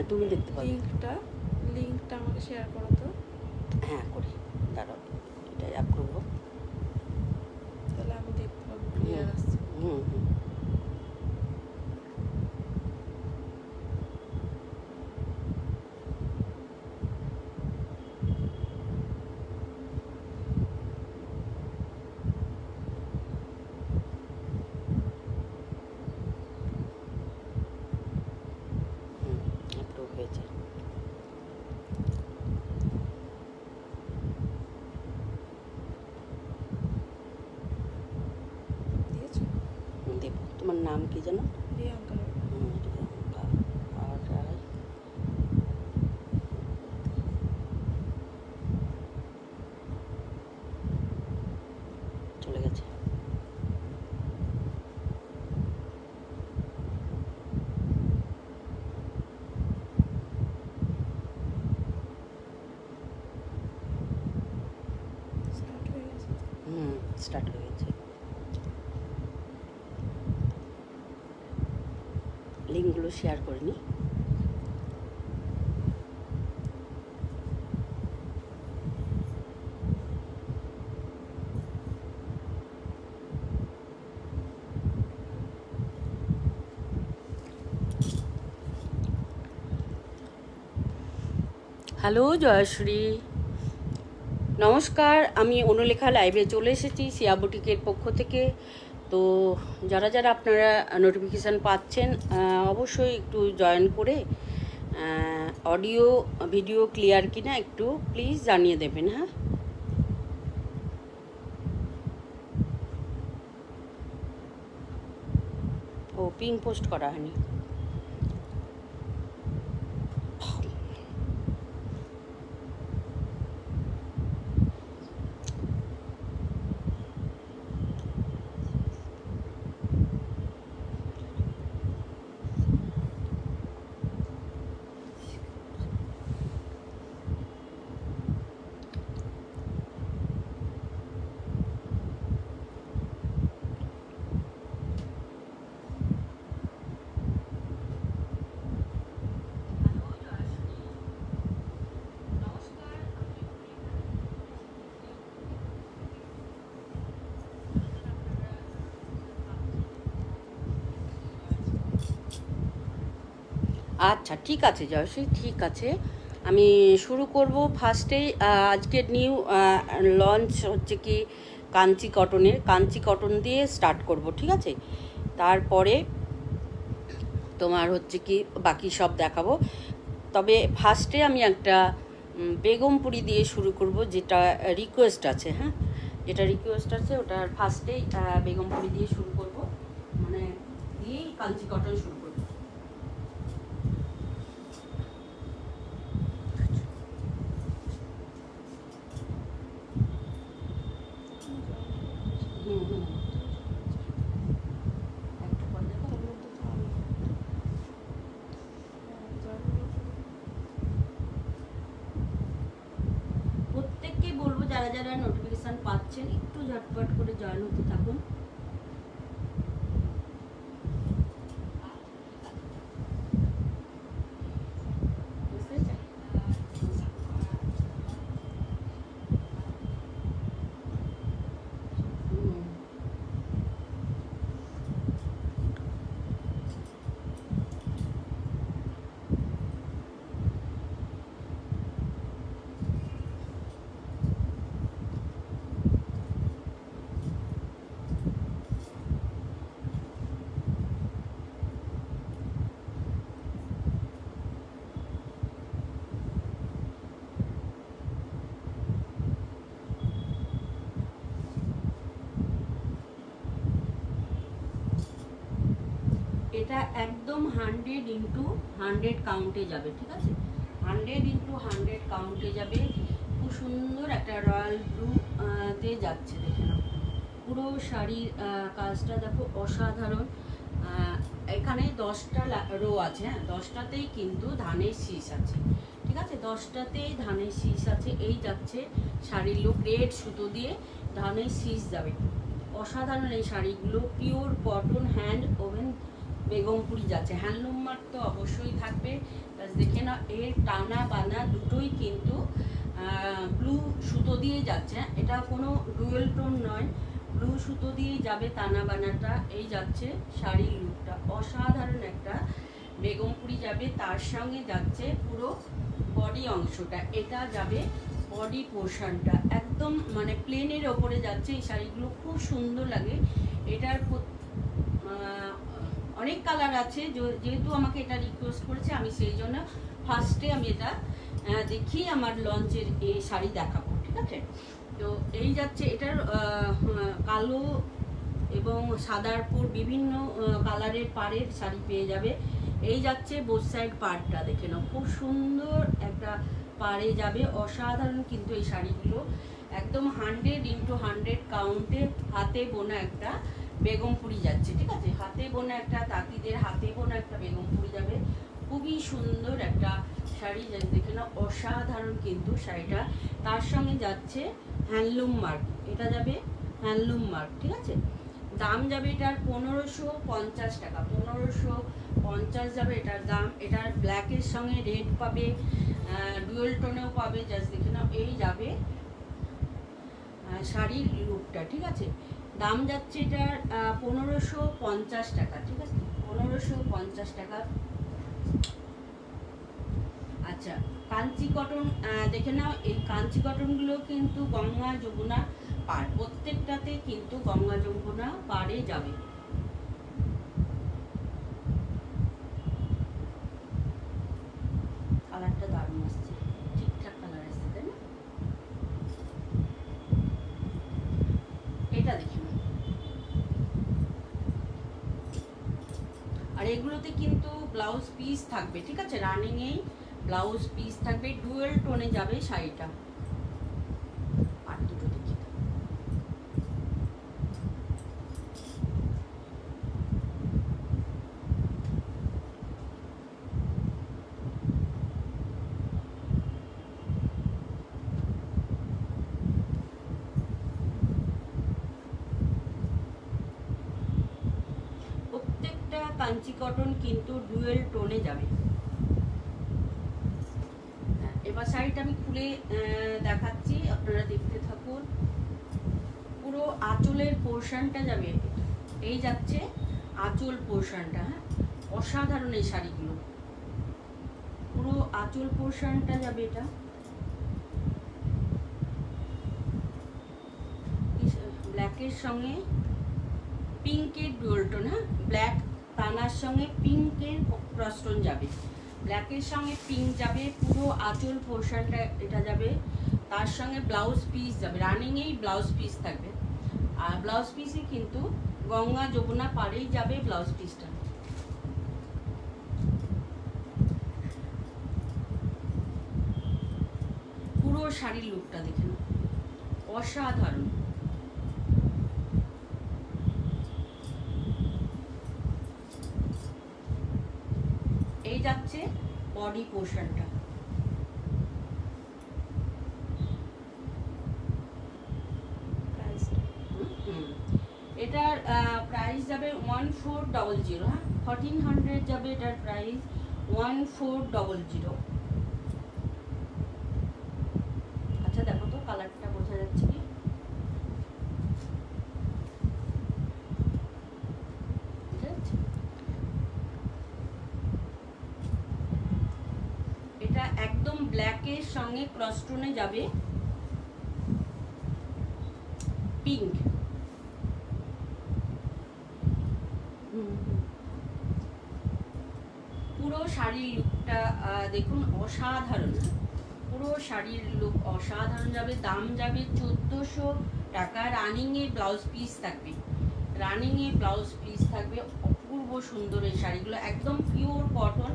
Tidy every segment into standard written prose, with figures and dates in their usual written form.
তুমি দেখতে পাবে। লিঙ্কটা আমাকে শেয়ার করো তো। হ্যাঁ করি, দাঁড়াও এটা অ্যাপ করবো, তাহলে আমি দেখতে পাবো ক্লিয়ার আসছে। হুম হুম আপলোড হয়েছে। দিয়েছো? দেব। তোমার নাম কি জানো? প্রিয়াঙ্কা। প্রিয়াঙ্কা আর রায়। চলে গেছে। স্টার্ট হয়ে গেছে। স্টার্ট হয়ে গেছে। লিঙ্কগুলো শেয়ার করে নিই। হ্যালো জয়শ্রী, নমস্কার। আমি অনুলেখা লাইভে চলে এসেছি সিয়া বুটিকের পক্ষ থেকে। তো যারা যারা আপনারা নোটিফিকেশান পাচ্ছেন অবশ্যই একটু জয়েন করে অডিও ভিডিও ক্লিয়ার কিনা একটু প্লিজ জানিয়ে দেবেন। হ্যাঁ, ও পিং পোস্ট করা হয়নি। আচ্ছা ঠিক আছে জয়শ্রী, ঠিক আছে। আমি শুরু করব ফার্স্টেই। আজকের নিউ লঞ্চ হচ্ছে কি কাঞ্চি কটনের, কাঞ্চি কটন দিয়ে স্টার্ট করব, ঠিক আছে। তারপরে তোমার হচ্ছে কি বাকি সব দেখাবো। তবে ফার্স্টে আমি একটা বেগমপুরি দিয়ে শুরু করব, যেটা রিকোয়েস্ট আছে। হ্যাঁ, যেটা রিকোয়েস্ট আছে ওটার ফার্স্টেই বেগমপুরি দিয়ে শুরু করব, মানে দিয়েই কাঞ্চি কটন শুরু করব। হুম হুম একটা পর দেখো। তার মধ্যে তো আমি প্রত্যেককেই বলবো যারা যারা নোটিফিকেশান পাচ্ছেন একটু ঝটপট করে জয়েন হতে থাকুন। বুঝতে পেরেছেন? হুম। এটা একদম 100x100 কাউন্টে যাবে, ঠিক আছে। 100x100 কাউন্টে যাবে। খুব সুন্দর একটা রয়্যাল ব্লু তে যাচ্ছে, দেখে নাও। পুরো শাড়ির কাজটা দেখো অসাধারণ। এখানে 10টা রো আছে। হ্যাঁ, 10টাতেই কিন্তু ধানের শীষ আছে, ঠিক আছে। 10টাতেই ধানের শীষ আছে। এই যাচ্ছে শাড়ির লুক, রেড সুতো দিয়ে ধানের শীষ যাবে। অসাধারণ এই শাড়িগুলো, pure cotton hand woven Begampuri যাচ্ছে। হ্যান্ডলুম মার্ক তো অবশ্যই থাকবে, দেখে না, এর টানা বানা দুটোই কিন্তু ব্লু সুতো দিয়ে যাচ্ছে। এটা কোনো ডুয়েল টোন নয়, ব্লু সুতো দিয়েই যাবে টানা বানাটা। এই যাচ্ছে শাড়ির লুকটা, অসাধারণ একটা বেগমপুরি যাবে। তার সঙ্গে যাচ্ছে পুরো বডি অংশটা, এটা যাবে বডি পোর্শনটা, একদম মানে প্লেনের ওপরে যাচ্ছে। এই শাড়িগুলো খুব সুন্দর লাগে। এটার অনেক কালার আছে, যেহেতু আমাকে এটা রিকোয়েস্ট করেছে আমি সেই জন্য ফার্স্টে আমি এটা দেখিয়ে আমার লঞ্চের এই শাড়ি দেখাবো, ঠিক আছে? তো এই যাচ্ছে, এটার কালো এবং সাদার পর বিভিন্ন কালারের পাড়ের শাড়ি পেয়ে যাবে। এই যাচ্ছে বোথ সাইড পাড়টা, দেখে নাও খুব সুন্দর একটা পাড়ে যাবে, অসাধারণ কিন্তু এই শাড়িগুলো একদম 100x100 কাউন্টে হাতে বোনা একটা বেগমপুরি যাচ্ছে, ঠিক আছে? হাতে বোনা একটা, তাঁতিদের হাতে বোনা একটা বেগমপুরি যাবে, খুবই সুন্দর একটা শাড়ি দেখে না, অসাধারণ কিন্তু শাড়িটা। তার সঙ্গে যাচ্ছে হ্যান্ডলুম মার্ক, এটা যাবে হ্যান্ডলুম মার্ক, ঠিক আছে? দাম যাবে এটার 1550 টাকা, 1550 যাবে এটার দাম। এটার ব্ল্যাকের সঙ্গে রেড পাবে, ডুয়েল টোনেও পাবে, জাস্ট দেখে নাও। এই যাবে শাড়ির লুকটা, ঠিক আছে? দাম যাচ্ছে এটার 1550 টাকা, ঠিক আছে? 1550 টাকা। আচ্ছা, কাঞ্চি কটন দেখে নাও। এই কাঞ্চি কটনগুলো কিন্তু গঙ্গা যমুনা পাড়, প্রত্যেকটাতে কিন্তু গঙ্গা যমুনা পাড়ে যাবে। কালারটা দারুণ আসছে, ঠিকঠাক কালার আসছে, তাই না? এটা দেখে নাও। আর এগুলোতে কিন্তু ব্লাউজ পিস থাকবে, ঠিক আছে? রানিংয়েই ব্লাউজ পিস থাকবে, ডুয়েল টোনে যাবে শাড়িটা। আর দুটো দেখি, প্রত্যেকটা কাঞ্চি কটন কিন্তু ডুয়েল টোনে যাবে। এবার শাড়িটা আমি খুলে দেখাচ্ছি, আপনারা দেখতে থাকুন। পুরো আঁচলের পোর্শনটা যাবে, এই যাচ্ছে আঁচল পোর্শনটা। হ্যাঁ, অসাধারণ এই শাড়িগুলো, পুরো আঁচল পোর্শনটা যাবে এটা। ব্ল্যাকের সঙ্গে পিঙ্কের ডুয়েল টোন, হ্যাঁ, ব্ল্যাক তানার সঙ্গে পিঙ্কের ক্রসটোন যাবে, ব্ল্যাকের সঙ্গে পিঙ্ক যাবে, পুরো আঁচল পোর্শনটা এটা যাবে। তার সঙ্গে ব্লাউজ পিস যাবে, রানিংয়েই ব্লাউজ পিস থাকবে। আর ব্লাউজ পিসে কিন্তু গঙ্গা যমুনা পাড়েই যাবে ব্লাউজ পিসটা। পুরো শাড়ির লুকটা দেখে নাও, অসাধারণ। এই যাচ্ছে বডি পোর্শনটা, এটার প্রাইস যাবে 1400। হ্যাঁ, 1400 যাবে এটার প্রাইস, 1400। আচ্ছা দেখো তো কালারটা বোঝা যাচ্ছে কি? এটা একদম ব্ল্যাকের সঙ্গে ক্রসটোনে যাবে পিঙ্ক। পুরো শাড়ির লুকটা দেখুন, অসাধারণ। পুরো শাড়ির লুক অসাধারণ যাবে। দাম যাবে 1400 টাকা। রানিংয়ে ব্লাউজ পিস থাকবে, রানিংয়ে ব্লাউজ পিস থাকবে। অপূর্ব সুন্দর এই শাড়িগুলো, একদম পিওর কটন,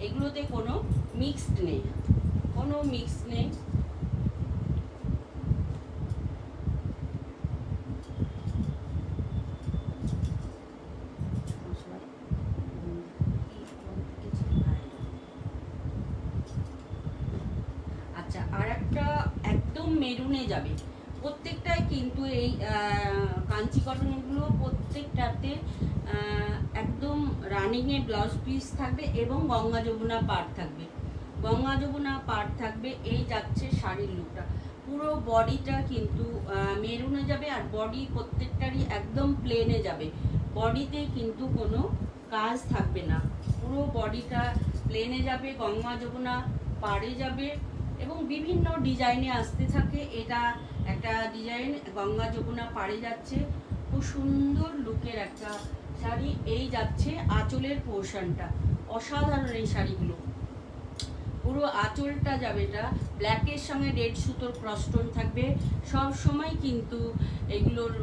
এগুলোতে কোনো মিক্সড নেই, কোনো মিক্স নেই। আচ্ছা, আর একটা একদম মেরুনে যাবে, প্রত্যেকটাই কিন্তু এই কাঞ্চি কটনগুলো প্রত্যেকটাতে একদম রানিংয়ে ব্লাউজ পিস থাকবে এবং গঙ্গা যমুনা পাড় থাকবে। গঙ্গা যমুনা পার থাকবে। এই যাচ্ছে শাড়ির লুকটা, পুরো বডিটা কিন্তু মেরুনে যাবে, আর বডি প্রত্যেকটারই একদম প্লেনে যাবে, বডিতে কিন্তু কোনো কাজ থাকবে না, পুরো বডিটা প্লেনে যাবে, গঙ্গা যমুনা পাড়ে যাবে এবং বিভিন্ন ডিজাইনে আসতে থাকে। এটা একটা ডিজাইন গঙ্গা যমুনা পাড়ে যাচ্ছে, খুব সুন্দর লুকের একটা শাড়ি। এই যাচ্ছে আঁচলের পোর্শনটা, অসাধারণ এই শাড়িগুলো, পুরো আঁচলটা যাবে, এটা ব্ল্যাকের সঙ্গে রেড সুতোর ক্রসটোন থাকবে সব সময় কিন্তু এগুলোর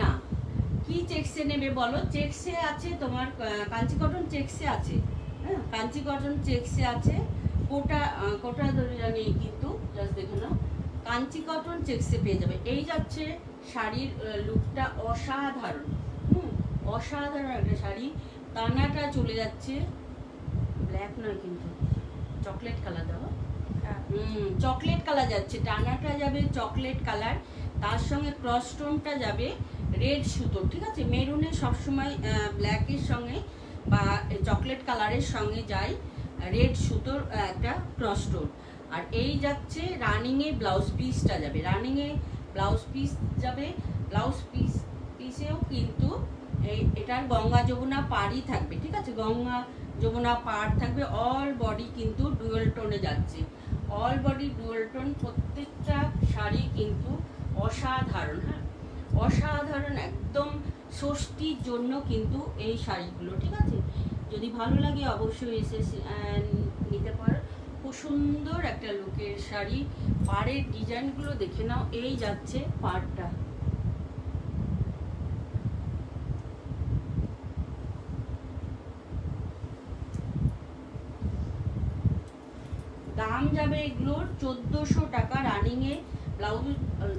না। কি চেক্সে নেবে বলো? চেক্সে আছে তোমার কাঞ্চি কটন চেক্সে আছে, হ্যাঁ কাঞ্চি কটন চেক্সে আছে, কোটা কোটা ধরে নেই কিন্তু, জাস্ট দেখে নাও, কাঞ্চি কটন চেক্সে পেয়ে যাবে। এই যাচ্ছে শাড়ির লুকটা, অসাধারণ, অসাধারণ একটা শাড়ি। টানাটা চলে যাচ্ছে, ব্ল্যাক নয় কিন্তু চকলেট কালার দেওয়া, চকলেট কালার যাচ্ছে, টানাটা যাবে চকলেট কালার, তার সঙ্গে ক্রস টোনটা যাবে রেড সুতো, ঠিক আছে? মেরুনে সবসময় ব্ল্যাকের সঙ্গে বা চকলেট কালারের সঙ্গে যায় রেড সুতোর একটা ক্রস টোন। আর এই যাচ্ছে রানিংয়ে ব্লাউজ পিসটা যাবে, রানিংয়ে ব্লাউজ পিস যাবে, ব্লাউজ পিসেও কিন্তু এটার গঙ্গা যমুনা পাড়ই থাকবে, ঠিক আছে? গঙ্গা যমুনা পাড় থাকবে, অল বডি কিন্তু ডুয়েল টোনে যাচ্ছে, অল বডি ডুয়েল টোন, প্রত্যেকটা শাড়ি কিন্তু অসাধারণ, হ্যাঁ অসাধারণ, একদম ষষ্ঠীর জন্য কিন্তু এই শাড়িগুলো, ঠিক আছে? যদি ভালো লাগে অবশ্যই এসে নিতে পারো, খুব সুন্দর একটা লুকের শাড়ি। পাড়ের ডিজাইনগুলো দেখে নাও, এই যাচ্ছে পাড়টা, দাম যাবে এগুলোর 1400 টাকা রানিংয়ে,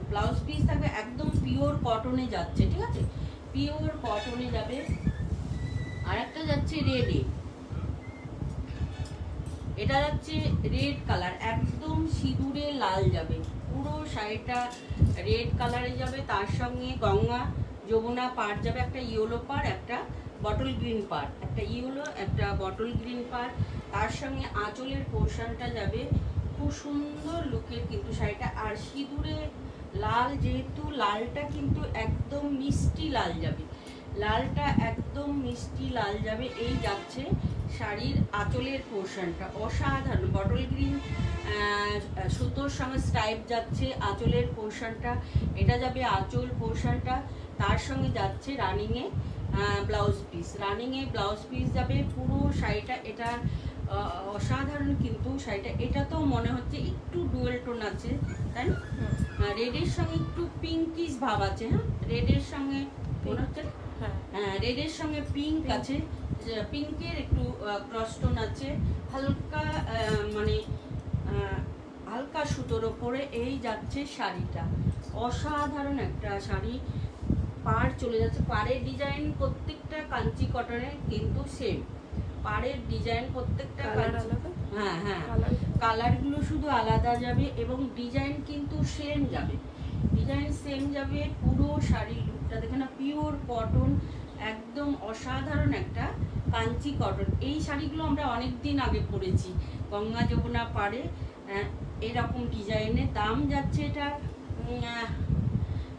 ব্লাউজ পিস থাকবে একদম পিওর কটনে যাচ্ছে, ঠিক আছে? পিওর কটনে যাবে। আর একটা যাচ্ছে রেডে, এটা যাচ্ছে রেড কালার, একদম সিঁদুরে লাল যাবে, পুরো শাড়িটা রেড কালারে যাবে, তার সঙ্গে গঙ্গা যমুনা পাড় যাবে, একটা ইয়েলো পাড়, একটা বটল গ্রিন পাড়, একটা ইয়েলো একটা বটল গ্রিন পাড়, তার সঙ্গে আঁচলের পোর্শনটা যাবে, খুব সুন্দর লুকের কিন্তু শাড়িটা। আর সিঁদুরে লাল, যেহেতু লালটা কিন্তু একদম মিষ্টি লাল যাবে, লালটা একদম মিষ্টি লাল যাবে। এই যাচ্ছে শাড়ির আঁচলের পোর্শনটা, অসাধারণ, বটল গ্রিন সুতোর সঙ্গে স্ট্রাইপ যাচ্ছে আঁচলের পোর্শনটা, এটা যাবে আঁচল পোর্শনটা, তার সঙ্গে যাচ্ছে রানিংয়ে ব্লাউজ পিস, রানিংয়ে ব্লাউজ পিস যাবে, পুরো শাড়িটা এটা অসাধারণ কিন্তু শাড়িটা। এটা তো মনে হচ্ছে একটু ডুয়েল টোন আছে, তাই না? রেডের সঙ্গে একটু পিঙ্কিশ ভাব আছে, হ্যাঁ রেডের সঙ্গে মনে হচ্ছে, হ্যাঁ রেডের সঙ্গে পিঙ্ক আছে, পিঙ্কের একটু ক্রস টোন আছে, হালকা মানে হালকা সুতোর ওপরে এই যাচ্ছে শাড়িটা, অসাধারণ একটা শাড়ি। পাড় চলে যাচ্ছে, পাড়ের ডিজাইন প্রত্যেকটা কাঞ্চি কটনের কিন্তু সেম, পাড়ের ডিজাইন প্রত্যেকটা, হ্যাঁ হ্যাঁ কালারগুলো শুধু আলাদা যাবে এবং ডিজাইন কিন্তু সেম যাবে, ডিজাইন সেম যাবে। পুরো শাড়ির লুকটা দেখে না, পিওর কটন, একদম অসাধারণ একটা কাঞ্চি কটন। এই শাড়িগুলো আমরা অনেক দিন আগে পরেছি গঙ্গা যমুনা পাড়ে, এরকম ডিজাইনের। দাম যাচ্ছে এটা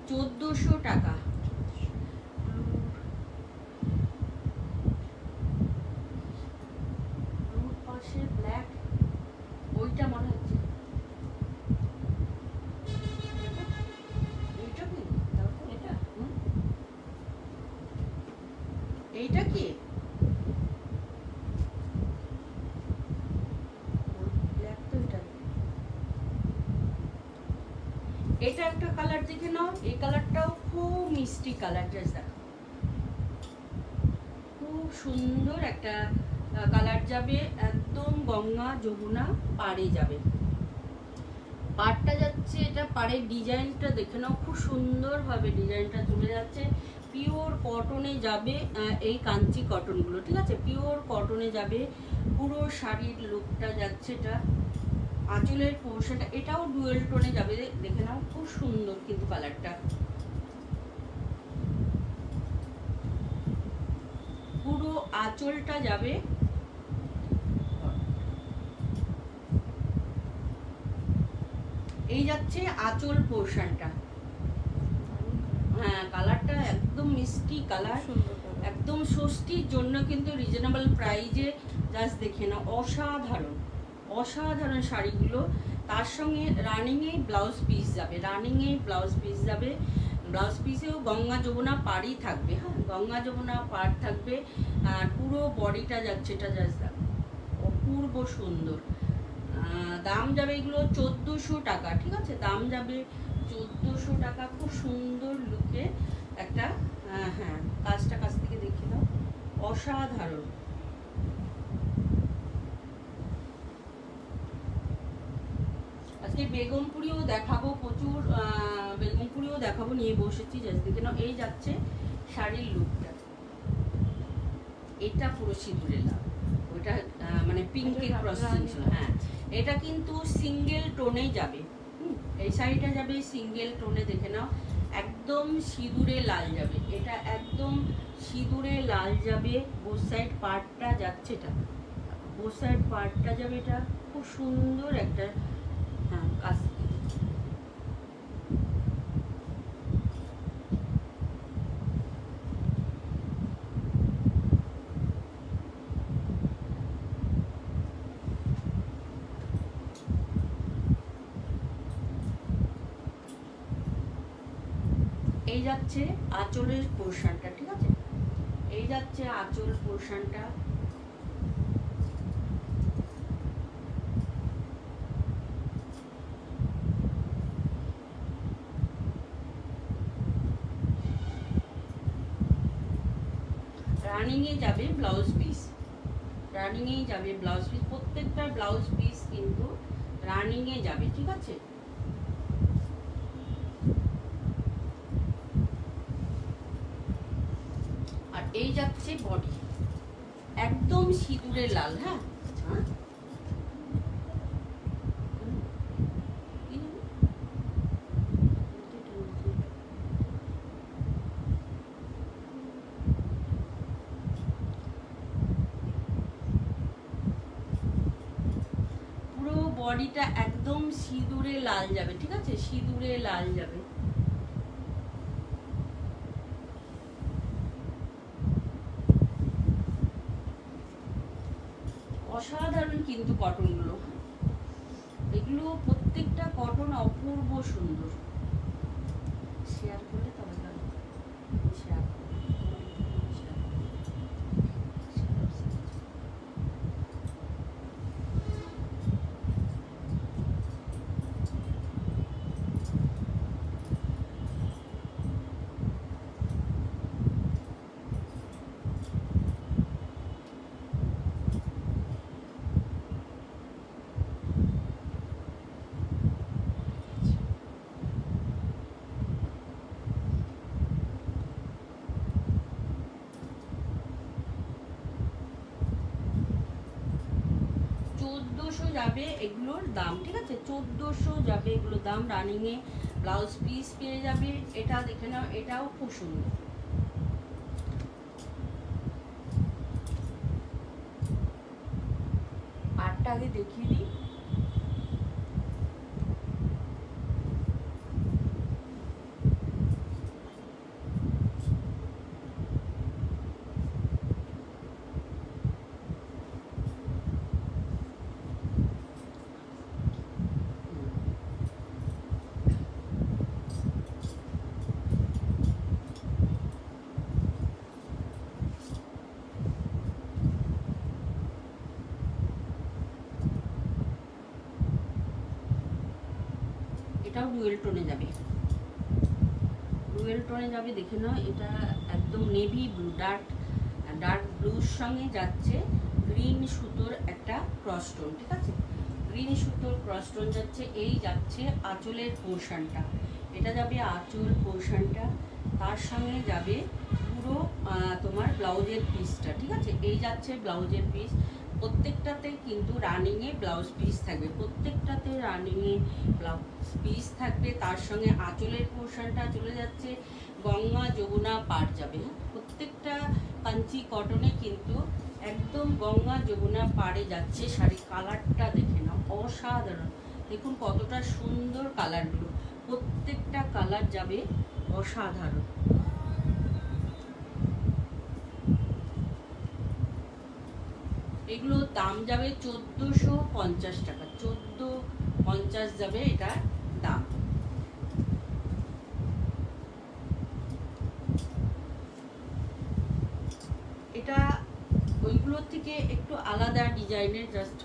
1400 টাকা। পাশে ব্ল্যাক, ওইটা মনে হচ্ছে এইটা কি ব্ল্যাক, তো এটা একটা কালার দেখে নাও, এই কালারটাও খুব মিষ্টি কালার, খুব সুন্দর একটা কালার যাবে, একদম গঙ্গা যমুনা পাড়ে যাবে, পাড়টা যাচ্ছে, এটা পাড়ের ডিজাইনটা দেখে নাও, খুব সুন্দরভাবে ডিজাইনটা চলে যাচ্ছে, পিওর কটনে যাবে এই কাঞ্চি কটনগুলো, ঠিক আছে? পিওর কটনে যাবে, পুরো শাড়ির লুকটা যাচ্ছে, এটা আঁচলের পোর্শনটা এটাও ডুয়েল টোনে যাবে, দেখে নাও খুব সুন্দর কিন্তু কালারটা। পুরো আঁচলটা যাবে এই যাচ্ছে আঁচল পোর্শনটা। হ্যাঁ, কালারটা একদম মিষ্টি কালার, সুন্দর কালার। একদম ষষ্ঠীর জন্য কিন্তু রিজনেবল প্রাইজে। জাস্ট দেখে না, অসাধারণ অসাধারণ শাড়িগুলো। তার সঙ্গে রানিংয়ে ব্লাউজ পিস যাবে, রানিংয়ে ব্লাউজ পিস যাবে। ব্লাউজ পিসেও গঙ্গা যমুনা পাড়ই থাকবে। হ্যাঁ, গঙ্গা যমুনা পাড় থাকবে। আর পুরো বডিটা যাচ্ছে, এটা জাস্ট অপূর্ব সুন্দর। দাম যাবে এগুলো 1400 টাকা, ঠিক আছে? দাম যাবে 1400 টাকা। খুব সুন্দর লুকে একটা। হ্যাঁ, কাজটা কাছ থেকে দেখে দাও, অসাধারণ। আজকে বেগমপুরিও দেখাবো, প্রচুর বেগমপুরিও দেখাবো, নিয়ে বসেছি। জাস্ট দেখে নাও, এই যাচ্ছে শাড়ির লুকটা। এটা পুরো সিঁদুরে লাল, ওইটা মানে পিঙ্কের ক্রসিং ছিল। হ্যাঁ, এটা কিন্তু সিঙ্গেল টোনে যাবে। এই শাড়িটা যাবে সিঙ্গেল টোনে, দেখে নাও, একদম সিঁদুরে লাল যাবে। এটা একদম সিঁদুরে লাল যাবে। বোথ সাইড পার্টটা যাচ্ছে, এটা বোথ সাইড পার্টটা যাবে। এটা খুব সুন্দর একটা। হ্যাঁ, কাজ এই যাচ্ছে আঁচলের পোর্শনটা, ঠিক আছে? এই যাচ্ছে আঁচল পোর্শনটা। রানিংয়ে যাবে ব্লাউজ পিস, রানিংয়েই যাবে ব্লাউজ পিস। প্রত্যেকটা ব্লাউজ পিস কিন্তু রানিংয়ে যাবে, ঠিক আছে? আর এই যাচ্ছে বডি, একদম সিঁদুরে লাল। হ্যাঁ, হ্যাঁ, পুরো বডিটা একদম সিঁদুরে লাল যাবে, ঠিক আছে? সিঁদুরে লাল যাবে। অসাধারণ কিন্তু কটনগুলো, এগুলো প্রত্যেকটা কটন অপূর্ব সুন্দর। শেয়ার করলে তবে শেয়ার যাবে এগুলোর দাম, ঠিক আছে? 1400 যাবে এগুলোর দাম। রানিংয়ে ব্লাউজ পিস পেয়ে যাবে। এটা দেখে নাও, এটাও খুব সুন্দর। আটটা আগে দেখিয়ে দিই। এটাও ডুয়েল টোনে যাবে, ডুয়েল টোনে যাবে। দেখে নাও, এটা একদম নেভি ব্লু, ডার্ক ব্লুর সঙ্গে যাচ্ছে গ্রিন সুতোর একটা ক্রস টোন, ঠিক আছে? গ্রিন সুতোর ক্রস টোন যাচ্ছে। এই যাচ্ছে আঁচলের পোর্শনটা, এটা যাবে আঁচল পোর্শনটা। তার সঙ্গে যাবে পুরো তোমার ব্লাউজের পিসটা, ঠিক আছে? এই যাচ্ছে ব্লাউজের পিস। প্রত্যেকটাতে কিন্তু রানিংয়ে ব্লাউজ পিস থাকবে, প্রত্যেকটাতে রানিংয়ে ব্লাউজ পিস থাকবে। তার সঙ্গে আঁচলের পোর্শনটা চলে যাচ্ছে গঙ্গা যমুনা পাড় যাবে। হ্যাঁ, প্রত্যেকটা কাঞ্চি কটনে কিন্তু একদম গঙ্গা যমুনা পাড়ে যাচ্ছে শাড়ি। কালারটা দেখে নাও, অসাধারণ। দেখুন কতটা সুন্দর কালারগুলো, প্রত্যেকটা কালার যাবে অসাধারণ। এগুলো দাম যাবে 1450 টাকা, 1450 যাবে এটা দাম। এটা ওইগুলোর থেকে একটু আলাদা ডিজাইনের, জাস্ট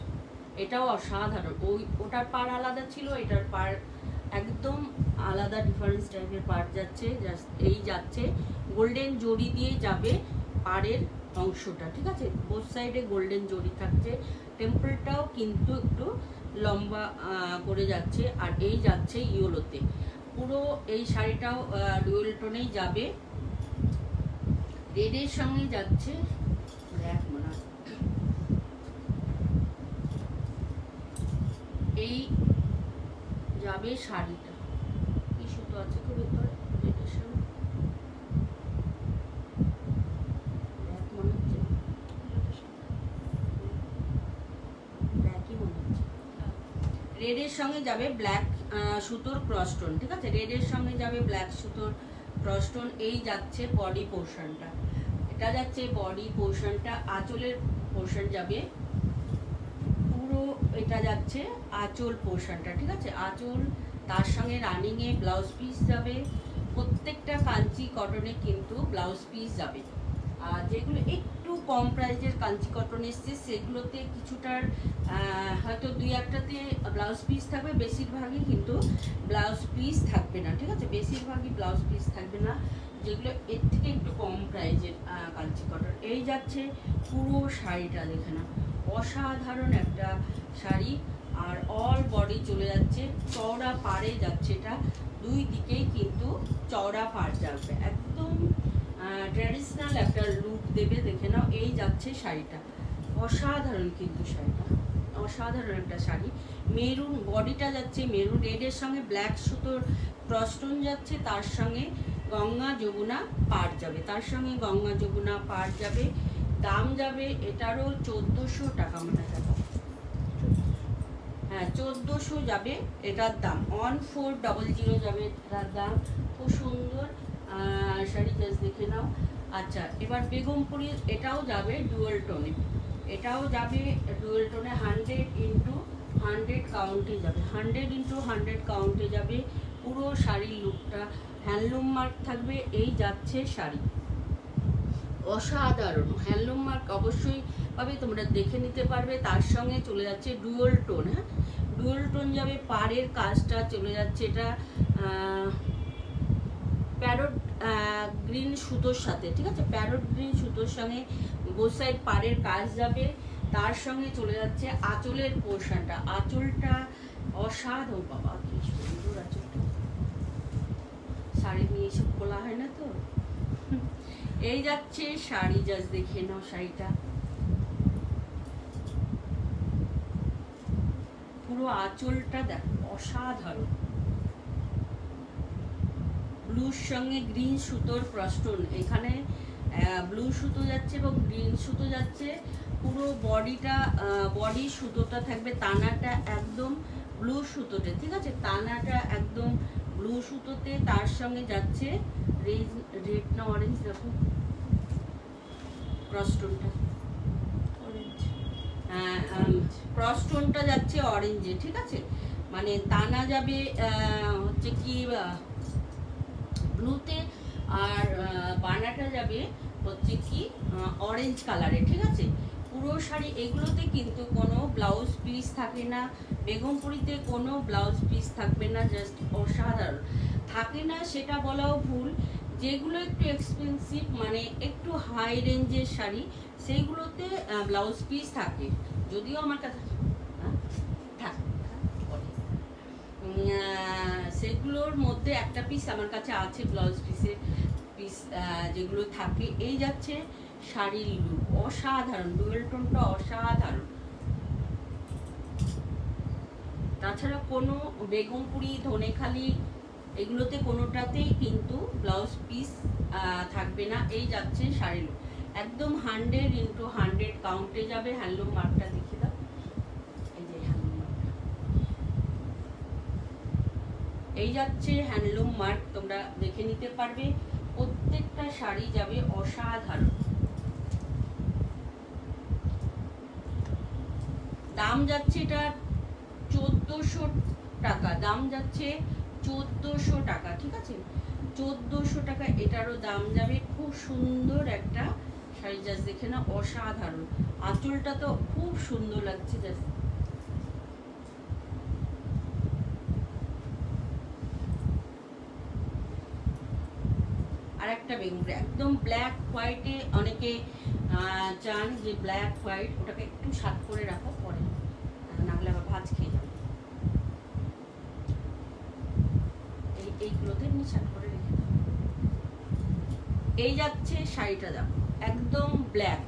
এটাও অসাধারণ। ওটার পার আলাদা ছিল, এটার পার একদম আলাদা ডিফারেন্স টাইপের পার যাচ্ছে। জাস্ট এই যাচ্ছে গোল্ডেন জরি দিয়ে যাবে পাড়ের অংশটা, ঠিক আছে? বোথ সাইডে গোল্ডেন জরি থাকছে। টেম্পলটাও কিন্তু একটু লম্বা করে যাচ্ছে। আর এই যাচ্ছে ইয়েলোতে। পুরো এই শাড়িটাও ডুয়েল টোনেই যাবে। রেডের সঙ্গে যাচ্ছে ব্ল্যাক, মানে এই যাবে শাড়িটা। কি সুতো আছে তো ভেতরে, রেডের সঙ্গে ব্ল্যাক মনে হচ্ছে, ব্ল্যাকই মনে হচ্ছে। রেডের সঙ্গে যাবে ব্ল্যাক সুতোর ক্রসটোন, ঠিক আছে? রেডের সঙ্গে যাবে ব্ল্যাক সুতোর ক্রসটোন। এই যাচ্ছে বডি পোর্শনটা, এটা যাচ্ছে বডি পোর্শনটা। আঁচলের পোর্শন যাবে পুরো, এটা যাচ্ছে আঁচল পোর্শনটা, ঠিক আছে? আঁচল, তার সঙ্গে রানিংয়ে ব্লাউজ পিস যাবে। প্রত্যেকটা কাঞ্চি কটনে কিন্তু ব্লাউজ পিস যাবে। আর যেগুলো একটু কম প্রাইজের কাঞ্চি কটন এসছে সেগুলোতে কিছুটার হয়তো দুই একটাতে ব্লাউজ পিস থাকবে, বেশিরভাগই কিন্তু ব্লাউজ পিস থাকবে না, ঠিক আছে? বেশিরভাগই ব্লাউজ পিস থাকবে না, যেগুলো এর থেকে একটু কম প্রাইজের কাঞ্চি কটন। এই যাচ্ছে পুরো শাড়িটা, দেখে না, অসাধারণ একটা শাড়ি। আর অল বডি চলে যাচ্ছে, চওড়া পাড়ে যাচ্ছে। এটা দুই দিকেই কিন্তু চওড়া পাড় যাবে, একদম ট্র্যাডিশনাল একটা লুক দেবে, দেখে নাও। এই যাচ্ছে শাড়িটা, অসাধারণ কিন্তু শাড়িটা, অসাধারণ একটা শাড়ি। মেরুন বডিটা যাচ্ছে, মেরুন। রেডের সঙ্গে ব্ল্যাক সুতোর ক্রসটোন যাচ্ছে, তার সঙ্গে গঙ্গা যমুনা পাড় যাবে, তার সঙ্গে গঙ্গা যমুনা পাড় যাবে। দাম যাবে এটারও 1400 টাকা মনে হয়। হ্যাঁ, 1400 যাবে এটার দাম। 1400 যাবে এটার দাম। খুব সুন্দর শাড়ি, জাস্ট দেখে নাও। আচ্ছা, এবার বেগমপুরীর এটাও যাবে ডুয়েল টোনে, এটাও যাবে ডুয়েল টোনে। 100x100 কাউন্টে যাবে, 100x100 কাউন্টে যাবে। পুরো শাড়ির লুকটা হ্যান্ডলুম মার্ক থাকবে। এই যাচ্ছে শাড়ি, অসাধারণ হ্যান্ডলুম মার্ক অবশ্যই পাবে, তোমরা দেখে নিতে পারবে। তার সঙ্গে চলে যাচ্ছে ডুয়েল টোন। হ্যাঁ, ডুয়েল টোন যাবে। পাড়ের কাজটা চলে যাচ্ছে, এটা প্যারট গ্রিন সুতোর সাথে, ঠিক আছে? প্যারট গ্রিন সুতোর সঙ্গে বোথ সাইড পাড়ের কাজ যাবে। তার সঙ্গে চলে যাচ্ছে আঁচলের পোর্শনটা। আঁচলটা অসাধারণ, বাবা কি সুন্দর আঁচলটা। শাড়ি নিয়ে এসব খোলা হয় না তো। এই যাচ্ছে শাড়ি, জাস্ট দেখে নাও শাড়িটা, পুরো আঁচলটা দেখো, অসাধারণ। ব্লুর সঙ্গে গ্রিন সুতোর ক্রসটোন, এখানে ব্লু সুতো যাচ্ছে এবং গ্রিন সুতো যাচ্ছে। পুরো বডিটা, বডি সুতোটা থাকবে, তানাটা একদম ব্লু সুতোতে, ঠিক আছে? তানাটা একদম ব্লু সুতোতে। তার সঙ্গে যাচ্ছে রেড না অরেঞ্জ, দেখো ক্রসটোনটা, অরেঞ্জ। হ্যাঁ, ক্রসটোনটা যাচ্ছে অরেঞ্জে, ঠিক আছে? মানে দানা যাবে হচ্ছে কি ব্লুতে, আর বানাটা যাবে হচ্ছে কি অরেঞ্জ কালারে, ঠিক আছে? পুরো শাড়ি এগুলোতে কিন্তু কোনো ব্লাউজ পিস থাকে না, বেগমপুরীতে কোনো ব্লাউজ পিস থাকবে না, জাস্ট অসাধারণ। থাকে না সেটা বলাও ভুল, যেগুলো একটু এক্সপেন্সিভ মানে একটু হাই রেঞ্জের শাড়ি সেইগুলোতে ব্লাউজ পিস থাকে, যদিও আমার কাছে থাকে। সেগুলোর মধ্যে একটা পিস আমার কাছে আছে, ব্লাউজ পিসের পিস যেগুলো থাকে। এই যাচ্ছে শাড়ির লুক, অসাধারণ। ডুয়েল টোনটা অসাধারণ। তাছাড়া কোনো বেগমপুরি, ধনেখালি এগুলোতে কোনোটাতেই কিন্তু ব্লাউজ পিস থাকবে না। এই যাচ্ছে শাড়ির লুক। একদম 100x100 কাউন্টে যাবে। হ্যান্ডলুম মার্কটা দেখে দাও, এই যে হ্যান্ডলুম মার্কটা, এই যাচ্ছে হ্যান্ডলুম মার্ক, তোমরা দেখে নিতে পারবে। প্রত্যেকটা শাড়ি যাবে অসাধারণ। দাম যাচ্ছে এটা 1400 টাকা, দাম যাচ্ছে 1400 টাকা, ঠিক আছে, 1400 টাকা এটারও দাম যাবে। খুব সুন্দর একটা শাড়ি, জাস্ট দেখে না, অসাধারণ। আঁচলটা তো খুব সুন্দর লাগছে, জাস্ট আর একটা বেগুন একদম ব্ল্যাক হোয়াইটে, অনেকে চান যে ব্ল্যাক হোয়াইট, ওটাকে একটু সাত করে রাখো, পরে নাহলে আবার ভাজ খেয়ে যাবে। এইগুলোতে এমনি সাত করে রেখে দাও। এই যাচ্ছে শাড়িটা, দাও একদম ব্ল্যাক,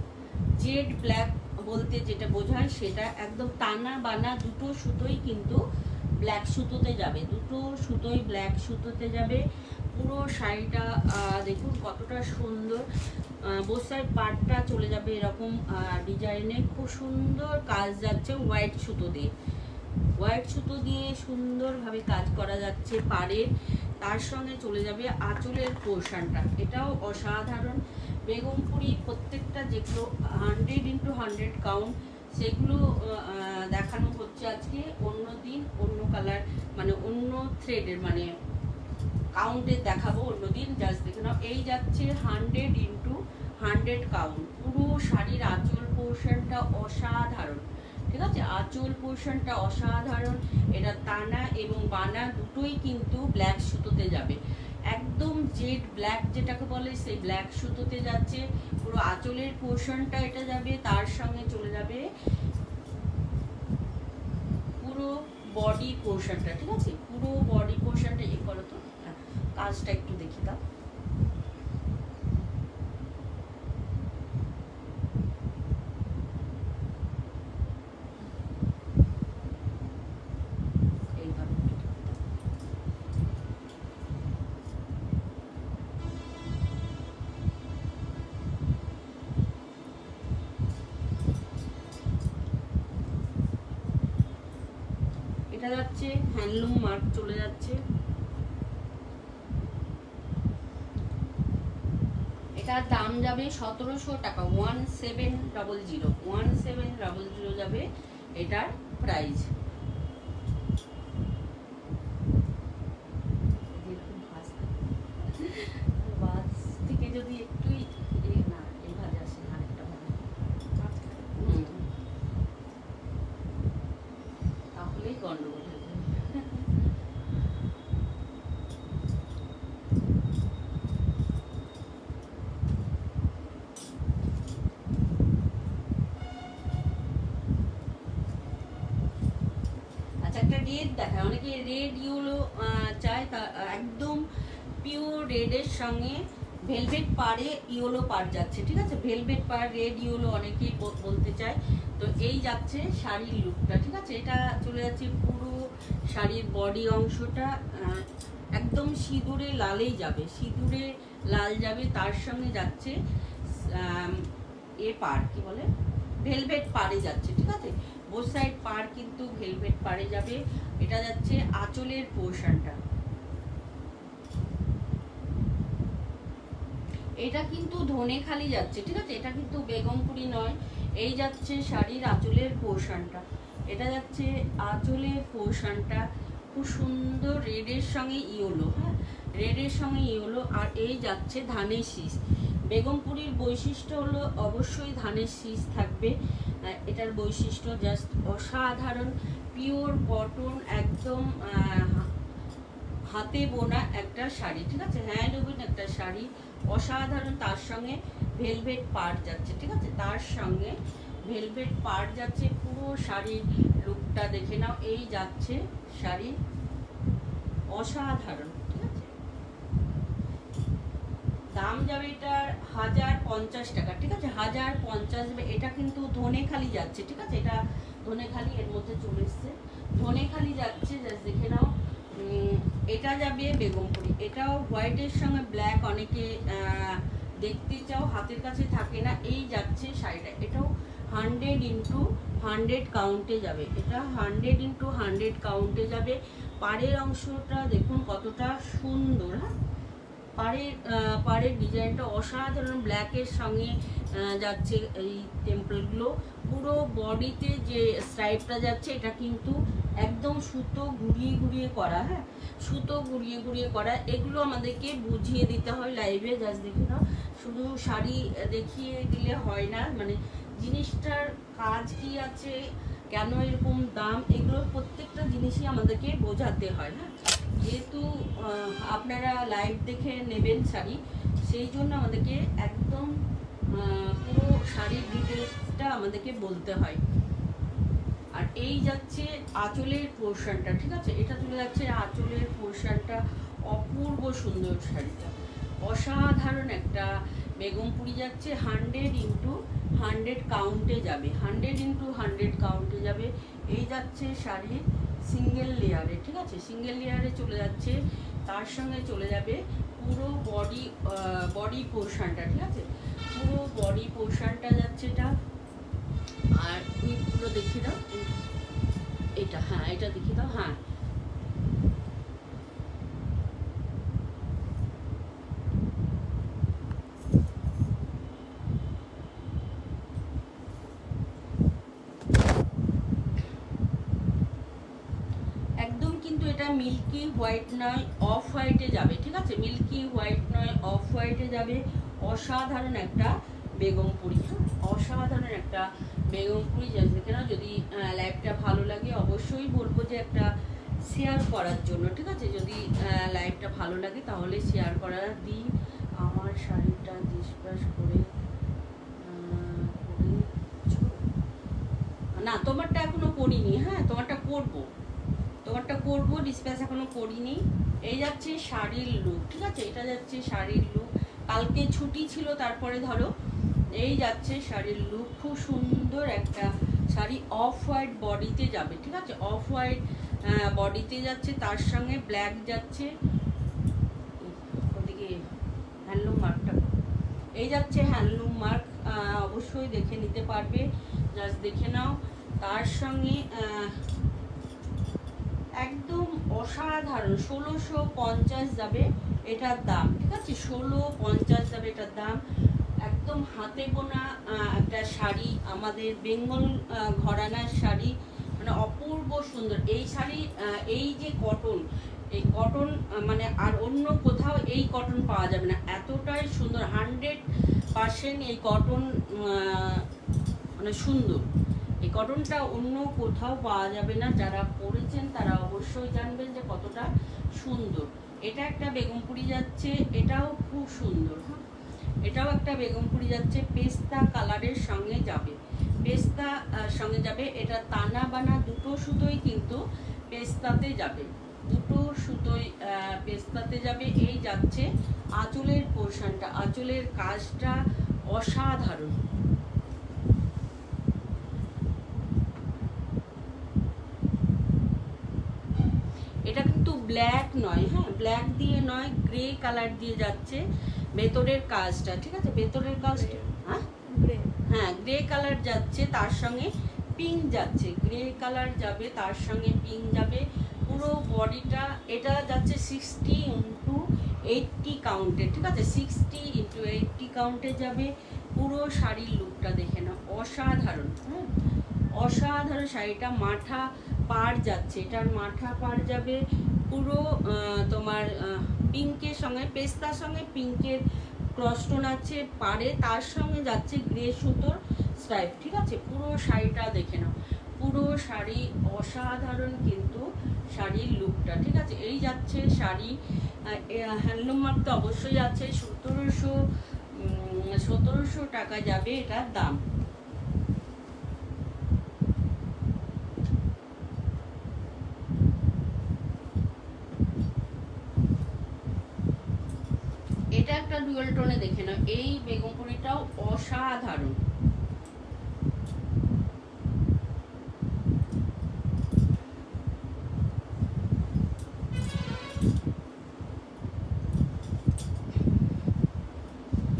জেড ব্ল্যাক বলতে যেটা বোঝায় সেটা, একদম টানা বানা দুটো সুতোই কিন্তু ব্ল্যাক সুতোতে যাবে, দুটো সুতোই ব্ল্যাক সুতোতে যাবে। পুরো শাড়িটা দেখুন কতটা সুন্দর, বোথ সাইড পার্টটা চলে যাবে এরকম ডিজাইনে, খুব সুন্দর কাজ যাচ্ছে হোয়াইট সুতো দিয়ে, হোয়াইট সুতো দিয়ে সুন্দরভাবে কাজ করা যাচ্ছে পাড়ের। তার সঙ্গে চলে যাবে আঁচলের পোর্শনটা, এটাও অসাধারণ। বেগমপুরি প্রত্যেকটা যেগুলো 100x100 কাউন্ট, সেগুলো দেখানো হচ্ছে আজকে, অন্য দিন অন্য কালার, মানে অন্য থ্রেডের, মানে কাউন্টের দেখাবো অন্য দিন। জাস্ট দেখে নাও, এই যাচ্ছে 100x100 কাউন্ট। পুরো শাড়ির আঁচল পোর্শনটা অসাধারণ, ঠিক আছে, আঁচল পোর্শনটা অসাধারণ। এটা টানা এবং বানা দুটোই কিন্তু ব্ল্যাক সুতোতে যাবে, একদম জেড ব্ল্যাক যেটাকে বলে সেই ব্ল্যাক সুতোতে যাচ্ছে। পুরো আঁচলের পোর্শনটা এটা যাবে, তার সঙ্গে চলে যাবে পুরো বডি পোর্শনটা, ঠিক আছে, পুরো বডি পোর্শনটা। এই করো তো, কাজটা একটু দেখে দাও, এইভাবে এটা যাচ্ছে হ্যান্ডলুম মার্ক চলে যাচ্ছে। এটার দাম যাবে 1700 টাকা, 1700 যাবে এটার প্রাইস। বাস থেকে যদি একটুই না এই ভাজা আসে, আরেকটা ভাজা তাহলেই গন্ডগোল হয়ে যাবে। আচ্ছা, একটা রেড দেখায়, অনেকে রেড ইয়েলো চায়, তা একদম পিওর রেডের সঙ্গে ভেলভেট পাড়ে ইয়েলো পাড় যাচ্ছে, ঠিক আছে, ভেলভেট পাড় রেড ইয়েলো অনেকেই বলতে চায়। তো এই যাচ্ছে শাড়ির লুকটা, ঠিক আছে, এটা চলে যাচ্ছে পুরো শাড়ির বডি অংশটা একদম সিঁদুরে লালেই যাবে, সিঁদুরে লাল যাবে, তার সঙ্গে যাচ্ছে এ পাড় কি বলে, ভেলভেট পাড়ে যাচ্ছে, ঠিক আছে, বোথ সাইড পাড় কিন্তু ভেলভেট পাড়ে যাবে। এটা যাচ্ছে আঁচলের পোর্শনটা, এটা কিন্তু ধনেখালি যাচ্ছে, ঠিক আছে, এটা কিন্তু বেগমপুরি নয়। এই যাচ্ছে শাড়ির আঁচলের পোর্শনটা, এটা যাচ্ছে আঁচলের পোর্শনটা, খুব সুন্দর রেডের সঙ্গে ইয়েলো, হ্যাঁ, রেডের সঙ্গে ইয়েলো। আর এই যাচ্ছে ধানের শীষ। বেগমপুরির বৈশিষ্ট্য হলো অবশ্যই ধানের শীষ থাকবে, এটার বৈশিষ্ট্য জাস্ট অসাধারণ। পিওর কটন, একদম হাতে বোনা একটা শাড়ি, ঠিক আছে, হ্যান্ডলুমের একটা শাড়ি, অসাধারণ। তার সঙ্গে ভেলভেট পাড় যাচ্ছে, ঠিক আছে, তার সঙ্গে ভেলভেট পাড় যাচ্ছে। পুরো শাড়ির লুকটা দেখে নাও, এই যাচ্ছে শাড়ি, অসাধারণ, ঠিক আছে। দাম যাবে এটার 1050 টাকা, ঠিক আছে, 1050। এটা কিন্তু ধনেখালি যাচ্ছে, ঠিক আছে, এটা ধনেখালি এর মধ্যে চলে এসছে, ধনেখালি যাচ্ছে, জাস্ট দেখে নাও। এটা যাবে বেগমপুরি, এটাও হোয়াইটের সঙ্গে ব্ল্যাক অনেকে দেখতে চাও হাতের কাছে থাকে না, এই যাচ্ছে শাড়িটা। এটাও 100x100 কাউন্টে যাবে, এটা 100x100 কাউন্টে যাবে। পাড়ের অংশটা দেখুন কতটা সুন্দর। হ্যাঁ, পাড়ের ডিজাইনটা অসাধারণ, ব্ল্যাকের সঙ্গে যাচ্ছে এই টেম্পলগুলো। পুরো বডিতে যে স্ট্রাইপটা যাচ্ছে এটা কিন্তু একদম সুতো ঘুরিয়ে ঘুরিয়ে করা। হ্যাঁ, সুতো ঘুরিয়ে ঘুরিয়ে করা। এগুলো আমাদেরকে বুঝিয়ে দিতে হয় লাইভে, জাস্ট দেখে নাও। শুধু শাড়ি দেখিয়ে দিলে হয় না, মানে জিনিসটার কাজ কি আছে, কেন এরকম দাম, এগুলো প্রত্যেকটা জিনিসই আমাদেরকে বোঝাতে হয়। হ্যাঁ, যেহেতু আপনারা লাইভ দেখে নেবেন শাড়ি, সেই জন্য আমাদেরকে একদম পুরো শাড়ির ডিটেলসটা আমাদেরকে বলতে হয়। আর এই যাচ্ছে আঁচলের পোর্শনটা, ঠিক আছে, এটা চলে যাচ্ছে আঁচলের পোর্শনটা। অপূর্ব সুন্দর শাড়িটা, অসাধারণ একটা বেগমপুরি যাচ্ছে। 100x100 কাউন্টে যাবে, 100x100 কাউন্টে যাবে। এই যাচ্ছে শাড়ির সিঙ্গেল লেয়ারে, ঠিক আছে, সিঙ্গেল লেয়ারে চলে যাচ্ছে। তার সঙ্গে চলে যাবে পুরো বডি পোর্শনটা, ঠিক আছে, পুরো বডি পোর্শনটা যাচ্ছে এটা। আর পুরো দেখিয়ে দাও এটা, হ্যাঁ এটা দেখিয়ে দাও। হ্যাঁ, একদম কিন্তু এটা মিল্কি হোয়াইট নয়, অফ হোয়াইটে যাবে, ঠিক আছে, মিল্কি হোয়াইট নয়, অফ হোয়াইটে যাবে। অসাধারণ একটা বেগমপুরি, অসাধারণ একটা বেগমপুরি। দেখে না, যদি লাইভটা ভালো লাগে অবশ্যই বলবো যে একটা শেয়ার করার জন্য, ঠিক আছে, যদি লাইভটা ভালো লাগে তাহলে শেয়ার করা দিই। আমার শাড়িটা ডিসপ্যাচ করে না, তোমারটা এখনো করিনি। হ্যাঁ, তোমারটা করবো, ডিসপ্যাচ এখনো করিনি। এই যাচ্ছে শাড়ির লুক, ঠিক আছে, এটা যাচ্ছে শাড়ির লুক। কালকে ছুটি ছিল, তারপরে ধরো এই যাচ্ছে শাড়ির লুক। খুব সুন্দর একটা শাড়ি, অফ হোয়াইট বডিতে যাবে, ঠিক আছে, অফ হোয়াইট বডিতে যাচ্ছে। তার সঙ্গে ব্ল্যাক যাচ্ছে, ওদিকে হ্যান্ডলুম মার্কটা, এই যাচ্ছে হ্যান্ডলুম মার্ক, অবশ্যই দেখে নিতে পারবে, জাস্ট দেখে নাও। তার সঙ্গে একদম অসাধারণ 1650 যাবে এটার দাম, ঠিক আছে, 1650 যাবে এটার দাম। একদম হাতে বোনা একটা শাড়ি, আমাদের বেঙ্গল ঘরানার শাড়ি, মানে অপূর্ব সুন্দর এই শাড়ি। এই যে কটন, এই কটন মানে আর অন্য কোথাও এই কটন পাওয়া যাবে না, এতটাই সুন্দর। 100% এই কটন মানে সুন্দর। এই কটনটা অন্য কোথাও পাওয়া যাবে না, যারা পরেছেন তারা অবশ্যই জানবেন যে কতটা সুন্দর। এটা একটা বেগমপুরি যাচ্ছে, এটাও খুব সুন্দর। হ্যাঁ, এটাও একটা বেগমপুরি যাচ্ছে, পেস্তা কালারের সঙ্গে যাবে, পেস্তা সঙ্গে যাবে। এটা তানা বানা দুটো সুতোই কিন্তু পেস্তাতে যাবে, দুটো সুতোই পেস্তাতে যাবে। এই যাচ্ছে আঁচলের পোর্শনটা, আঁচলের কাজটা অসাধারণ। এটা কিন্তু ব্ল্যাক নয়, হ্যাঁ ব্ল্যাক দিয়ে নয়, গ্রে কালার দিয়ে যাচ্ছে ভেতরের কাজটা, ঠিক আছে, ভেতরের কাজটা হ্যাঁ গ্রে কালার যাচ্ছে, তার সঙ্গে পিঙ্ক যাচ্ছে, গ্রে কালার যাবে, তার সঙ্গে পিঙ্ক যাবে। পুরো বডিটা এটা যাচ্ছে 60x80 কাউন্টে, ঠিক আছে, 60x80 কাউন্টে যাবে। পুরো শাড়ির লুকটা দেখে না, অসাধারণ। হ্যাঁ, অসাধারণ শাড়িটা। মাথা পাড় যাচ্ছে, এটার মাথা পাড় যাবে পুরো তোমার পিঙ্কের সঙ্গে, পেস্তার সঙ্গে পিঙ্কের ক্রসটোন আছে পাড়ে, তার সঙ্গে যাচ্ছে গ্রে সুতোর স্ট্রাইপ, ঠিক আছে। পুরো শাড়িটা দেখে নাও, পুরো শাড়ি অসাধারণ কিন্তু শাড়ির লুকটা, ঠিক আছে। এই যাচ্ছে শাড়ি, হ্যান্ডলুম মার্ক তো অবশ্যই আছে, 1700 টাকা যাবে এটার দাম। এটা একটা ডুয়াল টোনে দেখে নাও, এই বেগমপুরিটাও অসাধারণ।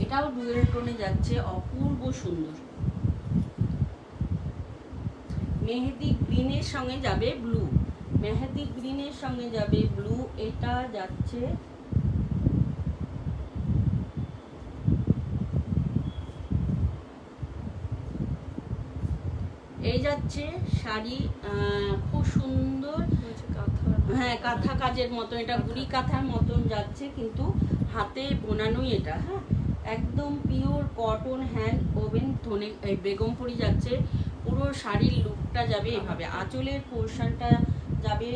এটা এটাও ডুয়েল টোনে যাচ্ছে, অপূর্ব সুন্দর। মেহেদি গ্রিনের সঙ্গে যাবে ব্লু, মেহেদি গ্রিনের সঙ্গে যাবে ব্লু। এটা যাচ্ছে এই যাচ্ছে শাড়ি, খুব সুন্দর। হ্যাঁ, কাঁথা কাজের মতো, এটা গুড়ি কাঁথার মতন যাচ্ছে, কিন্তু হাতে বোনানোই এটা। হ্যাঁ, একদম পিওর কটন হ্যান্ড ওভেন ধনে বেগমপুরি যাচ্ছে। পুরো শাড়ির লুকটা যাবে এভাবে, আঁচলের পোর্শনটা যাবে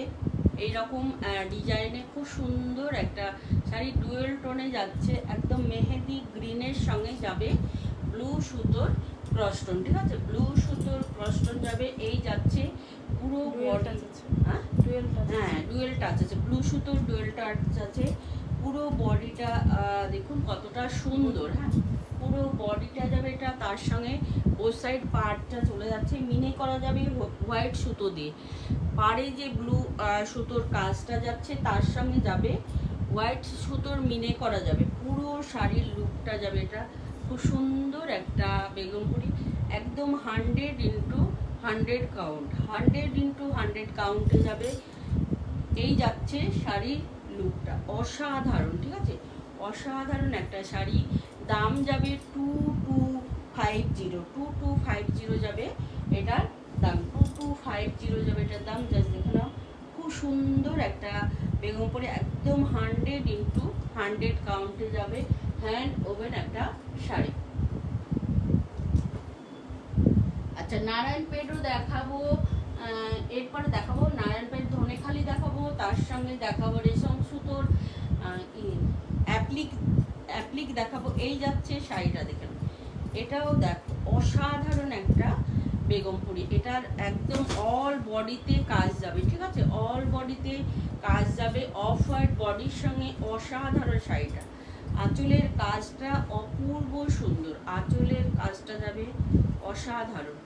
এইরকম ডিজাইনে, খুব সুন্দর একটা শাড়ি। ডুয়েল টোনে যাচ্ছে, একদম মেহেদি গ্রিনের সঙ্গে যাবে ব্লু সুতোর ক্রসটোন, ঠিক আছে, ব্লু সুতোর ক্রসটোন যাবে। এই যাচ্ছে পুরো বডি, হ্যাঁ ডুয়েল টাচ আছে, ব্লু সুতোর ডুয়েল টাচ আছে। পুরো বডিটা দেখুন কতটা সুন্দর। হ্যাঁ, পুরো বডিটা যাবে এটা, তার সঙ্গে ও সাইড পার্টটা চলে যাচ্ছে মিনে করা যাবে হোয়াইট সুতো দিয়ে। পাড়ে যে ব্লু সুতোর কাজটা যাচ্ছে তার সঙ্গে যাবে হোয়াইট সুতোর মিনে করা যাবে। পুরো শাড়ির লুকটা যাবে এটা, খুব সুন্দর একটা বেগমপুরি, একদম 100x100 কাউন্ট, 100x100 কাউন্টে যাবে। এই যাচ্ছে শাড়ির লুকটা, অসাধারণ, ঠিক আছে, অসাধারণ একটা শাড়ি। দাম যাবে 2250 যাবে এটার দাম, 2250 যাবে এটার দাম। জাস্ট দেখে নাও, খুব সুন্দর একটা বেগমপুরি, একদম 100x100 কাউন্টে যাবে, হ্যান্ড ওভেন একটা শাড়ি। আচ্ছা, নারায়ণপেটও দেখাবো, এরপরে দেখাবো নারায়ণপেট ধনেখালি দেখাবো, তার সঙ্গে দেখাবো রেশম সুতোর অ্যাপ্লিক দেখাবো। এই যাচ্ছে শাড়িটা দেখেন, এটাও দেখো অসাধারণ একটা বেগমপুরি। এটার একদম অল বডিতে কাজ যাবে, ঠিক আছে, অল বডিতে কাজ যাবে, অফ হোয়াইট বডির সঙ্গে অসাধারণ শাড়িটা। আঁচলের কাজটা অপূর্ব সুন্দর, আঁচলের কাজটা যাবে অসাধারণ।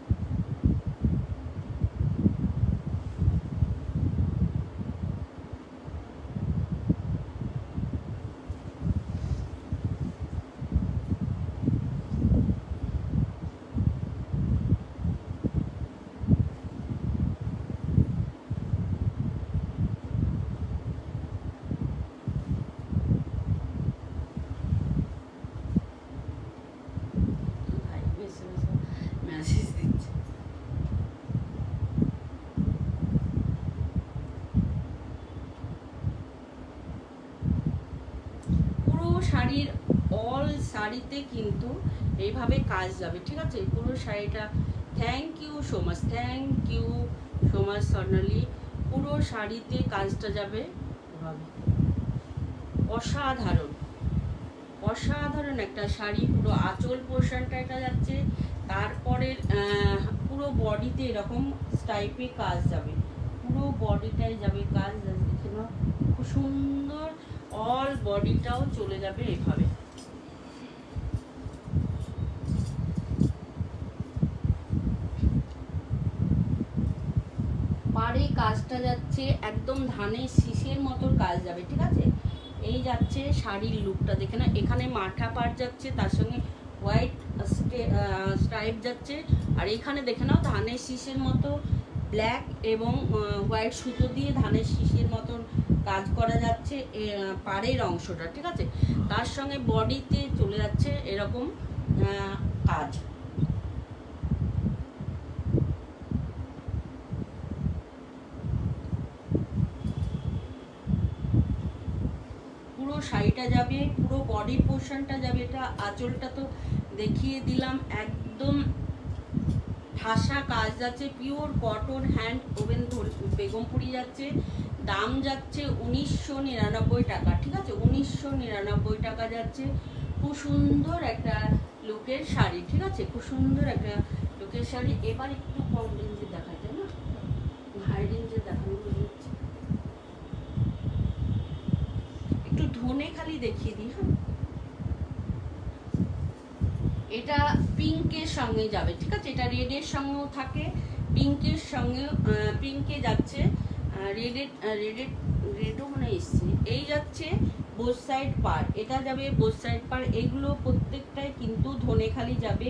মেসেজ দিচ্ছে। পুরো শাড়ির অল শাড়িতে কিন্তু এইভাবে কাজ যাবে, ঠিক আছে, পুরো শাড়িটা। Thank you so much, thank you so much Swarnali. পুরো শাড়িতে কাজটা যাবে এভাবে, অসাধারণ, অসাধারণ একটা শাড়ি। পুরো আঁচল পোর্শনটা এটা যাচ্ছে, তারপরে পুরো বডিতে এরকম টাইপে কাজ যাবে, পুরো বডিটাই যাবে কাজ। দেখে নাও, খুব সুন্দর, অল বডিটাও চলে যাবে এভাবে। পাড়ে কাজটা যাচ্ছে একদম ধানের শীষের মতো কাজ যাবে, ঠিক আছে। এই যাচ্ছে শাড়ির লুকটা দেখে না, এখানে মাঠা পাড় যাচ্ছে, তার সঙ্গে হোয়াইট স্ট্রাইপ যাচ্ছে, আর এখানে দেখে নাও ধানের শীষের মতো ব্ল্যাক এবং হোয়াইট সুতো দিয়ে ধানের শীষের মতন কাজ করা যাচ্ছে পাড়ের অংশটা, ঠিক আছে, তার সঙ্গে বডিতে চলে যাচ্ছে এরকম কাজ। পুরো শাড়িটা যাবে, পুরো বডির পোর্শনটা যাবে এটা। আঁচলটা তো দেখিয়ে দিলাম, একদম ঠাসা কাজ যাচ্ছে, pure cotton hand woven Begampuri যাচ্ছে। দাম যাচ্ছে 1999 টাকা, ঠিক আছে, 1999 টাকা যাচ্ছে। খুব সুন্দর একটা লুকের শাড়ি, ঠিক আছে, খুব সুন্দর একটা লুকের শাড়ি। এবার একটু কম রেঞ্জে দেখাতে না, হাই রেঞ্জে দেখানো হচ্ছে। একটু ধনেখালি দেখিয়ে দিই। হ্যাঁ, এটা পিঙ্কের সঙ্গে যাবে, ঠিক আছে, এটা রেডের সঙ্গেও থাকে, পিঙ্কের সঙ্গে, পিঙ্কে যাচ্ছে, রেডও মানে এসছে। এই যাচ্ছে বোথ সাইড পার, এটা যাবে বোথ সাইড পার। এগুলো প্রত্যেকটাই কিন্তু ধনেখালি যাবে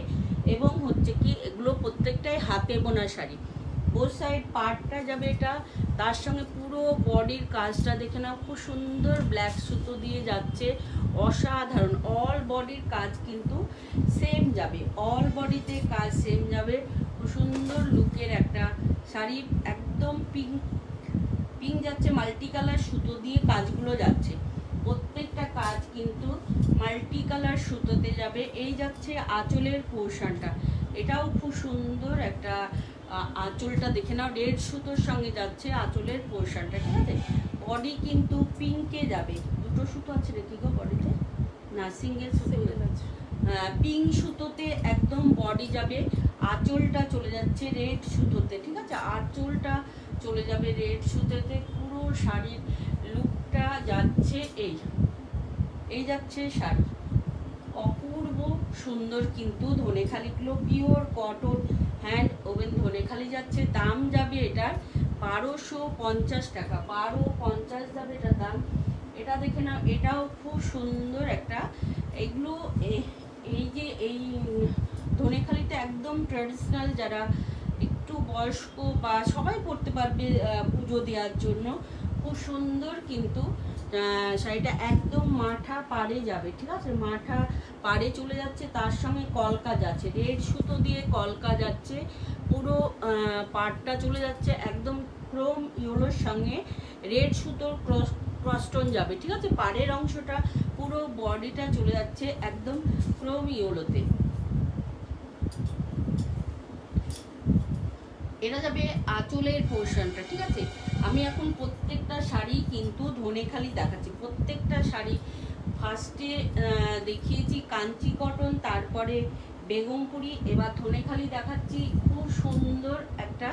এবং হচ্ছে কি এগুলো প্রত্যেকটাই হাতে বোনা শাড়ি। বোথ সাইড পার্টটা যাবে এটা, তার সঙ্গে পুরো বডির কাজটা দেখে নাও, খুব সুন্দর ব্ল্যাক সুতো দিয়ে যাচ্ছে, অসাধারণ। অল বডির কাজ কিন্তু সেম যাবে, অল বডিতে কাজ সেম যাবে। খুব সুন্দর লুকের একটা শাড়ি, একদম পিঙ্ক পিঙ্ক যাচ্ছে, মাল্টি কালার সুতো দিয়ে কাজগুলো যাচ্ছে, প্রত্যেকটা কাজ কিন্তু মাল্টি কালার সুতোতে যাবে। এই যাচ্ছে আঁচলের পোর্শনটা, এটাও খুব সুন্দর একটা আঁচলটা দেখে নাও, রেড সুতোর সঙ্গে যাচ্ছে আঁচলের পোর্শনটা, ঠিক আছে। বডি কিন্তু পিঙ্কে যাবে, দুটো সুতো আছে রে কি গো বডিতে, না সিঙ্গেল সুতো আছে, পিঙ্ক সুতোতে একদম বডি যাবে। আঁচলটা চলে যাচ্ছে রেড সুতোতে, ঠিক আছে, আঁচলটা চলে যাবে রেড সুতোতে। পুরো শাড়ির লুকটা যাচ্ছে এই যাচ্ছে শাড়ি, অপূর্ব সুন্দর। কিন্তু ধনেখালিগুলো pure cotton hand woven Dhaniakhali যাচ্ছে। দাম যাবে এটার 1250 টাকা, 1250 যাবে এটার দাম। এটা দেখে নাও, এটাও খুব সুন্দর একটা, এগুলো এই যে এই ধনেখালিতে একদম ট্র্যাডিশনাল, যারা একটু বয়স্ক বা সবাই পরতে পারবে পুজো দেওয়ার জন্য, খুব সুন্দর। কিন্তু শাড়িটা একদম মাথা পাড়ে যাবে, ঠিক আছে, মাথা পাড়ে চলে যাচ্ছে, তার সঙ্গে কলকা যাচ্ছে, রেড সুতো দিয়ে কলকা যাচ্ছে, পুরো পাড়টা চলে যাচ্ছে একদম ক্রোম ইয়েলোর সঙ্গে রেড সুতোর ক্রসটন যাবে, ঠিক আছে। পাড়ের অংশটা পুরো বডিটা চলে যাচ্ছে একদম ক্রোম ইয়েলোতে। এটা যাবে আঁচলের পোর্শনটা, ঠিক আছে। আমি এখন প্রত্যেকটা শাড়ি কিন্তু ধনেখালি দেখাচ্ছি, প্রত্যেকটা শাড়ি ফার্স্টে দেখিয়েছি কাঞ্চি কটন, তারপরে বেগমপুরি, এবার ধনেখালি দেখাচ্ছি। খুব সুন্দর একটা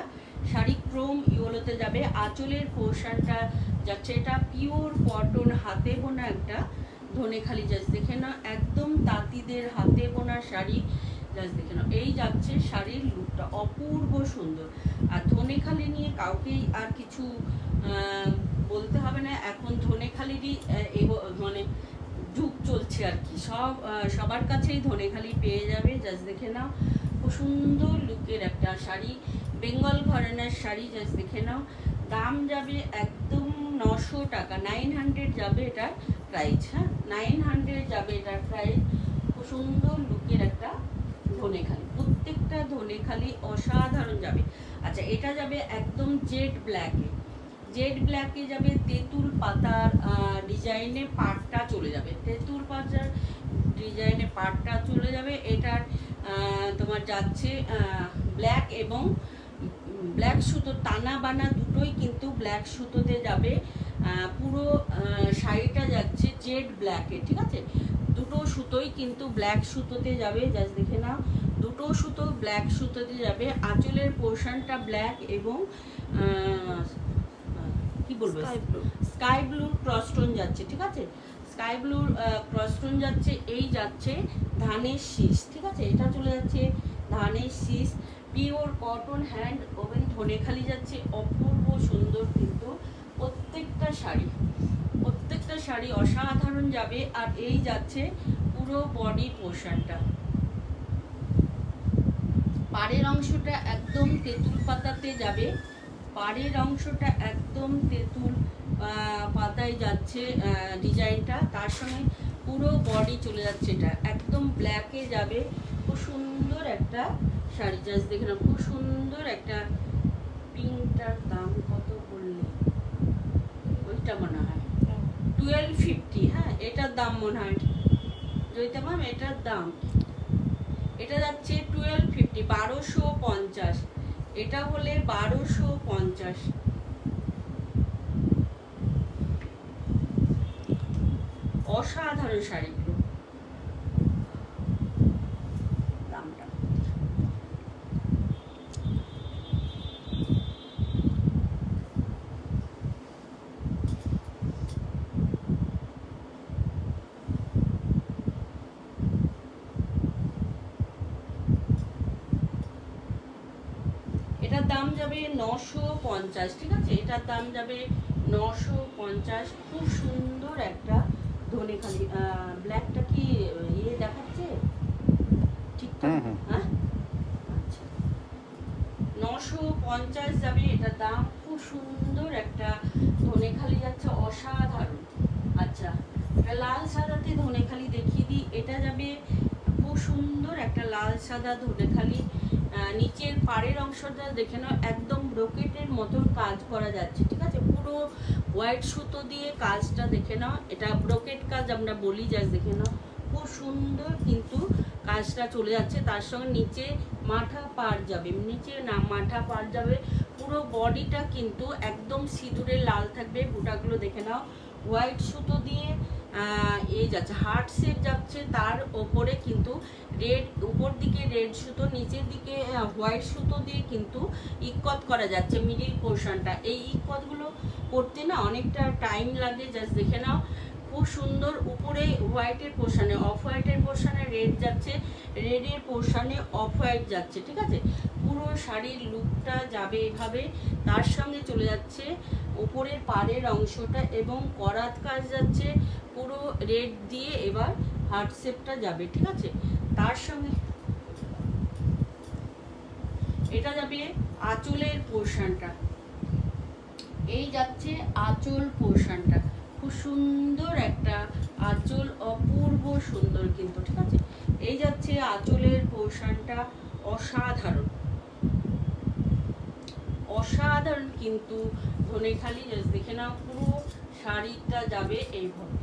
শাড়ি ক্রোম ইয়েলোতে যাবে, আঁচলের পোর্শনটা যাচ্ছে এটা পিওর কটন হাতে বোনা একটা ধনেখালি, জাস্ট দেখে না, একদম তাঁতিদের হাতে বোনা শাড়ি, জাস্ট দেখে নাও। এই যাচ্ছে শাড়ির লুকটা, অপূর্ব সুন্দর। আর ধনেখালি নিয়ে কাউকেই আর কিছু বলতে হবে না, এখন ধনেখালিরই মানে যুগ চলছে আর কি, সবার কাছেই ধনেখালি পেয়ে যাবে, জাস্ট দেখে নাও। খুব সুন্দর লুকের একটা শাড়ি, বেঙ্গল ঘরানার শাড়ি, জাস্ট দেখে নাও। দাম যাবে একদম 900 টাকা, 900 যাবে এটার প্রাইস, হ্যাঁ 900 যাবে এটার প্রাইস। খুব সুন্দর লুকের একটা ধনেখালি, প্রত্যেকটা ধনেখালি অসাধারণ যাবে। আচ্ছা, এটা যাবে একদম জেড ব্ল্যাকে যাবে, তেঁতুল পাতার ডিজাইনে পাড়টা চলে যাবে, তেঁতুল পাতার ডিজাইনে পাড়টা চলে যাবে। এটার তোমার যাচ্ছে ব্ল্যাক এবং ব্ল্যাক সুতো, টানা বানা দুটোই কিন্তু ব্ল্যাক সুতোতে যাবে। পুরো শাড়িটা যাচ্ছে জেড ব্ল্যাকে, ঠিক আছে, দুটো সুতোই কিন্তু ব্ল্যাক সুতোতে যাবে, জাস্ট দেখে নাও, দুটো সুতো ব্ল্যাক সুতোতে যাবে। আঁচলের পোর্শনটা ব্ল্যাক এবং কি বলবো স্কাই ব্লুর ক্রসটোন যাচ্ছে, ঠিক আছে, স্কাই ব্লুর ক্রসটোন যাচ্ছে। এই যাচ্ছে ধানের শীষ, ঠিক আছে, এটা চলে যাচ্ছে ধানের শীষ, pure cotton hand woven Dhaniakhali যাচ্ছে, অপূর্ব সুন্দর। কিন্তু প্রত্যেকটা শাড়ি অসাধারণ যাবে। আর এই যাচ্ছে পুরো বডি পোর্শনটা, পাড়ের অংশটা একদম তেঁতুল পাতাতে যাবে, পাড়ের অংশটা একদম তেঁতুল পাতায় যাচ্ছে ডিজাইনটা, তার সঙ্গে পুরো বডি চলে যাচ্ছে, এটা একদম ব্ল্যাকে যাবে। খুব সুন্দর একটা শাড়ি, জাস্ট দেখে নাও, খুব সুন্দর একটা। পিঙ্কটার দাম কত বললে, ওইটা মনে হয় 1250, হ্যাঁ এটার দাম মনে হয় জয়িতা ম্যাম, এটার দাম, এটা যাচ্ছে 1250, 1250, এটা হলে 1250। অসাধারণ শাড়িগুলো, দামটা এটার দাম যাবে 950, ঠিক আছে, এটার দাম যাবে 950। খুব সুন্দর একটা ধনেখালি ব্ল্যাকটা কি ইয়ে দেখাচ্ছে ঠিকঠাক? হুম। হ্যাঁ আচ্ছা 950 যাবে এটা দাম। খুব সুন্দর একটা ধনেখালি যাচ্ছে, অসাধারণ। আচ্ছা এটা লাল সাদাতে ধনেখালি দেখিয়ে দিই। এটা যাবে খুব সুন্দর একটা লাল সাদা ধনেখালি। নিচের পাড়ের অংশটা দেখে নাও, একদম ব্রোকেটের মতন কাজ করা যাচ্ছে, ঠিক আছে? পুরো হোয়াইট সুতো দিয়ে কাজটা দেখে নাও, এটা ব্রোকেট কাজ আমরা বলি, জাস্ট দেখে নাও খুব সুন্দর কিন্তু কাজটা চলে যাচ্ছে। তার সঙ্গে নিচে মাথা পাড় যাবে, নিচে না মাথা পাড় যাবে। পুরো বডিটা কিন্তু একদম সিঁদুরে লাল থাকবে। বুটাগুলো দেখে নাও হোয়াইট সুতো দিয়ে এই যাচ্ছে, হার্ট শেপ যাচ্ছে। তার ওপরে কিন্তু রেড, উপর দিকে রেড সুতো, নিচের দিকে হোয়াইট সুতো দিয়ে কিন্তু ইক্কত করা যাচ্ছে মিডিল পোর্শনটা। এই ইক্কতগুলো করতে না অনেকটা টাইম লাগে, জাস্ট দেখে নাও খুব সুন্দর। উপরে হোয়াইটের পোর্শনে, অফ হোয়াইটের পোর্শনে রেড যাচ্ছে, রেডের পোর্শনে অফ হোয়াইট যাচ্ছে, ঠিক আছে? পুরো শাড়ির লুকটা যাবে এভাবে। তার সঙ্গে চলে যাচ্ছে উপরের পাড়ের অংশটা এবং করাত কাজ যাচ্ছে পুরো রেড দিয়ে, এবার হার্ট শেপটা যাবে, ঠিক আছে? তার সঙ্গে এটা যাবে আঁচলের পোর্শনটা, এই যাচ্ছে আঁচল পোর্শনটা। খুব সুন্দর একটা আঁচল, অপূর্ব সুন্দর কিন্তু, ঠিক আছে? এই যাচ্ছে আঁচলের পোর্শনটা, অসাধারণ অসাধারণ কিন্তু ধনেখালি। জাস্ট দেখে নাও পুরো শাড়িটা যাবে এইভাবে।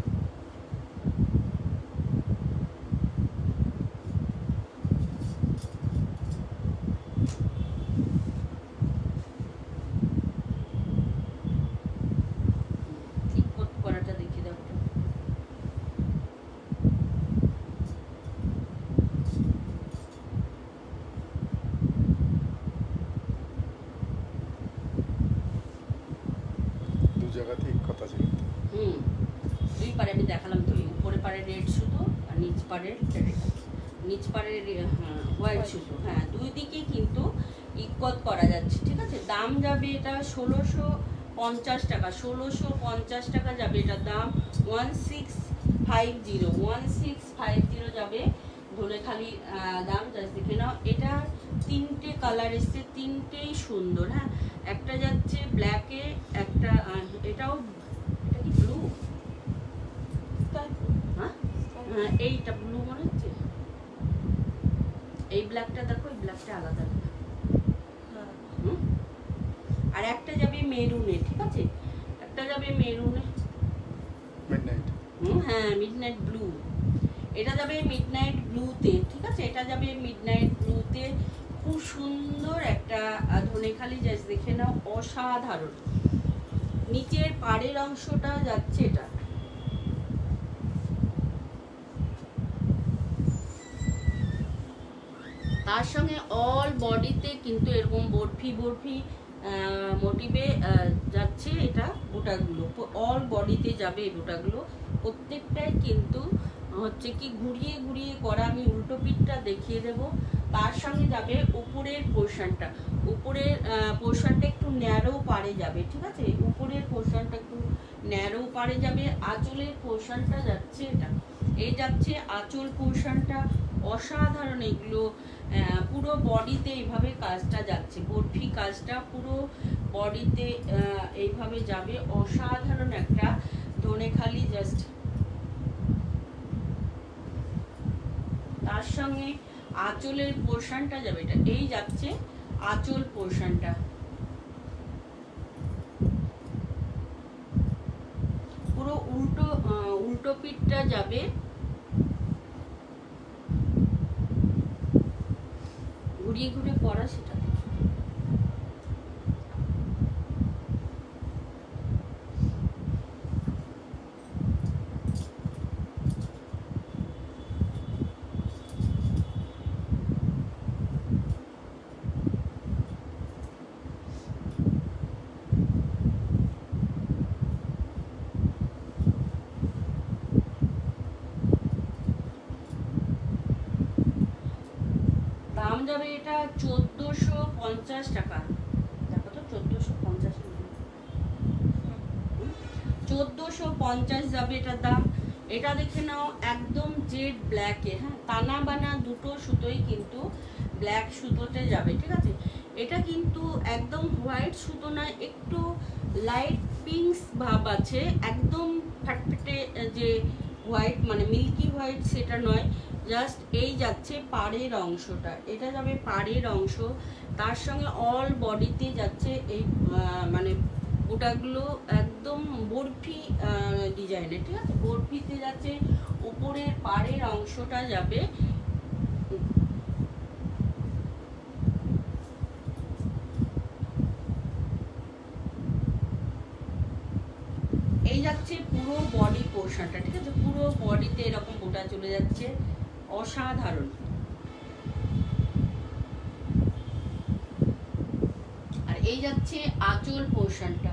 ঠিক করাটা দেখিয়ে দাও। দু জায়গাতেই কথা আছে কিন্তু। দুই পারে আমি দেখালাম তো, উপরে পারে রেড সুতো আর নিচ পাড়ের হোয়াইট সুতো। হ্যাঁ দুই দিকে কিন্তু ইক্কত করা যাচ্ছে, ঠিক আছে? দাম যাবে এটা 1650 টাকা, 1650 টাকা যাবে এটার দাম। 1650 যাবে ধনেখালি দাম। জাস্ট দেখে নাও, এটা তিনটে কালার এসছে, তিনটেই সুন্দর। হ্যাঁ একটা যাচ্ছে ব্ল্যাকে, একটা এটাও, এটা কি ব্লু? হ্যাঁ হ্যাঁ এইটা ব্লু মনে হচ্ছে। এই ব্ল্যাকটা দেখো, এই ব্ল্যাকটা আলাদা। আর একটা যাবে মেরুনে, ঠিক আছে? একটা যাবে মেরুনে, মিডনাইট। হ্যাঁ মিডনাইট ব্লু। এটা যাবে মিডনাইট ব্লুতে, ঠিক আছে? এটা যাবে মিডনাইট ব্লুতে। খুব সুন্দর একটা ধনেখালি, জাস্ট দেখে নাও, অসাধারণ। নিচের পাড়ের অংশটা যাচ্ছে এটা, তার সঙ্গে অল বডিতে কিন্তু এরকম বরফি বরফি মোটিভে যাচ্ছে এটা। বুটাগুলো অল বডিতে যাবে, এই বুটাগুলো প্রত্যেকটাই কিন্তু হচ্ছে কি ঘুরিয়ে ঘুরিয়ে করা। আমি উল্টো পিঠটা দেখিয়ে দেব। তার সঙ্গে যাবে উপরের পোর্শনটা, উপরের পোর্শনটা একটু ন্যারো পাড়ে যাবে, ঠিক আছে? উপরের পোর্শনটা একটু ন্যারো পাড়ে যাবে। আঁচলের পোর্শনটা যাচ্ছে এটা, এই যাচ্ছে আঁচল পোর্শনটা, অসাধারণ। এগুলো পুরো বডিতে এইভাবে কাজটা যাচ্ছে, বরফি কাজটা পুরো বডিতে এইভাবে যাবে। অসাধারণ একটা ধনেখালি, জাস্ট। তার সঙ্গে আঁচলের পোর্শনটা যাবে এটা, এই যাচ্ছে আঁচল পোর্শনটা। পুরো উল্টো পিঠটা যাবে, ঘুরিয়ে ঘুরিয়ে পরা সেটা। দাম যাবে এটা 1450 টাকা। দেখো তো 1450 যাবে এটার দাম। এটা দেখে নাও একদম জেড ব্ল্যাকে, হ্যাঁ টানা বানা দুটো সুতোই কিন্তু ব্ল্যাক সুতোতে যাবে, ঠিক আছে। এটা কিন্তু একদম হোয়াইট সুতো নয়, একটু লাইট পিঙ্কস ভাব আছে, একদম ফাটফেটে যে হোয়াইট মানে মিল্কি হোয়াইট সেটা নয়, জাস্ট এই যাচ্ছে পাড়ের অংশটা, এটা যাবে পাড়ের অংশ, তার সঙ্গে অল বডিতে যাচ্ছে এই মানে ওটাগুলো একদম বরফি ডিজাইনের, ঠিক আছে, বরফিতে যাচ্ছে, উপরের পাড়ের অংশটা যাবে এই যাচ্ছে পুরো বডি পোর্শনটা, ঠিক আছে, পুরো বডিতে এরকম গোটা চলে যাচ্ছে, অসাধারণ। আর এই যাচ্ছে আঁচল পোর্শনটা,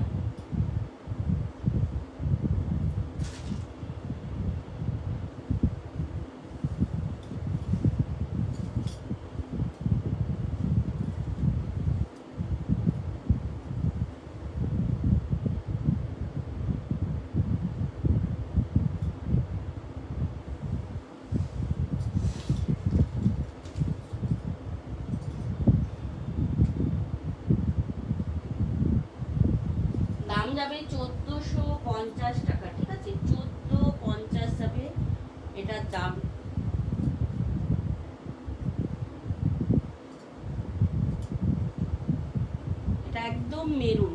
দাম যাবে 1450 টাকা, ঠিক আছে, 1450 যাবে এটার দাম। এটা একদম মেরুন,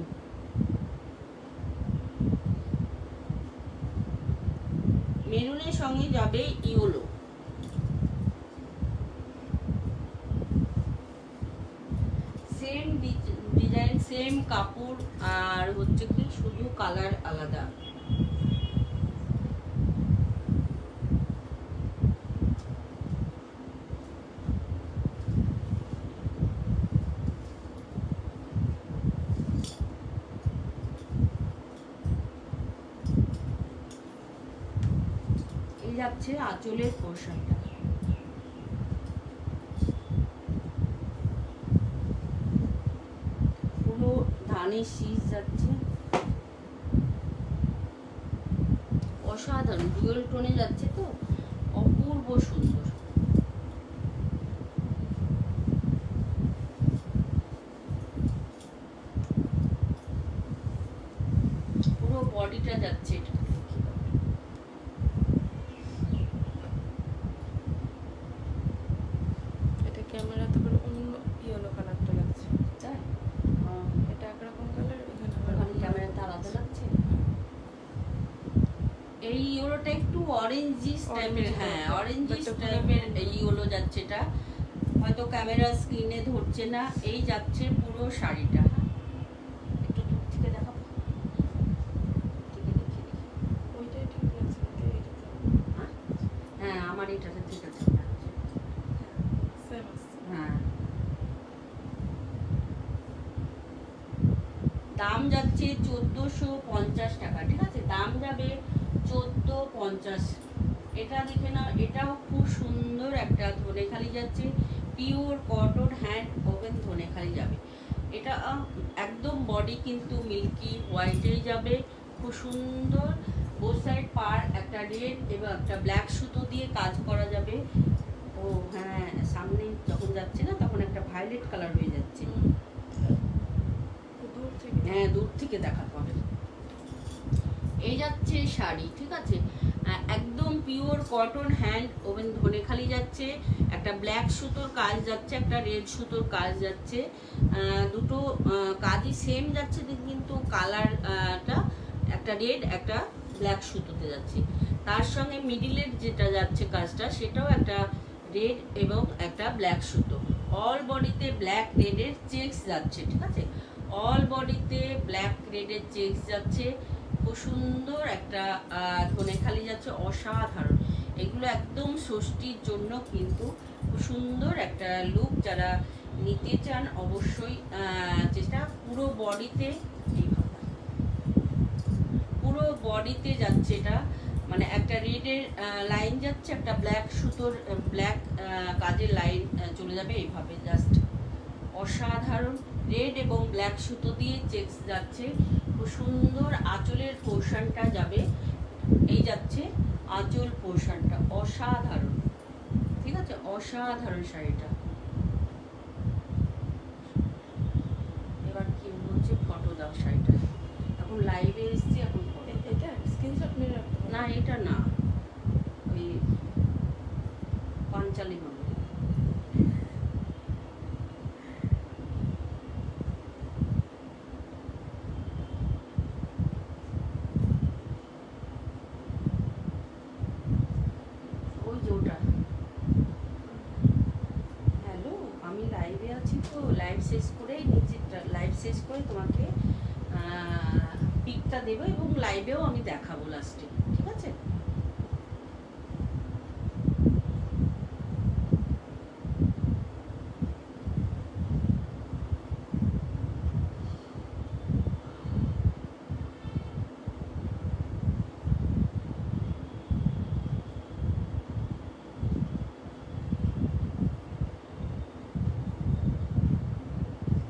মেরুনের সঙ্গে যাবে ইয়েলো, সেম ডিজাইন সেম কাপড়, আর হচ্ছে কি শুধু কালার আলাদা। এই যাচ্ছে আঁচলের পোর্শনটা, পুরো ধানের শীষ যাচ্ছে, অসাধারণ ডুয়েল টোনে যাচ্ছে, তো অপূর্ব সুন্দর। পুরো বডিটা যাচ্ছে এটা, এটা ক্যামেরাতে আবার অন্য ইয়েলো কালারটা লাগছে। তাই এটা একরকম কালার, এখানে ওখানে ক্যামেরাতে আলাদা লাগছে। এই ইয়েলোটা একটু অরেঞ্জিস টাইপের, হ্যাঁ অরেঞ্জিস টাইপের ইয়েলো যাচ্ছে, এটা হয়তো ক্যামেরা স্ক্রিনে ধরছে না। এই যাচ্ছে পুরো শাড়িটা, একটু দূর থেকে দেখাবো, থেকে দেখি। ওইটাই ঠিক লাগছে, হ্যাঁ? হ্যাঁ আমার এটাতে ঠিক আছে, সেম আছে। হ্যাঁ। দাম যাচ্ছে 1450 টাকা, ঠিক আছে, দাম যাবে 1450। এটা দেখে না, এটাও খুব সুন্দর একটা ধনেখালি যাচ্ছে, pure cotton hand woven Dhaniakhali যাবে। এটা একদম বডি কিন্তু মিল্কি হোয়াইটেই যাবে, খুব সুন্দর। বোথ সাইড পার একটা রেড এবং একটা ব্ল্যাক সুতো দিয়ে কাজ করা যাবে। ও হ্যাঁ, সামনে যখন যাচ্ছে না তখন একটা ভায়োলেট কালার হয়ে যাচ্ছে, দূর থেকে হ্যাঁ দূর থেকে দেখা পাবে। এই যাচ্ছে শাড়ি, ঠিক আছে, একদম pure cotton hand woven Dhaniakhali যাচ্ছে, একটা ব্ল্যাক সুতোর কাজ যাচ্ছে, একটা রেড সুতোর কাজ যাচ্ছে, দুটো কাজই সেম যাচ্ছে, কিন্তু কালারটা একটা রেড একটা ব্ল্যাক সুতোতে যাচ্ছে। তার সঙ্গে মিডিলের যেটা যাচ্ছে কাজটা, সেটাও একটা রেড এবং একটা ব্ল্যাক সুতো। অল বডিতে ব্ল্যাক রেডের চেকস যাচ্ছে, ঠিক আছে, অল বডিতে ব্ল্যাক রেডের চেকস যাচ্ছে, খুব সুন্দর একটা ধনেখালি যাচ্ছে, অসাধারণ। এগুলো একদম ষষ্ঠীর জন্য কিন্তু খুব সুন্দর একটা লুক, যারা নিতে চান অবশ্যই চেষ্টা। পুরো বডিতে পুরো বডিতে যাচ্ছে এটা, মানে একটা রেডের লাইন যাচ্ছে, একটা ব্ল্যাক সুতোর ব্ল্যাক কাজের লাইন চলে যাবে এইভাবে, জাস্ট অসাধারণ। রেড এবং ব্ল্যাক সুতো দিয়ে চেকস যাচ্ছে, খুব সুন্দর। আঁচলের পোর্শনটা যাবে, এই যাচ্ছে আঁচল অসাধারণ, ঠিক আছে, অসাধারণ শাড়িটা। এবার কি বলছে, ফটো দাও শাড়িটা। এখন লাইভে এসছি, এখন photo দাও। এটা স্ক্রিনশট নিয়ে রাখতে হবে। না এটা না, ওই পাঞ্চালি হবে। ওই যে ওটা। হ্যালো, আমি লাইভে আছি তো, লাইভ শেষ করেই নিচেরটা লাইভ শেষ করে তোমাকে পিকটা দেবো এবং লাইভেও আমি দেখাবো লাস্টে, ঠিক আছে?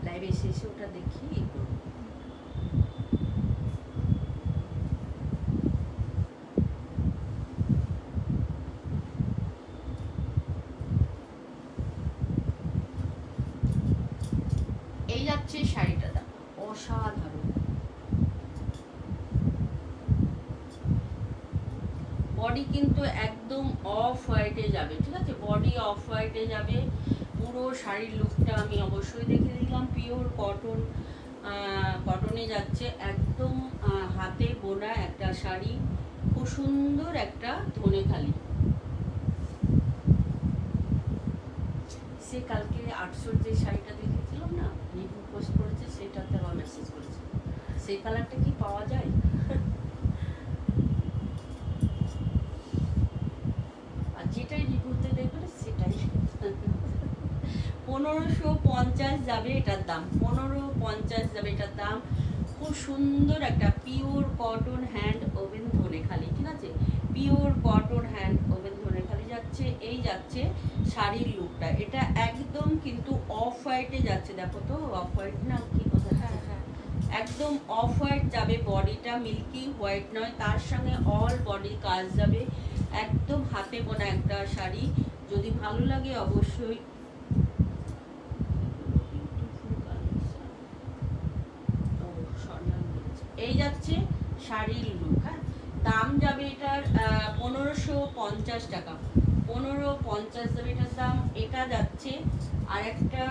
লাইভে শেষে ওটা দেখি এই করবো। এই যাচ্ছে শাড়িটা, দেখো অসাধারণ। বডি কিন্তু একদম অফ হোয়াইটে যাবে, ঠিক আছে, বডি অফ হোয়াইটে যাবে। পুরো শাড়ির লুকটা আমি অবশ্যই দেখে দিলাম। পিওর কটন, কটনে যাচ্ছে, একদম হাতে বোনা একটা শাড়ি, খুব সুন্দর একটা ধনেখালি। সে কালকে 800 যে শাড়িটা দেখেছিলাম না, রিভিউ পোস্ট করেছে, সেটাতে আবার মেসেজ করেছে, সেই কালারটা কি পাওয়া যায়? আর যেটাই রিভিউতে দেখবে সেটাই। 1550 যাবে এটার দাম, 1550 যাবে এটার দাম। খুব সুন্দর একটা pure cotton hand woven Dhaniakhali, ঠিক আছে, pure cotton hand woven Dhaniakhali যাচ্ছে। এই যাচ্ছে শাড়ির লুকটা, এটা একদম কিন্তু অফ হোয়াইটে যাচ্ছে। দেখো তো অফ হোয়াইট না, কি কথা, হ্যাঁ হ্যাঁ একদম অফ হোয়াইট যাবে। বডিটা মিল্কি হোয়াইট নয়, তার সঙ্গে অল বডি কাজ যাবে, একদম হাতে বোনা একটা শাড়ি। যদি ভালো লাগে অবশ্যই এই যাচ্ছে শাড়ির লুক। হ্যাঁ, দাম যাবে এটার 1550 টাকা, 1550 যাবে এটার দাম। এটা যাচ্ছে আর একটা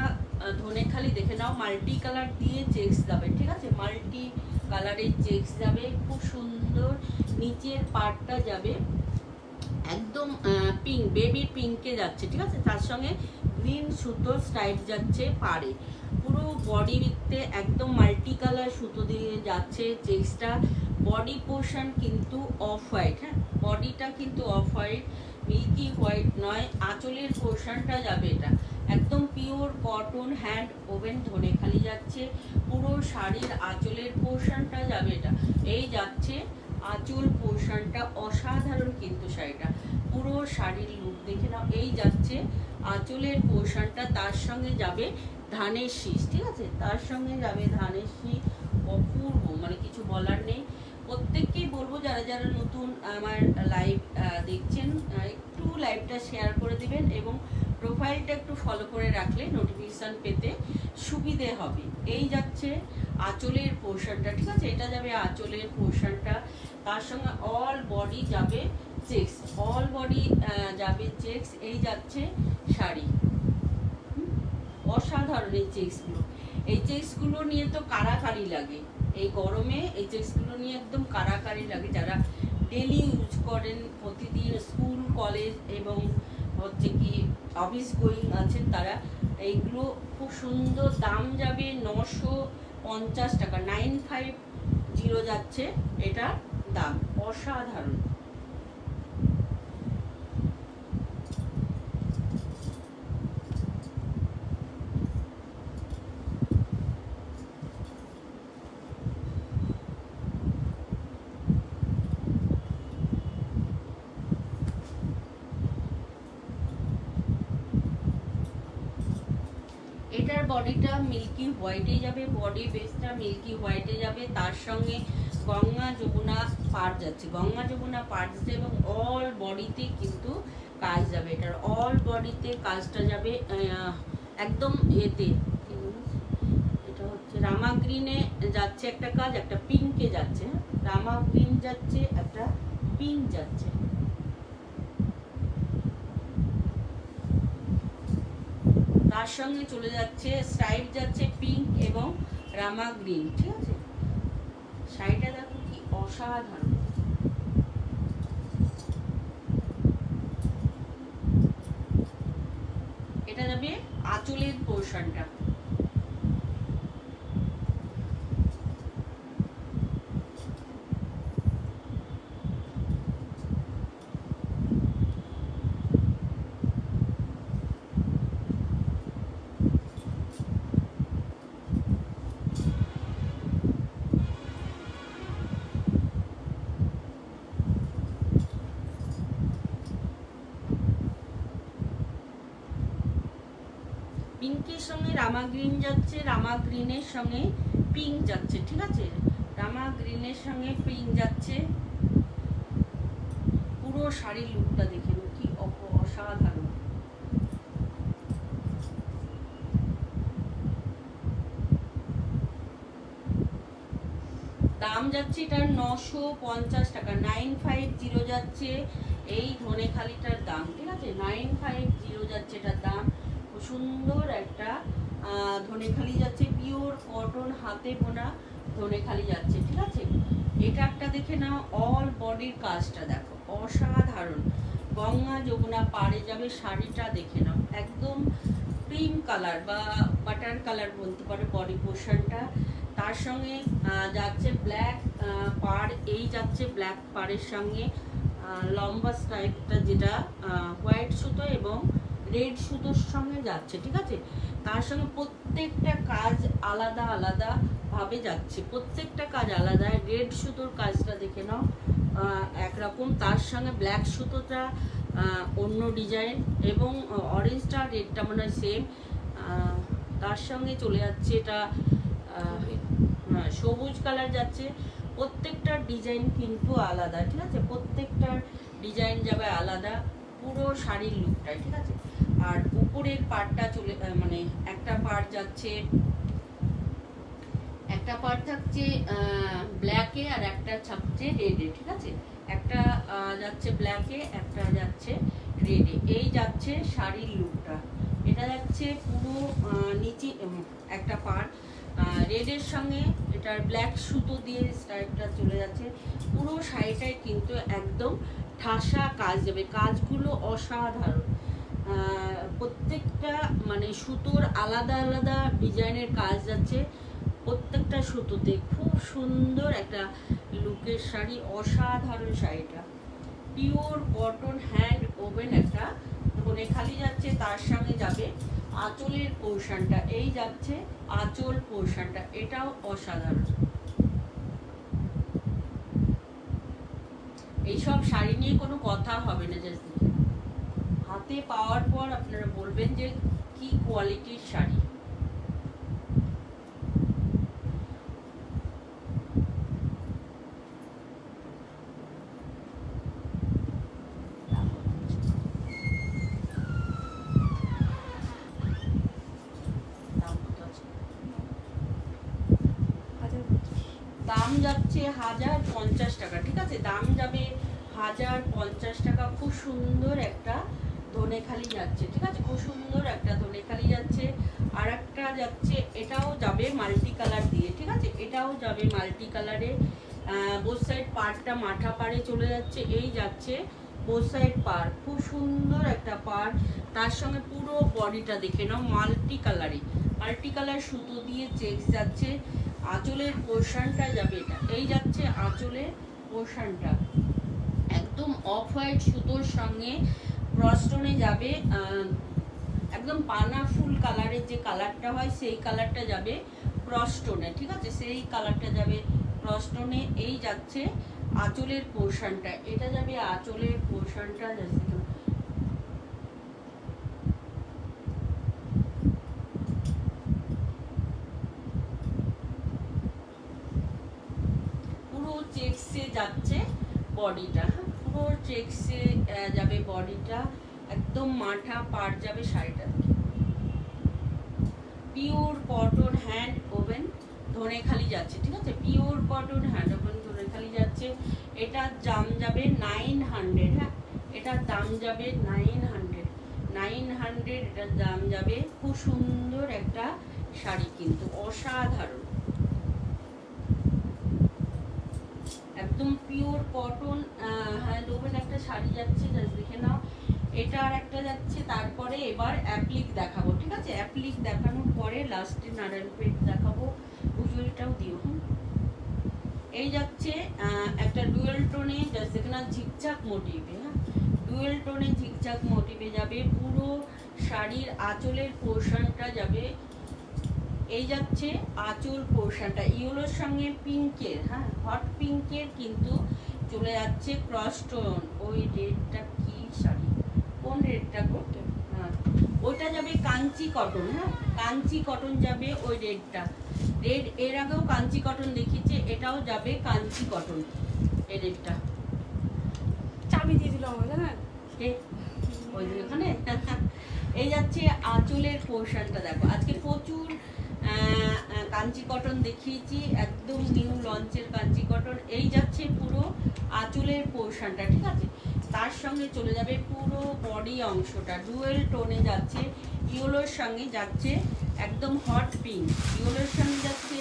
ধনেখালি দেখে নাও, মাল্টি কালার দিয়ে চেক্স যাবে, ঠিক আছে, মাল্টি কালারের চেক্স যাবে, খুব সুন্দর। নিচের পার্টটা যাবে একদম পিঙ্ক, বেবি পিঙ্কে যাচ্ছে, ঠিক আছে, তার সঙ্গে গ্রিন সুতোর স্ট্রাইপ যাচ্ছে পাড়ে। পুরো বডিতে একদম মাল্টি কালার সুতো দিয়ে যাচ্ছে চেক্সটা। বডি পোর্শন কিন্তু অফ হোয়াইট, হ্যাঁ, বডিটা কিন্তু অফ হোয়াইট, মিল্কি হোয়াইট নয়। আঁচলের পোর্শনটা যাবে এটা একদম pure cotton hand woven Dhaniakhali যাচ্ছে। পুরো শাড়ির আঁচলের পোর্শনটা যাবে এটা, এই যাচ্ছে আঁচল পোর্শনটা। অসাধারণ কিন্তু শাড়িটা, পুরো শাড়ির লুক দেখে নাও। এই যাচ্ছে আঁচলের পোর্শনটা, তার সঙ্গে যাবে ধানের শীষ, ঠিক আছে, তার সঙ্গে যাবে ধানের শীষ। অপূর্ব, মানে কিছু বলার নেই। প্রত্যেককেই বলবো যারা যারা নতুন আমার লাইভ দেখছেন, একটু লাইভটা শেয়ার করে দিবেন এবং প্রোফাইলটা একটু ফলো করে রাখলে নোটিফিকেশান পেতে সুবিধে হবে। এই যাচ্ছে আঁচলের পোর্শনটা, ঠিক আছে, এটা যাবে আঁচলের পোর্শনটা, তার সঙ্গে অল বডি যাবে চেক্স, অল বডি যাবে চেক্স। এই যাচ্ছে শাড়ি, অসাধারণ এই চেক্সগুলো। এই চেক্সগুলো নিয়ে তো কারাকারি লাগে, এই গরমে এই চেক্সগুলো নিয়ে একদম কারাকারি লাগে। যারা ডেলি ইউজ করেন, প্রতিদিন স্কুল কলেজ এবং হচ্ছে কি অফিস গোয়িং আছেন, তারা এইগুলো খুব সুন্দর। দাম যাবে 950 টাকা, 950 যাচ্ছে এটা দাম, অসাধারণ। এটার বডিটা মিল্কি হোয়াইটে যাবে, বডি বেসটা মিল্কি হোয়াইটে যাবে, তার সঙ্গে গঙ্গা যমুনা পাড় যাচ্ছে, গঙ্গা যমুনা পাড় যাচ্ছে এবং অল বডিতে কিন্তু কাজ যাবে, এটার অল বডিতে কাজটা যাবে একদম এতে। এটা হচ্ছে রামা গ্রিনে যাচ্ছে একটা কাজ, একটা পিঙ্কে যাচ্ছে, রামা গ্রিন যাচ্ছে, একটা পিঙ্ক যাচ্ছে। তার সঙ্গে চলে যাচ্ছে স্ট্রাইপ যাচ্ছে পিঙ্ক এবং রামা গ্রিন, ঠিক আছে। শাড়িটা দেখো কি অসাধারণ। এটা যাবে আঁচলের পোর্শনটা। পিঙ্কের সঙ্গে রামা গ্রিন যাচ্ছে, রামা গ্রিনের সঙ্গে পিঙ্ক যাচ্ছে, ঠিক আছে। রামা গ্রিনের সঙ্গে পিঙ্ক যাচ্ছে। পুরো শাড়ির লুকটা দেখে নাও কি অসাধারণ। দাম যাচ্ছে এটার 950 টাকা, 950 যাচ্ছে এই ধনেখালিটার দাম, ঠিক আছে। 950 যাচ্ছে এটার দাম। খুব সুন্দর একটা ধনেখালি যাচ্ছে, পিওর কটন হাতে বোনা ধনেখালি যাচ্ছে, ঠিক আছে। এটা একটা দেখে নাও, অল বডির কাজটা দেখো অসাধারণ। গঙ্গা যমুনা পাড়ে যাবে শাড়িটা দেখে নাও, একদম ক্রিম কালার বা বাটার কালার বলতে পারো বডি পোর্শনটা। তার সঙ্গে যাচ্ছে ব্ল্যাক পাড়, এই যাচ্ছে ব্ল্যাক পাড়ের সঙ্গে লম্বা স্ট্রাইপটা যেটা হোয়াইট সুতো এবং রেড সুতোর সঙ্গে যাচ্ছে, ঠিক আছে। তার সঙ্গে প্রত্যেকটা কাজ আলাদা আলাদা ভাবে যাচ্ছে, প্রত্যেকটা কাজ আলাদা। রেড সুতোর কাজটা দেখে নাও একরকম, তার সঙ্গে ব্ল্যাক সুতোটা অন্য ডিজাইন এবং অরেঞ্জটা রেডটা মনে হয় সেম। তার সঙ্গে চলে যাচ্ছে এটা সবুজ কালার যাচ্ছে। প্রত্যেকটার ডিজাইন কিন্তু আলাদা, ঠিক আছে। প্রত্যেকটার ডিজাইন যাবে আলাদা পুরো শাড়ির লুকটাই, ঠিক আছে। আর উপরের পাড়টা চলে মানে একটা পাড় যাচ্ছে, একটা পাড় থাকছে ব্ল্যাকে আর একটা থাকছে রেডে, ঠিক আছে। একটা যাচ্ছে ব্ল্যাকে, একটা যাচ্ছে রেডে, এই যাচ্ছে শাড়ির লুকটা। এটা যাচ্ছে পুরো নিচে একটা পাড় রেডের সঙ্গে এটার ব্ল্যাক সুতো দিয়ে স্টাইলটা চলে যাচ্ছে। পুরো শাড়িটাই কিন্তু একদম ঠাসা কাজ যাবে, কাজগুলো অসাধারণ। প্রত্যেকটা মানে সুতোর আলাদা আলাদা ডিজাইনের কাজ যাচ্ছে, প্রত্যেকটা সুতোতে খুব সুন্দর একটা লুকের শাড়ি, অসাধারণ শাড়িটা। পিওর কটন হ্যান্ড ওভেন একটা ধনেখালি যাচ্ছে, তার সঙ্গে যাবে আঁচলের পোর্শনটা, এই যাচ্ছে আঁচল পোর্শনটা, এটাও অসাধারণ। এইসব শাড়ি নিয়ে কোনো কথা হবে না, জাস্ট হাতে পাওয়ার পর আপনারা বলবেন যে কি কোয়ালিটির শাড়ি। দাম যাচ্ছে 1050 টাকা, ঠিক আছে। দাম যাবে 1050 টাকা। খুব সুন্দর একটা ধনেখালি যাচ্ছে, ঠিক আছে। খুব সুন্দর একটা ধনেখালি যাচ্ছে। আর একটা যাচ্ছে, এটাও যাবে মাল্টি কালার দিয়ে, ঠিক আছে। এটাও যাবে মাল্টি কালারে। বোথ সাইড পাড়টা মাথা পাড়ে চলে যাচ্ছে, এই যাচ্ছে বোথ সাইড পাড়, খুব সুন্দর একটা পাড়। তার সঙ্গে পুরো বডিটা দেখে নাও মাল্টি কালারে, মাল্টি কালার সুতো দিয়ে চেক্স যাচ্ছে। আঁচলের পোর্শনটা যাবে এটা, এই যাচ্ছে আঁচলের পোর্শনটা একদম অফ হোয়াইট সুতোর সঙ্গে ক্রসস্টোনে যাবে, একদম পানা ফুল কালারের যে কালারটা হয় সেই কালারটা যাবে ক্রসস্টোনে, ঠিক আছে। সেই কালারটা যাবে ক্রসস্টোনে, এই যাচ্ছে আঁচলের পোর্শনটা, এটা যাবে আঁচলের পোর্শনটা যাচ্ছে। চেক্সে যাচ্ছে বডিটা, পুরো চেক্সে যাবে বডিটা। একদম মাঠা পাড় যাবে শাড়িটা। Pure cotton hand woven Dhaniakhali যাচ্ছে, ঠিক আছে? Pure cotton hand woven Dhaniakhali যাচ্ছে। এটার দাম যাবে 900, হ্যাঁ, এটার দাম যাবে 900, এটার দাম যাবে। খুব সুন্দর একটা শাড়ি কিন্তু অসাধারণ, একদম পিওর কটন হ্যান্ড ওভেন একটা শাড়ি যাচ্ছে, জাস্ট দেখে নাও। এটা আর একটা যাচ্ছে। তারপরে এবার অ্যাপ্লিক দেখাবো, ঠিক আছে? অ্যাপ্লিক দেখানোর পরে লাস্টে নারায়ণ পেট দেখাবো। উজুরিটাও দিও। এই যাচ্ছে একটা ডুয়েল টোনে, জাস্ট দেখে নাও, ঝিকঝাক মোটিভে, হ্যাঁ, ডুয়েল টোনে ঝিকঝাক মোটিভে যাবে। পুরো শাড়ির আঁচলের পোর্শনটা যাবে, এই যাচ্ছে আঁচল পোর্শনটা ইয়েলোর সঙ্গে পিঙ্কের, হ্যাঁ, হট পিঙ্কের কিন্তু চলে যাচ্ছে ক্রস টোন। ওই রেডটা কি শাড়ি, কোন রেডটা করতে, হ্যাঁ, ওইটা যাবে কাঞ্চি কটন, হ্যাঁ, কাঞ্চি কটন যাবে ওই রেডটা। রেড এর আগেও কাঞ্চি কটন দেখিয়েছে, এটাও যাবে কাঞ্চি কটন এই রেডটা। চাবি দিয়ে দিল আমার, জানেন? ওই যে ওখানে এই যাচ্ছে আঁচলের পোর্শনটা। দেখো আজকে প্রচুর কাঞ্চি কটন দেখিয়েছি, একদম নিউ লঞ্চের কাঞ্চি কটন। এই যাচ্ছে পুরো আঁচলের পোর্শনটা, ঠিক আছে? তার সঙ্গে চলে যাবে পুরো বডি অংশটা, ডুয়েল টোনে যাচ্ছে, ইয়েলোর সঙ্গে যাচ্ছে একদম হট পিঙ্ক, ইয়েলোর সঙ্গে যাচ্ছে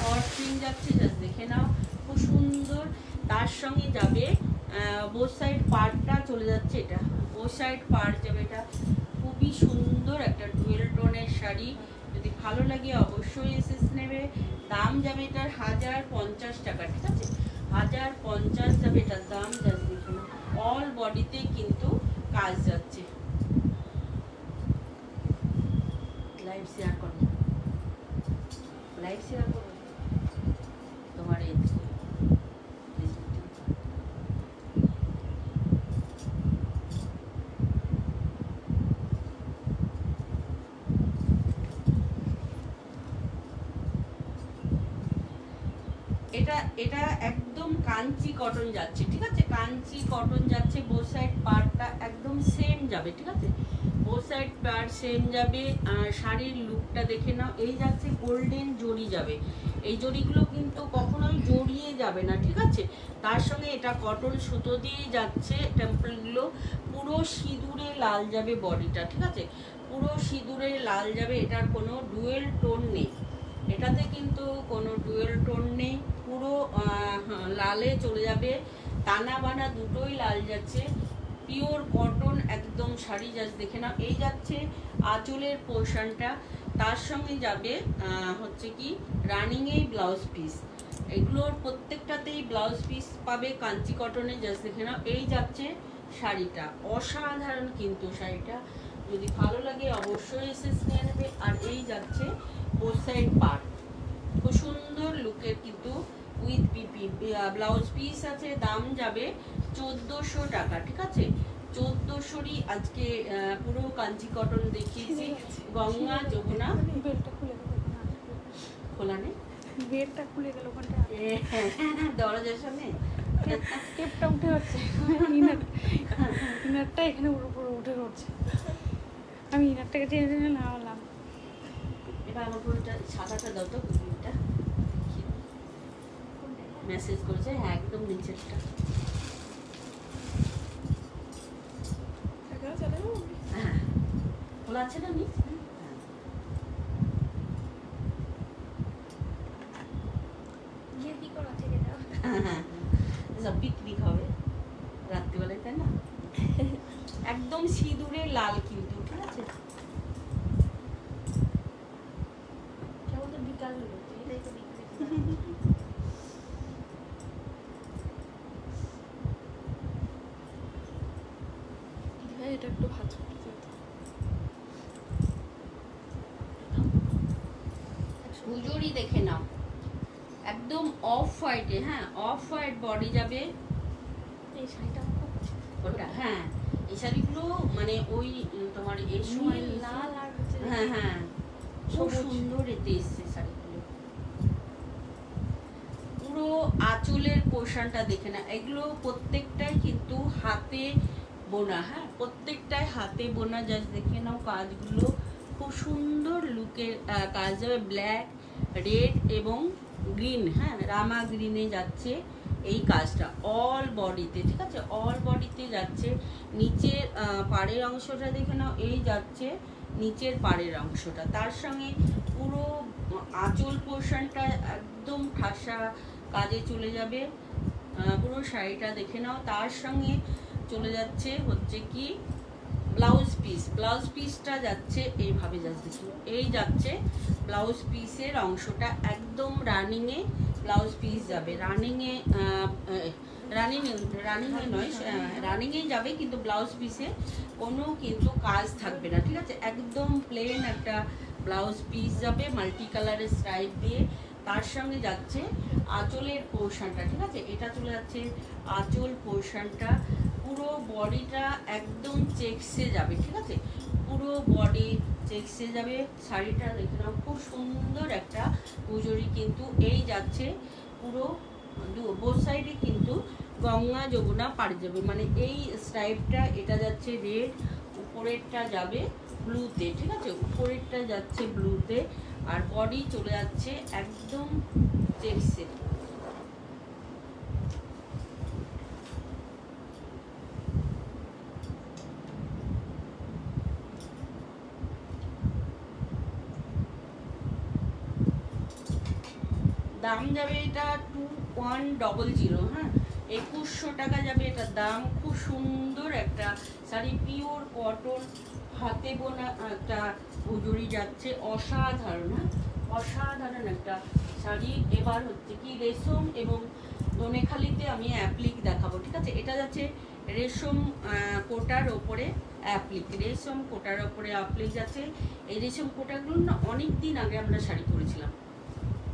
হট পিঙ্ক যাচ্ছে, জাস্ট দেখে নাও, খুব সুন্দর। তার সঙ্গে যাবে বোথ সাইড পার্টটা চলে যাচ্ছে, এটা বোথ সাইড পার্ট যাবে। এটা খুবই সুন্দর একটা ডুয়েল টোনের শাড়ি, যদি ভালো লাগে অবশ্যই এসএস নেবে। দাম যাবে এটার 1050 টাকা, ঠিক আছে? 1050 যাবে এটার দাম, জাস্ট দেখুন। অল বডিতে কিন্তু কাজ যাচ্ছে। লাইভ শেয়ার করো, লাইভ শেয়ার করো তোমার এই এটা এটা একদম কাঞ্চি কটন যাচ্ছে, ঠিক আছে? কাঞ্চি কটন যাচ্ছে, বোথ সাইড পার্টটা একদম সেম যাবে, ঠিক আছে? বোথ সাইড পার্ট সেম যাবে। আর শাড়ির লুকটা দেখে নাও, এই যাচ্ছে গোল্ডেন জড়ি যাবে, এই জড়িগুলো কিন্তু কখনোই জড়িয়ে যাবে না, ঠিক আছে? তার সঙ্গে এটা কটন সুতো দিয়ে যাচ্ছে, টেম্পলগুলো পুরো সিঁদুরে লাল যাবে বডিটা, ঠিক আছে? পুরো সিঁদুরে লাল যাবে, এটার কোনো ডুয়েল টোন নেই, এটাতে কিন্তু কোনো ডুয়েল টোন নেই, পুরো লালে চলে যাবে, টানা বানা দুটোই লাল যাচ্ছে, পিওর কটন একদম শাড়ি, জাস্ট দেখে নাও। এই যাচ্ছে আঁচলের পোর্শনটা, তার সঙ্গে যাবে হচ্ছে কি রানিং এই ব্লাউজ পিস, এগুলোর প্রত্যেকটাতেই ব্লাউজ পিস পাবে কাঞ্চি কটনে, জাস্ট দেখে নাও। এই যাচ্ছে শাড়িটা, অসাধারণ কিন্তু শাড়িটা, যদি ভালো লাগে অবশ্যই এসএস নিয়ে নেবে। আর এই যাচ্ছে বোথ সাইড পার্ট, খুব সুন্দর লুকের কিন্তু উইথ পিপি ব্লাউজ পিস আছে। দাম যাবে 1400 টাকা, ঠিক আছে? 1400ই আজকে পুরো কাঞ্চি কটন দেখিয়েছি। গঙ্গা যমুনা বেলটা খুলে গেল, খোলা নেই, বেলটা খুলে গেল ওখানটা, দরজার সামনে টেপটা উঠে হচ্ছে, ইনারটা এখানে উপরে উঠে পড়ছে, আমি ইনারটাকে টেনে টেনে নামালাম। এবার আমার পুরোটা সাদাটা দাও তো, কুকুরটা মেসেজ করেছে, হ্যাঁ একদম নিচেরটা, হ্যাঁ খোলা আছে না নিচ, গিয়ে কি করা থেকে যাও, হ্যাঁ সব পিকনিক হবে রাত্রিবেলায়, তাই না? একদম সিঁদুরের লাল কিন্তু, ঠিক আছে? কেমন তো বিকাল হলো, এটাই তো বিকাল। এটা একটু ভাজ করতে হতো। হুজুরি দেখে নাও, একদম অফ হোয়াইটে, হ্যাঁ অফ হোয়াইট বডি যাবে। এই শাড়িটা আমার খুব পছন্দ। ওটা হ্যাঁ, এই শাড়িগুলো মানে ওই তোমার এই সময় নীল, লাল আর হচ্ছে হ্যাঁ হ্যাঁ খুব সবুজ। সুন্দর এতে এসছে শাড়িগুলো। পুরো আঁচলের পোর্শনটা দেখে না, এগুলো প্রত্যেকটাই কিন্তু হাতে বোনা, হ্যাঁ প্রত্যেকটাই হাতে বোনা। জাস্ট দেখে নাও কাজগুলো, খুব সুন্দর লুকের কাজ যাবে। ব্ল্যাক, রেড এবং গ্রিন, হ্যাঁ রামা গ্রিনে যাচ্ছে এই কাজটা অল বডিতে, ঠিক আছে অল বডিতে যাচ্ছে। নিচের পাড়ের অংশটা দেখে নাও, এই যাচ্ছে নিচের পাড়ের অংশটা, তার সঙ্গে পুরো আঁচল পোর্শনটা একদম ঠাসা কাজে চলে যাবে। পুরো শাড়িটা দেখে নাও, তার সঙ্গে চলে যাচ্ছে হচ্ছে কি ব্লাউজ পিস। ব্লাউজ পিসটা যাচ্ছে এইভাবে, জাস্ট দেখি এই যাচ্ছে ব্লাউজ পিসের অংশটা একদম রানিংয়ে ব্লাউজ পিস যাবে। রানিংয়ে নয়, রানিংয়েই যাবে, কিন্তু ব্লাউজ পিসে কোনো কিন্তু কাজ থাকবে না, ঠিক আছে একদম প্লেন একটা ব্লাউজ পিস যাবে মাল্টি কালারের স্ট্রাইপ দিয়ে। তার সঙ্গে যাচ্ছে আঁচলের পোর্শনটা, ঠিক আছে এটা চলে যাচ্ছে আঁচল পোর্শনটা। পুরো বডিটা একদম চেক্সে যাবে, ঠিক আছে পুরো বডি চেক্সে যাবে। শাড়িটা দেখে নাও, খুব সুন্দর একটা পুজোরি কিন্তু এই যাচ্ছে পুরো বোথ সাইডে কিন্তু গঙ্গা যমুনা পাড়ি যাবে, মানে এই স্ট্রাইপটা এটা যাচ্ছে রেড, উপরেরটা যাবে ব্লুতে, ঠিক আছে উপরেরটা যাচ্ছে ব্লুতে, আর বডি চলে যাচ্ছে একদম চেক্সে। দাম যাবে এটা 2100, হ্যাঁ 2100 টাকা যাবে এটার দাম। খুব সুন্দর একটা শাড়ি, পিওর কটন হাতে বোনা একটা পুজোরি যাচ্ছে, অসাধারণ, হ্যাঁ অসাধারণ একটা শাড়ি। এবার হচ্ছে কি রেশম এবং দোনেখালিতে আমি অ্যাপ্লিক দেখাবো, ঠিক আছে এটা যাচ্ছে রেশম কোটার ওপরে অ্যাপ্লিক, রেশম কোটার ওপরে অ্যাপ্লিক যাচ্ছে। এই রেশম কোটাগুলো না অনেক দিন আগে আমরা শাড়ি করেছিলাম,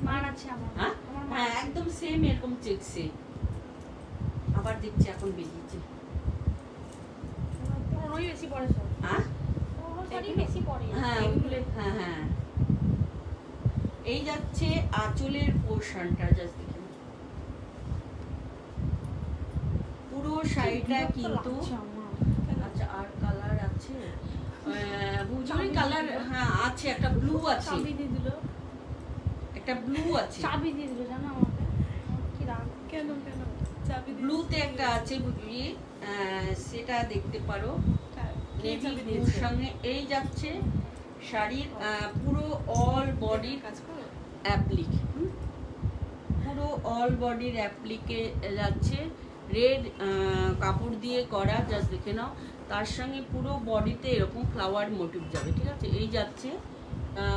মান আছে আমার, হ্যাঁ আমার মান হ্যাঁ আছে। একদম সেম এরকম চেকসে। আবার দেখছি এখন বেরিয়েছে, পুরোনোই বেশি পড়ে সব, হ্যাঁ পুরোনো শাড়ি বেশি পড়ে। হ্যাঁ ওগুলো, হ্যাঁ হ্যাঁ এই যাচ্ছে আঁচলের পোর্শনটা, জাস্ট দেখুন পুরো শাড়িটা কিন্তু। আচ্ছা আর কালার আছে বুঝলি কালার, হ্যাঁ আছে একটা ব্লু আছে, চাবি দিয়ে দিল, একটা ব্লু আছে, চাবি দিয়ে দিল জানো আমাকে, কি রাগ। কেন কেন চাবি ব্লুতে একটা আছে বুঝলি, সেটা দেখতে পারো নেভি ব্লুর দিয়েছে? সঙ্গে। এই যাচ্ছে শাড়ির পুরো অল বডির কাজ করো। অ্যাপ্লিক, পুরো অল বডির অ্যাপ্লিকে যাচ্ছে রেড কাপড় দিয়ে করা, জাস্ট দেখে নাও। তার সঙ্গে পুরো বডিতে এরকম ফ্লাওয়ার মোটিভ যাবে, ঠিক আছে এই যাচ্ছে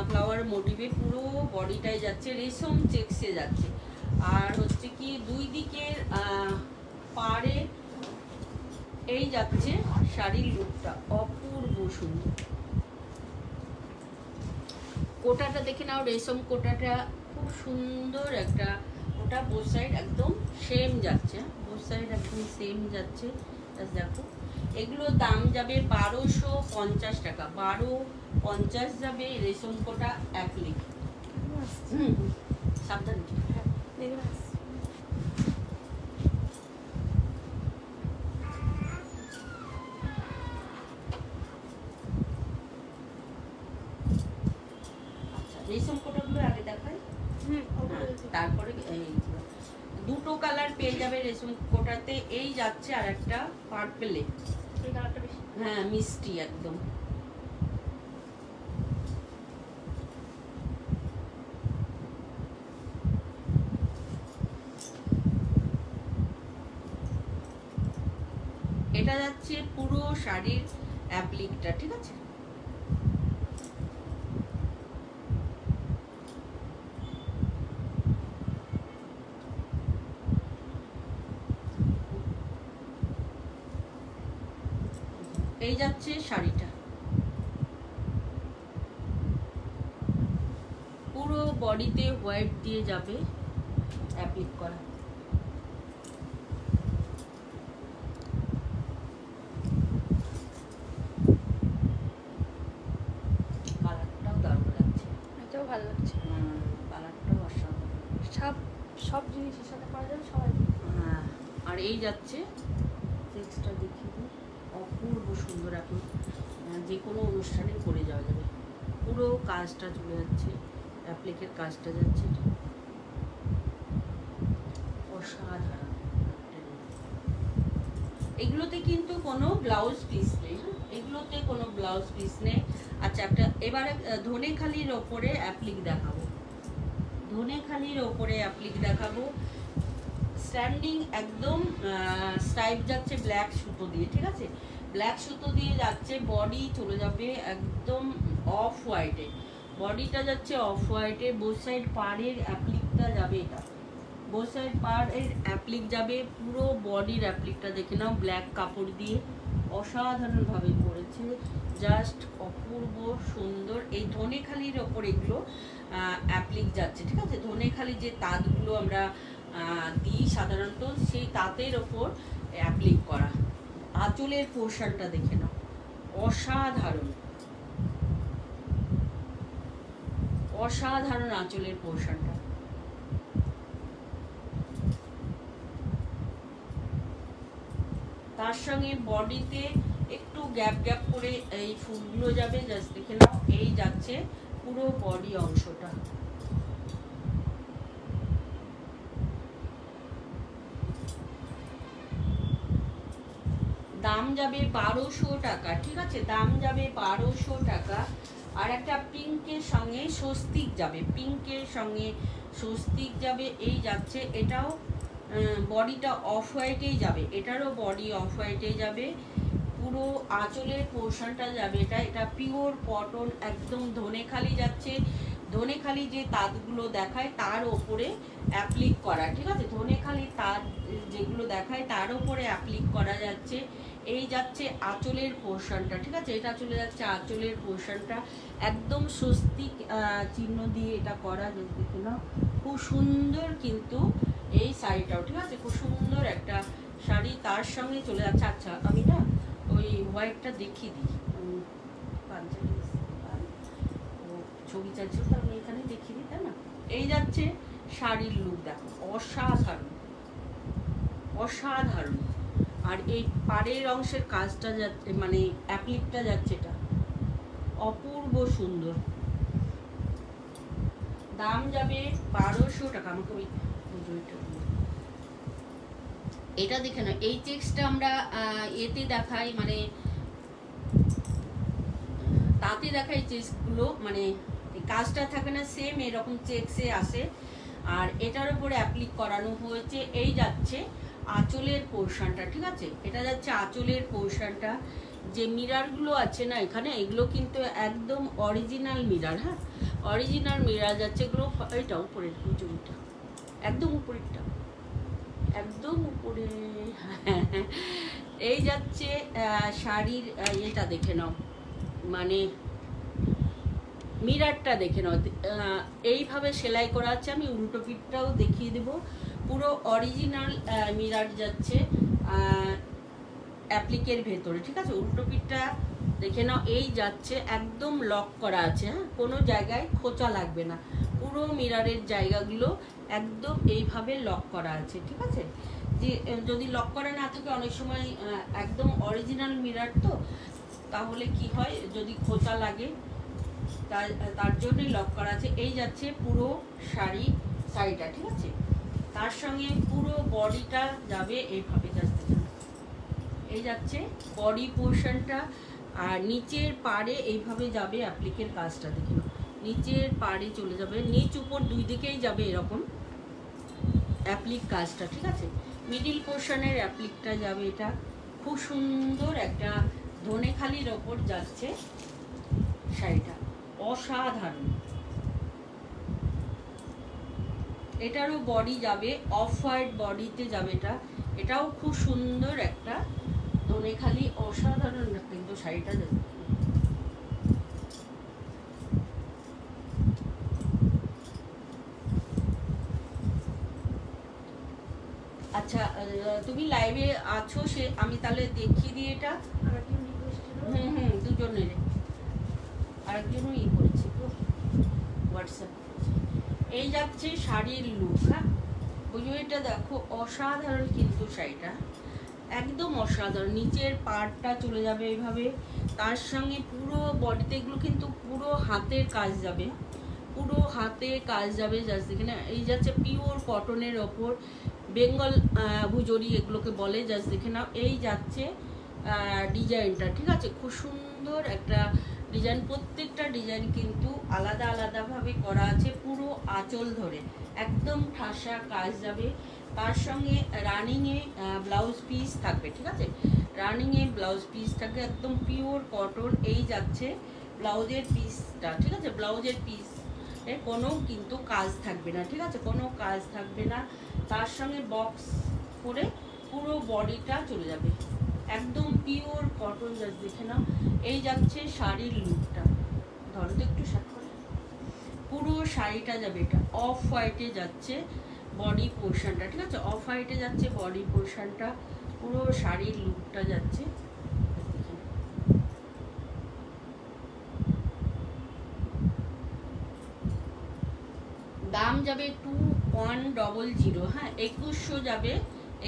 ফ্লাওয়ার মোটিভে পুরো বডিটাই যাচ্ছে, রেশম চেক্সে যাচ্ছে। আর হচ্ছে কি দুই দিকের পাড়ে এই যাচ্ছে শাড়ির লুকটা অপূর্ব সুন্দর। কোটাটা দেখে নাও, রেশম কোটাটা খুব সুন্দর একটা কোটা, বোথ সাইড একদম সেম যাচ্ছে, বোথ সাইড একদম সেম যাচ্ছে। দেখো এগুলো দাম যাবে 1250 টাকা, 1250 যাবে রেশম কোটা অ্যাপ্লিক। সাবধানে দেখবে রেশম কোটাগুলো আগে দেখাই, তারপরে এইগুলো দুটো কালার পেয়ে যাবে রেশম কোটাতে। এই যাচ্ছে আর একটা পার্পেলে, এই কালারটা বেশি। হ্যাঁ মিষ্টি একদম। এটা যাচ্ছে পুরো শাড়ির অ্যাপ্লিকটা, ঠিক আছে এই যাচ্ছে শাড়িটা, পুরো বডিতে হোয়াইট দিয়ে যাবে অ্যাপ্লিক করা। কালারটাও দারুণ লাগছে, এটাও ভালো লাগছে। কালারটাও অসাধারণ। সব সব জিনিসের সাথে করা যাবে সবাই। হ্যাঁ আর এই যাচ্ছে টেক্সটটা দেখিয়ে দিই, খুব সুন্দর এখন যে কোনো অনুষ্ঠানে পরে যাওয়া যাবে। পুরো কাজটা চলে যাচ্ছে, অ্যাপ্লিকের কাজটা যাচ্ছে, অসাধারণ। এগুলোতে কিন্তু কোনো ব্লাউজ পিস নেই, হ্যাঁ, এগুলোতে কোনো ব্লাউজ পিস নেই। আচ্ছা, একটা এবারে ধনেখালির ওপরে অ্যাপ্লিক দেখাবো, ধনেখালির ওপরে অ্যাপ্লিক দেখাবো। স্ট্যান্ডিং একদম স্টাইপ যাচ্ছে ব্ল্যাক সুতো দিয়ে, ঠিক আছে, ব্ল্যাক সুতো দিয়ে যাচ্ছে। বডি চলে যাবে একদম অফ হোয়াইটে, বডিটা যাচ্ছে অফ হোয়াইটে। বোথ সাইড পাড়ের অ্যাপ্লিকটা যাবে, এটা বোথ সাইড পাড়ের অ্যাপ্লিক যাবে। পুরো বডির অ্যাপ্লিকটা দেখে নাও, ব্ল্যাক কাপড় দিয়ে অসাধারণভাবে করেছে, জাস্ট অপূর্ব সুন্দর। এই ধনেখালির ওপর এগুলো অ্যাপ্লিক যাচ্ছে, ঠিক আছে। ধনেখালি যে তাঁতগুলো আমরা দিই সাধারণত, সেই তাঁতের ওপর অ্যাপ্লিক করা। আঁচলের পোর্শনটা দেখে নাও, অসাধারণ অসাধারণ আঁচলের পোর্শনটা। তার সঙ্গে বডিতে একটু গ্যাপ গ্যাপ করে এই ফুলগুলো যাবে, জাস্ট দেখে নাও। এই যাচ্ছে পুরো বডি অংশটা। দাম যাবে 1200 টাকা, ঠিক আছে, দাম যাবে 1200 টাকা। আর একটা পিঙ্কের সঙ্গে স্বস্তিক যাবে, পিঙ্কের সঙ্গে স্বস্তিক যাবে, এই যাচ্ছে। এটাও বডিটা অফ হোয়াইটেই যাবে, এটারও বডি অফ হোয়াইটেই যাবে। পুরো আঁচলের পোর্শনটা যাবে এটা, এটা পিওর কটন, একদম ধনেখালি যাচ্ছে। ধনেখালি যে তাঁতগুলো দেখায় তার ওপরে অ্যাপ্লিক করা, ঠিক আছে, ধনেখালি তাঁত যেগুলো দেখায় তার ওপরে অ্যাপ্লিক করা যাচ্ছে। এই যাচ্ছে আঁচলের পোর্শনটা, ঠিক আছে, এটা চলে যাচ্ছে আঁচলের পোর্শনটা। একদম স্বস্তিক চিহ্ন দিয়ে এটা করা, যদি দেখে নাও খুব সুন্দর। কিন্তু এই শাড়িটাও, ঠিক আছে, খুব সুন্দর একটা শাড়ি। তার সঙ্গে চলে যাচ্ছে, আচ্ছা আমি না ওই হোয়াইটটা দেখিয়ে দিই, পাঞ্জাবি ছবি চাইছিল তো আমি এখানে দেখিয়ে দিই, তাই না। এই যাচ্ছে শাড়ির লুক, দেখো অসাধারণ অসাধারণ। আর এই পাড়ের অংশের কাজটা যাচ্ছে, মানে অ্যাপ্লিকটা যাচ্ছে, এটা অপূর্ব সুন্দর। দাম যাবে 1200 টাকা। আমাকে ওই এটা দেখে না, এই চেক্সটা আমরা এতে দেখাই, মানে তাতে দেখাই চেক্সগুলো, মানে কাজটা থাকে না সেম এরকম চেক্সে আসে। আর এটার উপরে অ্যাপ্লিক করানো হয়েছে। এই যাচ্ছে আঁচলের পোর্শনটা, ঠিক আছে, এটা যাচ্ছে আঁচলের পোর্শনটা। যে মিরারগুলো আছে না এখানে, এগুলো কিন্তু একদম অরিজিনাল মিরার, হ্যাঁ, অরিজিনাল মিরার যাচ্ছে এগুলো। এটা উপরের জমিটা, একদম উপরেরটা, একদম উপরে। এই যাচ্ছে শাড়ির এটা দেখে নাও, মানে মিরারটা দেখে নাও, এইভাবে সেলাই করা আছে। আমি উল্টো পিঠটাও দেখিয়ে দেব। পুরো অরিজিনাল মিরার যাচ্ছে অ্যাপ্লিকের ভেতরে, ঠিক আছে, উল্টো পিঠটা দেখে নাও। এই যাচ্ছে একদম লক করা আছে, হ্যাঁ, কোনো জায়গায় খোঁচা লাগবে না। পুরো মিরারের জায়গাগুলো একদম এইভাবে লক করা আছে, ঠিক আছে। যে যদি লক করা না থাকে, অনেক সময় একদম অরিজিনাল মিরার তো, তাহলে কি হয়, যদি খোঁচা লাগে, তার জন্যই লক করা আছে। এই যাচ্ছে পুরো শাড়িটা, ঠিক আছে। তার সঙ্গে পুরো বডিটা যাবে এইভাবে, যাচ্ছে এই যাচ্ছে বডি পোর্শনটা। আর নিচের পাড়ে এইভাবে যাবে অ্যাপ্লিকের কাজটা, দেখুন নিচের পাড়ে চলে যাবে, নিচ উপর দুই দিকেই যাবে এরকম অ্যাপ্লিক কাজটা, ঠিক আছে। মিডিল পোর্শনের অ্যাপ্লিকটা যাবে, এটা খুব সুন্দর একটা ধনেখালির ওপর যাচ্ছে শাড়িটা, অসাধারণ। এটারও বডি যাবে অফ হোয়াইট বডিতে যাবে এটা, এটাও খুব সুন্দর একটা ধনেখালি, অসাধারণ কিন্তু শাড়িটা যাবে। আচ্ছা, তুমি লাইভে আছো, সে আমি তাহলে দেখিয়ে দিই এটা। দুজনের আরেকজনও করেছি তো হোয়াটসঅ্যাপ। এই যাচ্ছে শাড়ির লুক, হ্যাঁ, বুঝো, এটা দেখো অসাধারণ কিন্তু শাড়িটা একদম অসাধারণ। নিচের পাড়টা চলে যাবে এইভাবে, তার সঙ্গে পুরো বডিতে এগুলো কিন্তু পুরো হাতের কাজ যাবে, পুরো হাতে কাজ যাবে। জাস্ট এখানে এই যাচ্ছে পিওর কটনের ওপর বেঙ্গল ভুজরি এগুলোকে বলে। জাস্ট দেখে নাও, এই যাচ্ছে ডিজাইনটা, ঠিক আছে? খুব সুন্দর একটা ডিজাইন, প্রত্যেকটা ডিজাইন কিন্তু আলাদা আলাদাভাবে করা আছে, পুরো আঁচল ধরে একদম ঠাসা কাজ যাবে। তার সঙ্গে রানিংয়ে ব্লাউজ পিস থাকবে, ঠিক আছে? রানিংয়ে ব্লাউজ পিস থাকবে একদম পিওর কটন। এই যাচ্ছে ব্লাউজের পিসটা, ঠিক আছে? ব্লাউজের পিস কোনো কিন্তু কাজ থাকবে না, ঠিক আছে? কোনো কাজ থাকবে না। তার সঙ্গে বক্স করে পুরো বডিটা চলে যাবে একদম পিওর কটন। জাস্ট দেখে নাও, এই যাচ্ছে শাড়ির লুকটা। ধরো তো একটু শার্ট করে, পুরো শাড়িটা যাবে এটা অফ হোয়াইটে যাচ্ছে বডি পোর্শনটা, ঠিক আছে? অফ হোয়াইটে যাচ্ছে বডি পোর্শনটা, পুরো শাড়ির লুকটা যাচ্ছে। দাম যাবে 2100, হ্যাঁ 2100 যাবে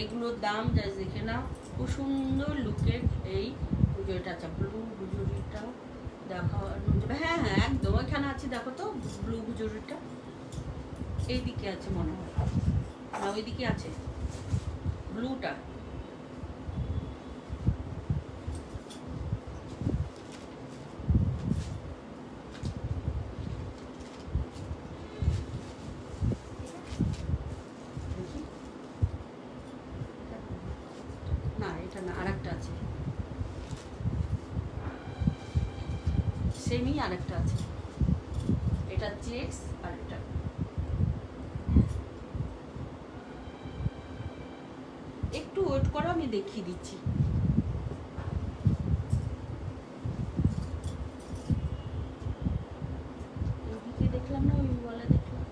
এগুলোর দাম। জাস্ট দেখে নাও, খুব সুন্দর লুকের এই পুজোটা। আচ্ছা, ব্লু পুজোরিটা দেখানো যাবে? হ্যাঁ হ্যাঁ একদম, ওইখানে আছে, দেখো তো ব্লু পুজোরিটা এইদিকে আছে মনে হয়, না ওইদিকে আছে ব্লুটা। না এটা না, আরেকটা আছে, সেমই আরেকটা আছে, এটা চেক্স আর এটা। একটু ওয়েট করো, আমি দেখিয়ে দিচ্ছি। ওইদিকে দেখলাম না, ওই বলে দেখলাম।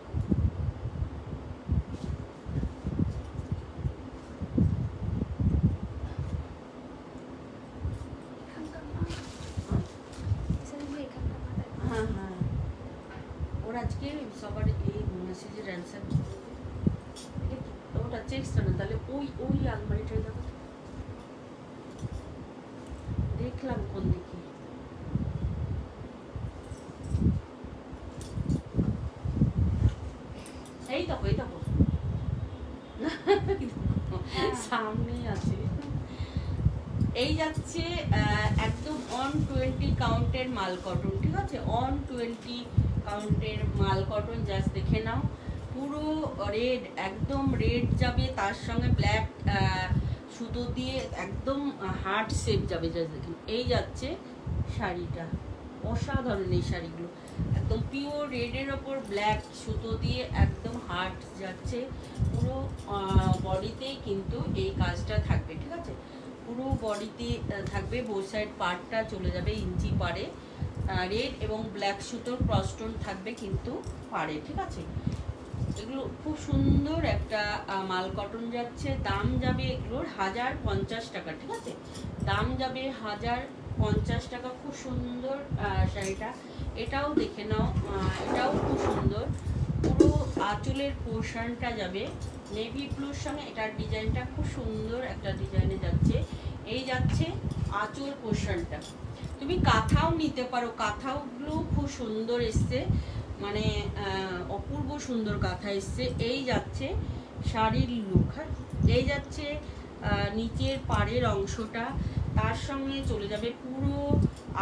হ্যাঁ হ্যাঁ, ওর আজকে সবার এই মেসেজের অ্যান্সার ওটা চেকটা না, তাহলে ওই ওই আলমারিটাই দেখো, দেখলাম কোন দিকে। এই দেখো, এই দেখো সামনেই আছে। এই যাচ্ছে একদম 120 কাউন্টের মাল কটন, ঠিক আছে? 120 কাউন্টের মাল কটন। জাস্ট দেখে নাও, পুরো রেড, একদম রেড যাবে, তার সঙ্গে ব্ল্যাক সুতো দিয়ে একদম হার্ট শেপ যাবে। জাস্ট দেখুন, এই যাচ্ছে শাড়িটা, অসাধারণ এই শাড়িগুলো, একদম পিওর রেডের ওপর ব্ল্যাক সুতো দিয়ে একদম হার্ট যাচ্ছে। পুরো বডিতেই কিন্তু এই কাজটা থাকবে, ঠিক আছে? পুরো বডিতে থাকবে, বোথ সাইড পার্টটা চলে যাবে ইঞ্চি পাড়ে, রেড এবং ব্ল্যাক সুতোর ক্রসটোন থাকবে কিন্তু পাড়ে, ঠিক আছে? এগুলো খুব সুন্দর একটা মাল কটন যাচ্ছে। দাম যাবে এগুলোর 1050 টাকা, ঠিক আছে? দাম যাবে 1050 টাকা। খুব সুন্দর শাড়িটা, এটাও দেখে নাও, এটাও খুব সুন্দর। পুরো আঁচলের পোর্শনটা যাবে নেভি ব্লুর সঙ্গে, এটার ডিজাইনটা খুব সুন্দর একটা ডিজাইনে যাচ্ছে। এই যাচ্ছে আঁচল পোর্শনটা। তুমি কাঁথাও নিতে পারো, কাঁথাগুলো খুব সুন্দর এসছে, মানে অপূর্ব সুন্দর কাঁথা এসছে। এই যাচ্ছে শাড়ির লুক, হ্যাঁ এই যাচ্ছে নিচের পাড়ের অংশটা, তার সঙ্গে চলে যাবে পুরো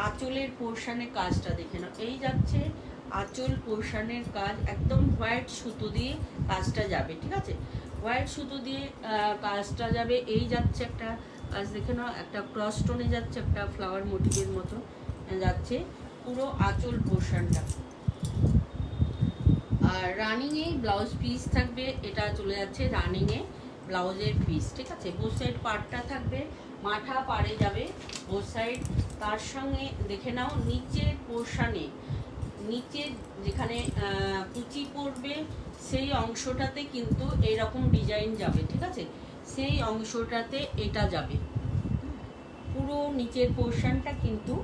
আঁচলের পোর্শনের কাজটা। দেখে নাও, এই যাচ্ছে আঁচল পোর্শনের কাজ, একদম হোয়াইট সুতো দিয়ে কাজটা যাবে, ঠিক আছে? হোয়াইট সুতো দিয়ে কাজটা যাবে। এই যাচ্ছে একটা কাজ, দেখে নাও, একটা ক্রস স্টোনে যাচ্ছে, একটা ফ্লাওয়ার মোটিভের মতো যাচ্ছে পুরো আঁচল পোর্শনটা। আর রানিংয়ে ব্লাউজ পিস থাকবে, এটা চলে যাচ্ছে রানিংয়ে ব্লাউজের পিস, ঠিক আছে? বোথ সাইড পার্টটা থাকবে, মাথা পাড়ে যাবে বোথ সাইড। তার সঙ্গে দেখে নাও নিচের পোর্শনে, নিচে যেখানে কুচি পড়বে সেই অংশটাতে কিন্তু এরকম ডিজাইন যাবে, ঠিক আছে? সেই অংশটাতে এটা যাবে, পুরো নিচের পোর্শনটা কিন্তু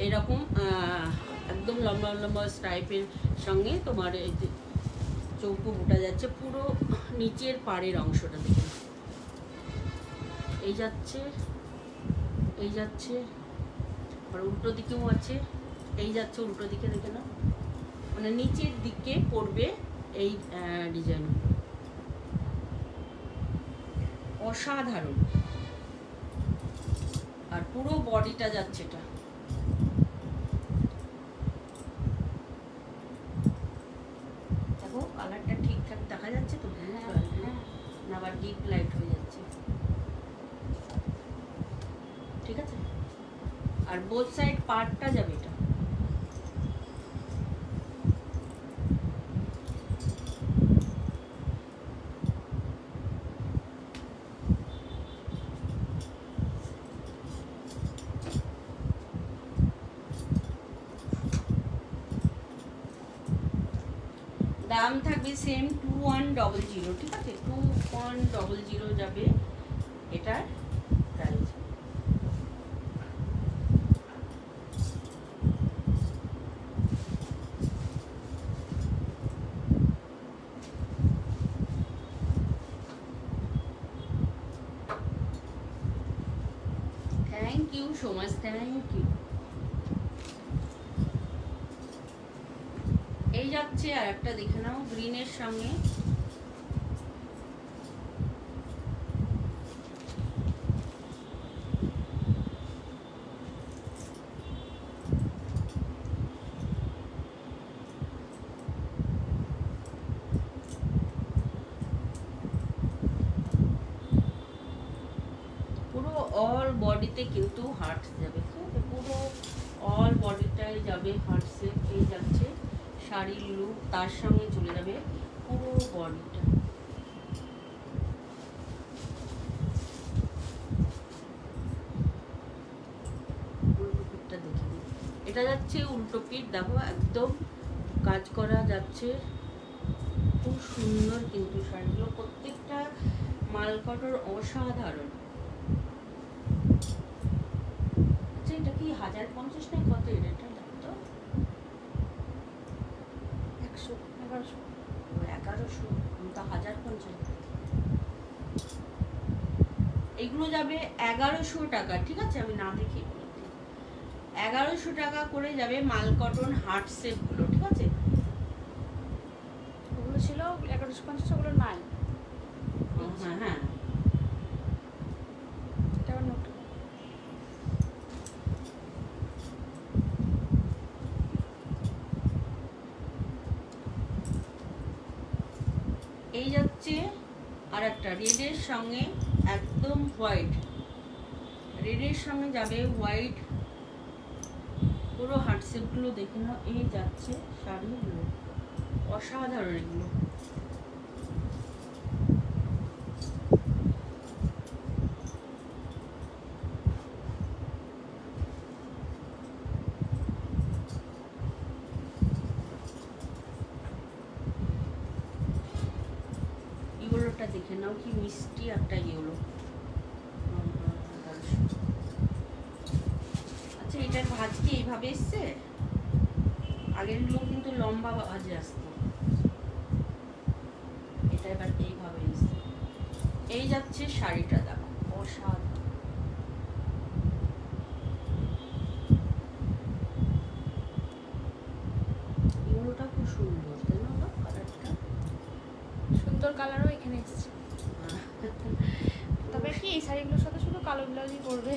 এরকম একদম লম্বা লম্বা স্ট্রাইপের সঙ্গে তোমার এই যে চৌকো বুটা যাচ্ছে, পুরো নিচের পাড়ের অংশটা দেখে এই যাচ্ছে, এই যাচ্ছে, আর উল্টো দিকেও আছে, এই যাচ্ছে উল্টো দিকে, দেখে না, মানে নিচের দিকে পড়বে এই ডিজাইন। অসাধারণ। আর পুরো বডিটা যাচ্ছে এটা। দেখো কালারটা ঠিকঠাক দেখা যাচ্ছে তো? হ্যাঁ। না আবার ডিপ লাইট হয়ে যাচ্ছে। ঠিক আছে, আর বোথ সাইড পার্টটা যাবে এটা। দাম থাকবে সেম 2100, ঠিক আছে, 2100 যাবে এটার price. Thank you so much, thank you. এই যাচ্ছে আর একটা দেখে নাও গ্রিনের সঙ্গে, পুরো অল বডিতে কিন্তু হার্ট যাবে, ঠিক আছে, পুরো অল বডিটাই যাবে হার্টসে। এই যাচ্ছে শাড়ির লুক, তার সঙ্গে চলে যাবে পুরো বডিটা। উল্টো পিঠটা দেখে নিই। এটা যাচ্ছে উল্টো পিঠ, দেখো একদম কাজ করা যাচ্ছে, খুব সুন্দর কিন্তু শাড়িগুলো প্রত্যেকটা মালকটর অসাধারণ। আচ্ছা এটা কি 1050 না কত এটা দেখো তো? 100, 1100। 1100, আমি তো 1050। এগুলো যাবে 1100 টাকা, ঠিক আছে, আমি না দেখি 1100 টাকা করে যাবে মালকটন হার্ট শেপ গুলো, ঠিক আছে। ওগুলো ছিল 1150, ওগুলো নাই। হ্যাঁ হ্যাঁ, এটা আবার নতুন। এই যাচ্ছে আর একটা রেডের সঙ্গে একদম হোয়াইট, রেডের সঙ্গে যাবে হোয়াইট, পুরো হার্ট শেপ গুলো দেখে নাও। এই যাচ্ছে শাড়িগুলো অসাধারণ এগুলো। ইয়েলোটা দেখে নাও, কি মিষ্টি একটা ইয়েলো। আচ্ছা এটার ভাঁজ কি এইভাবে এসছে? আগের গুলো কিন্তু লম্বা ভাঁজে আসতো, এটা এবার এইভাবে এসছে। এই যাচ্ছে শাড়িটা, দেখো অসাধারণ। ইয়েলোটা খুব সুন্দর, তাই না গো? কালারটা সুন্দর কালারও এখানে এসেছে। তবে কি এই শাড়িগুলোর সাথে শুধু কালো ব্লাউজই পরবে,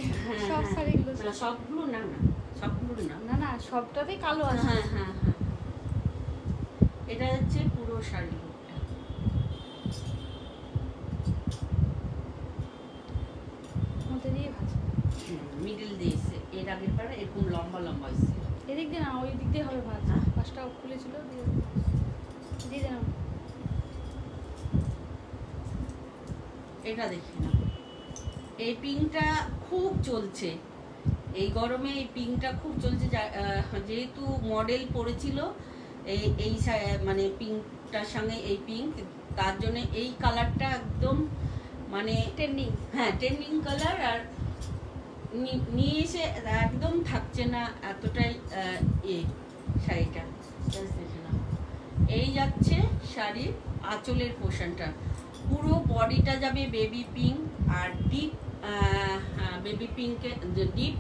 সব শাড়িগুলো না সবগুলো না, না সবগুলো না, না না সবটাতেই কালো আছে। হ্যাঁ হ্যাঁ হ্যাঁ, এটা হচ্ছে পুরো শাড়ি লুকটা। মধ্যে দিয়ে ভাজ, মিডল দিয়ে এসছে, এর আগের বার এরকম লম্বা লম্বা এসছে। এদিক দিয়ে না ওই দিক দিয়ে হবে ভাজ। হ্যাঁ। পাঁচটা খুলেছিল দিয়ে দিয়ে দিলাম। এটা দেখি না, এই পিঙ্কটা খুব চলছে এই গরমে, এই পিঙ্কটা খুব চলছে। যেহেতু মডেল পড়েছিল এই মানে পিঙ্কটার সঙ্গে এই পিঙ্ক, তার জন্য এই কালারটা একদম মানে ট্রেন্ডিং। হ্যাঁ ট্রেন্ডিং কালার। আর নিয়ে এসে একদম থাকছে না এতটাই শাড়িটা। Just দেখে নাও। এই যাচ্ছে শাড়ির আঁচলের পোর্শনটা, পুরো বডিটা যাবে বেবি পিঙ্ক আর ডিপ বেবি পিঙ্কে, ডিপ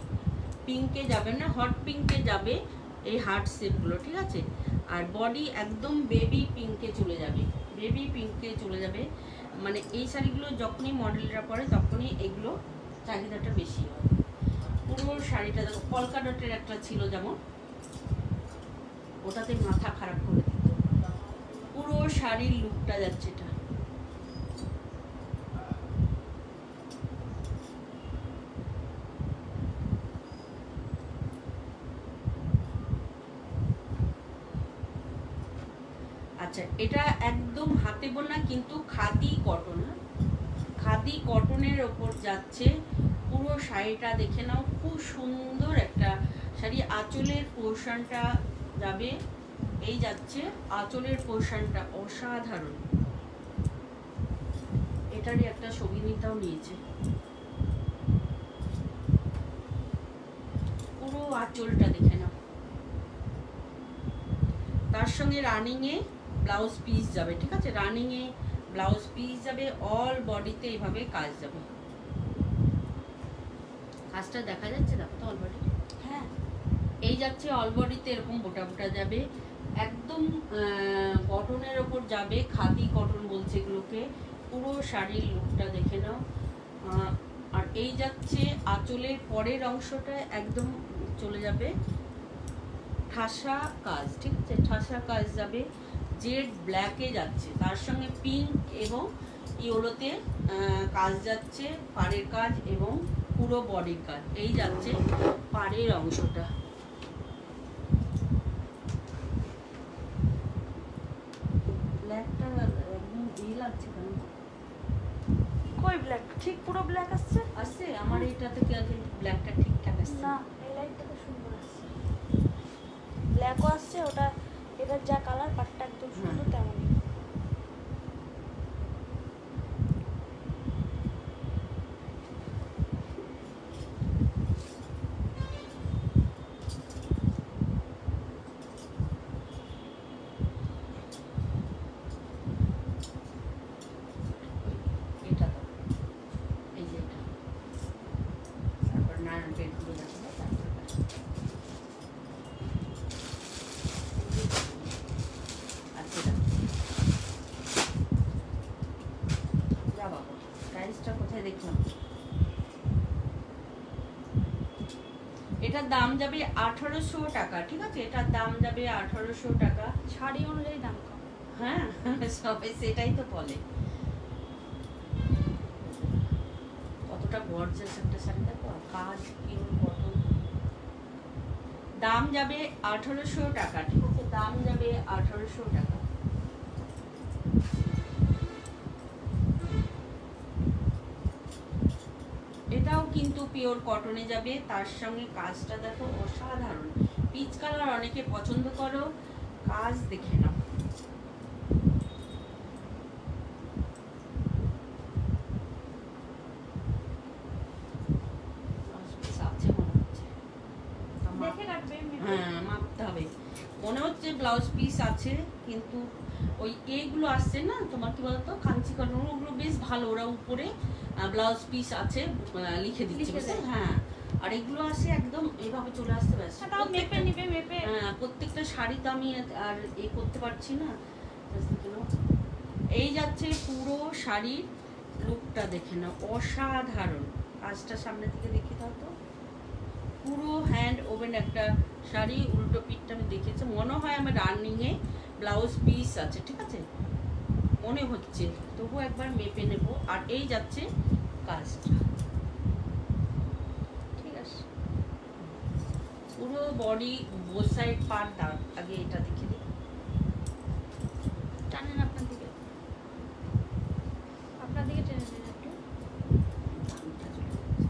পিঙ্কে যাবে না, হট পিঙ্কে যাবে এই হার্ট শেপগুলো, ঠিক আছে? আর বডি একদম বেবি পিঙ্কে চলে যাবে, বেবি পিঙ্কে চলে যাবে। মানে এই শাড়িগুলো যখনই মডেলরা পরে তখনই এগুলো চাহিদাটা বেশি হয়। পুরো শাড়িটা দেখো, কলকা ডটের একটা ছিল যেমন, ওটাতে মাথা খারাপ করে দিত। পুরো শাড়ির লুকটা যাচ্ছে এটা। আচ্ছা, এটা একদম হাতে বোনা কিন্তু খাদি কটন, খাদি কটনের ওপর যাচ্ছে। পুরো শাড়িটা দেখে নাও, খুব সুন্দর একটা শাড়ি। আঁচলের পোর্শনটা যাবে, এই যাচ্ছে আঁচলের পোর্শনটা অসাধারণ। এটারই একটা সবিনীতাও নিয়েছে। পুরো আঁচলটা দেখে নাও, তার সঙ্গে রানিংয়ে ব্লাউজ পিস যাবে, ঠিক আছে? রানিংয়ে ব্লাউজ পিস যাবে, অল বডিতে এইভাবে কাজ যাবে। কাজটা দেখা যাচ্ছে, দেখো তো অল বডি। হ্যাঁ, এই যাচ্ছে অল বডিতে এরকম বোটা বোটা যাবে, একদম কটনের ওপর যাবে, খাদি কটন বলছে এগুলোকে। পুরো শাড়ির লুকটা দেখে নাও। আর এই যাচ্ছে আঁচলের পরের অংশটা একদম চলে যাবে ঠাসা কাজ, ঠিক আছে? ঠাসা কাজ যাবে, জেড ব্ল্যাকে যাচ্ছে, তার সঙ্গে পিঙ্ক এবং ইয়েলোতে কাজ যাচ্ছে, পাড়ের কাজ এবং পুরো বডির কাজ। এই যাচ্ছে পাড়ের অংশটা। ব্ল্যাকটা একদম এই লাগছে কেন? কই ব্ল্যাক? ঠিক পুরো ব্ল্যাক আসছে আসছে আমার এটা থেকে, কিন্তু ব্ল্যাকটা ঠিকঠাক আসছে না, এই লাইটটা তো সুন্দর আসছে, ব্ল্যাকও আসছে। ওটা এটার যা কালার, পাটটা একদম সুন্দর তেমনই। এটা তো এই যে এটা, তারপর নারায়ণ পেটগুলো দেখাবো, তারপর আচ্ছা যা বাবা, প্রাইসটা কোথায় দেখলাম? এটার দাম যাবে 1800 টাকা, ঠিক আছে? এটার দাম যাবে 1800 টাকা। শাড়ি অনুযায়ী দাম কম। হ্যাঁ, সবাই সেটাই তো বলে। কতটা গর্জিয়াস একটা শাড়ি, দেখো কাজ পিওর কটন। দাম যাবে 1800 টাকা, ঠিক আছে? দাম যাবে 1800 টাকা। এটাও কিন্তু পিওর কটনে যাবে, তার সঙ্গে কাজটা দেখো অসাধারণ। পিচ কালার অনেকে পছন্দ করো, কাজ দেখে নাও। আছে মনে হচ্ছে, দেখে কাটবে, হ্যাঁ মাপতে হবে। মনে হচ্ছে ব্লাউজ পিস আছে, কিন্তু ওই এইগুলো আসছে না তোমার, কি বলতো, কাঞ্চি কটন, ওগুলো বেশ ভালো, ওরা উপরে ব্লাউজ পিস আছে লিখে দিচ্ছে, লিখে দেয়। হ্যাঁ। আর এগুলো আসে একদম এইভাবে চলে আসতে ব্যাস। তাও মেপে নিবে, মেপে। হ্যাঁ, প্রত্যেকটা শাড়ি তো আমি আর করতে পারছি না। এই যাচ্ছে পুরো শাড়ির লুকটা দেখে নাও, অসাধারণ। কাজটা সামনে থেকে দেখে দাও তো। পুরো হ্যান্ড ওভেন একটা শাড়ি, উল্টো পিঠটা আমি দেখেছি, মনে হয় আমার রানিংয়ে ব্লাউজ পিস আছে, ঠিক আছে? মনে হচ্ছে, তবু একবার মেপে নেব। আর এই যাচ্ছে কাজটা, ঠিক আছে। পুরো বডি বোথ সাইড পার্ট দাও। আগে এটা দেখে দিই, টানেন আপনার দিকে, আপনার দিকে টেনে দিন একটু। দামটা চলে যাচ্ছে।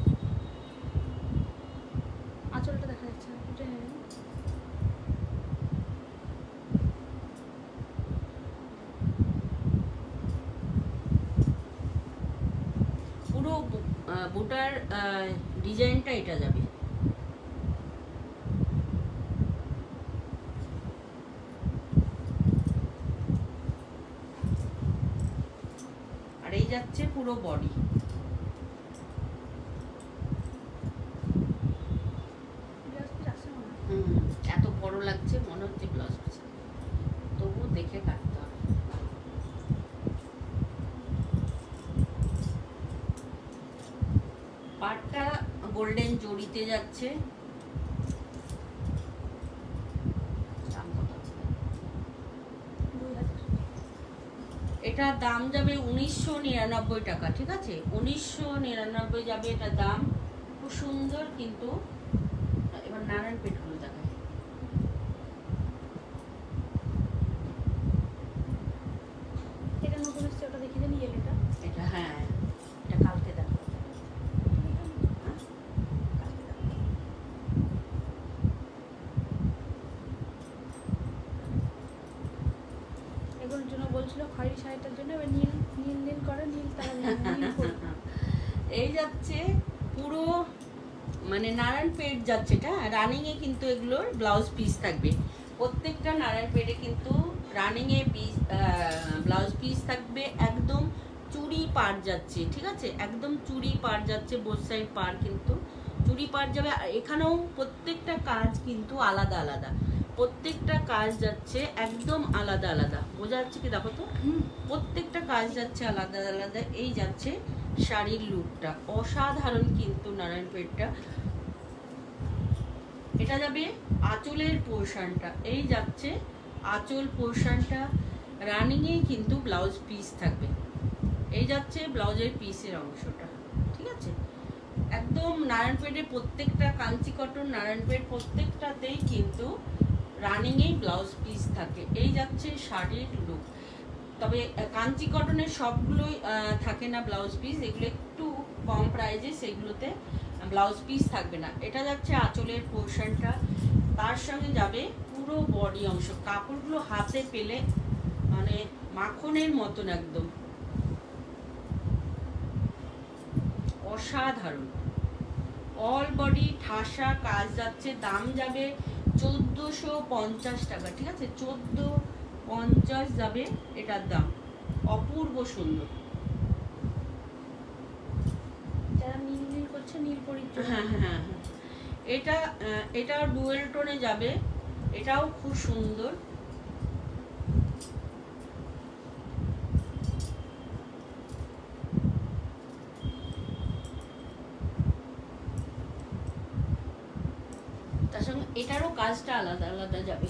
আঁচলটা দেখা যাচ্ছে না, একটু টেনে নিন। পুরো বুটার ডিজাইনটা এটা যাবে। আর এই যাচ্ছে পুরো বডি। গোল্ডেন জড়িতে যাচ্ছে। দাম কত আছে? 2000 এটা দাম যাবে 1999 টাকা, ঠিক আছে? 1999 যাবে এটা দাম। খুব সুন্দর কিন্তু। এবার নারায়ণ পেটগুলো দেখায়। এটা নতুন এসেছে, ওটা দেখিয়ে দেন ইয়েলোটা। এটা হ্যাঁ, এটা কালকে দেখো। হ্যাঁ? কালকে দেখো। এগুলোর জন্য বলছিল খয়েরি শাড়িটার জন্য, এবার নীল নীল নীল করে, নীল তারা নীল করবে। এই যাচ্ছে পুরো মানে নারায়ণ পেট যাচ্ছে, এটা রানিং এ কিন্তু এগুলোর ব্লাউজ পিস থাকবে। প্রত্যেকটা নারায়ণ পেটে কিন্তু running a piece blouse piece থাকবে। একদম চুড়ি পার যাচ্ছে, ঠিক আছে? একদম চুড়ি পার যাচ্ছে, বোথ সাইড পার কিন্তু চুড়ি পার যাবে। আর এখানেও প্রত্যেকটা কাজ কিন্তু আলাদা আলাদা, প্রত্যেকটা কাজ যাচ্ছে একদম আলাদা আলাদা। বোঝা যাচ্ছে কি? দেখো তো, প্রত্যেকটা কাজ যাচ্ছে আলাদা আলাদা। এই যাচ্ছে শাড়ির লুকটা, অসাধারণ কিন্তু নারায়ণ পেটটা। এটা যাবে আঁচলের পোর্শনটা, এই যাচ্ছে আঁচল পোর্শনটা। রানিং এ কিন্তু ব্লাউজ পিস থাকবে। এই যাচ্ছে ব্লাউজের পিসের অংশটা, ঠিক আছে? একদম নারায়ণপেটের প্রত্যেকটা কাঞ্চি কটন নারায়ণপেট প্রত্যেকটাতেই কিন্তু রানিং এই ব্লাউজ পিস থাকে। এই যাচ্ছে শাড়ির লুক। তবে কাঞ্চি কটনের সবগুলোই থাকে না ব্লাউজ পিস, এগুলো একটু কম প্রাইজে, সেগুলোতে ব্লাউজ পিস থাকবে না। এটা যাচ্ছে আঁচলের পোর্শনটা, তার সঙ্গে যাবে পুরো বডি অংশ। কাপড়গুলো হাতে পেলে মানে মাখনের মতন, একদম অসাধারণ। অল বডি ঠাসা কাজ যাচ্ছে। দাম যাবে 1450 টাকা, ঠিক আছে? 1450 যাবে এটার দাম। অপূর্ব সুন্দর। যারা নীল নীল করছে, নীল পরির জন্য। হ্যাঁ হ্যাঁ হ্যাঁ, এটা ডুয়েল টোনে যাবে, এটাও খুব সুন্দর। তার সঙ্গে এটারও কাজটা আলাদা আলাদা যাবে।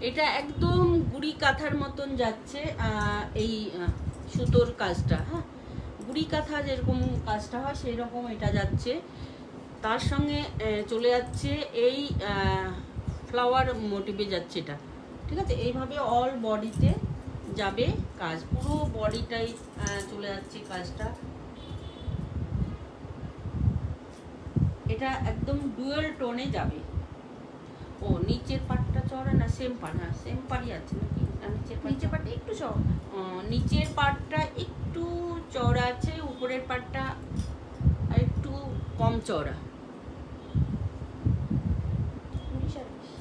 এটা একদম গুড়ি কাঁথার মতন যাচ্ছে এই সুতোর কাজটা। হ্যাঁ, গুড়ি কাঁথা যেরকম কাজটা হয় সেই রকম এটা যাচ্ছে। তার সঙ্গে চলে যাচ্ছে এই ফ্লাওয়ার মোটিভে যাচ্ছে এটা, ঠিক আছে? এইভাবে অল বডিতে যাবে কাজ, পুরো বডিটাই চলে যাচ্ছে কাজটা। এটা একদম ডুয়েল টোনে যাবে। ও নিচের পাটটা চড়া না সেম পাট? হ্যাঁ সেম পাটই আছে নাকি? নিচে পাটে একটু সব, নিচের পাটটা একটু চওড়া আছে, উপরের পাটটা আর একটু কম চওড়া। 19 আর 20।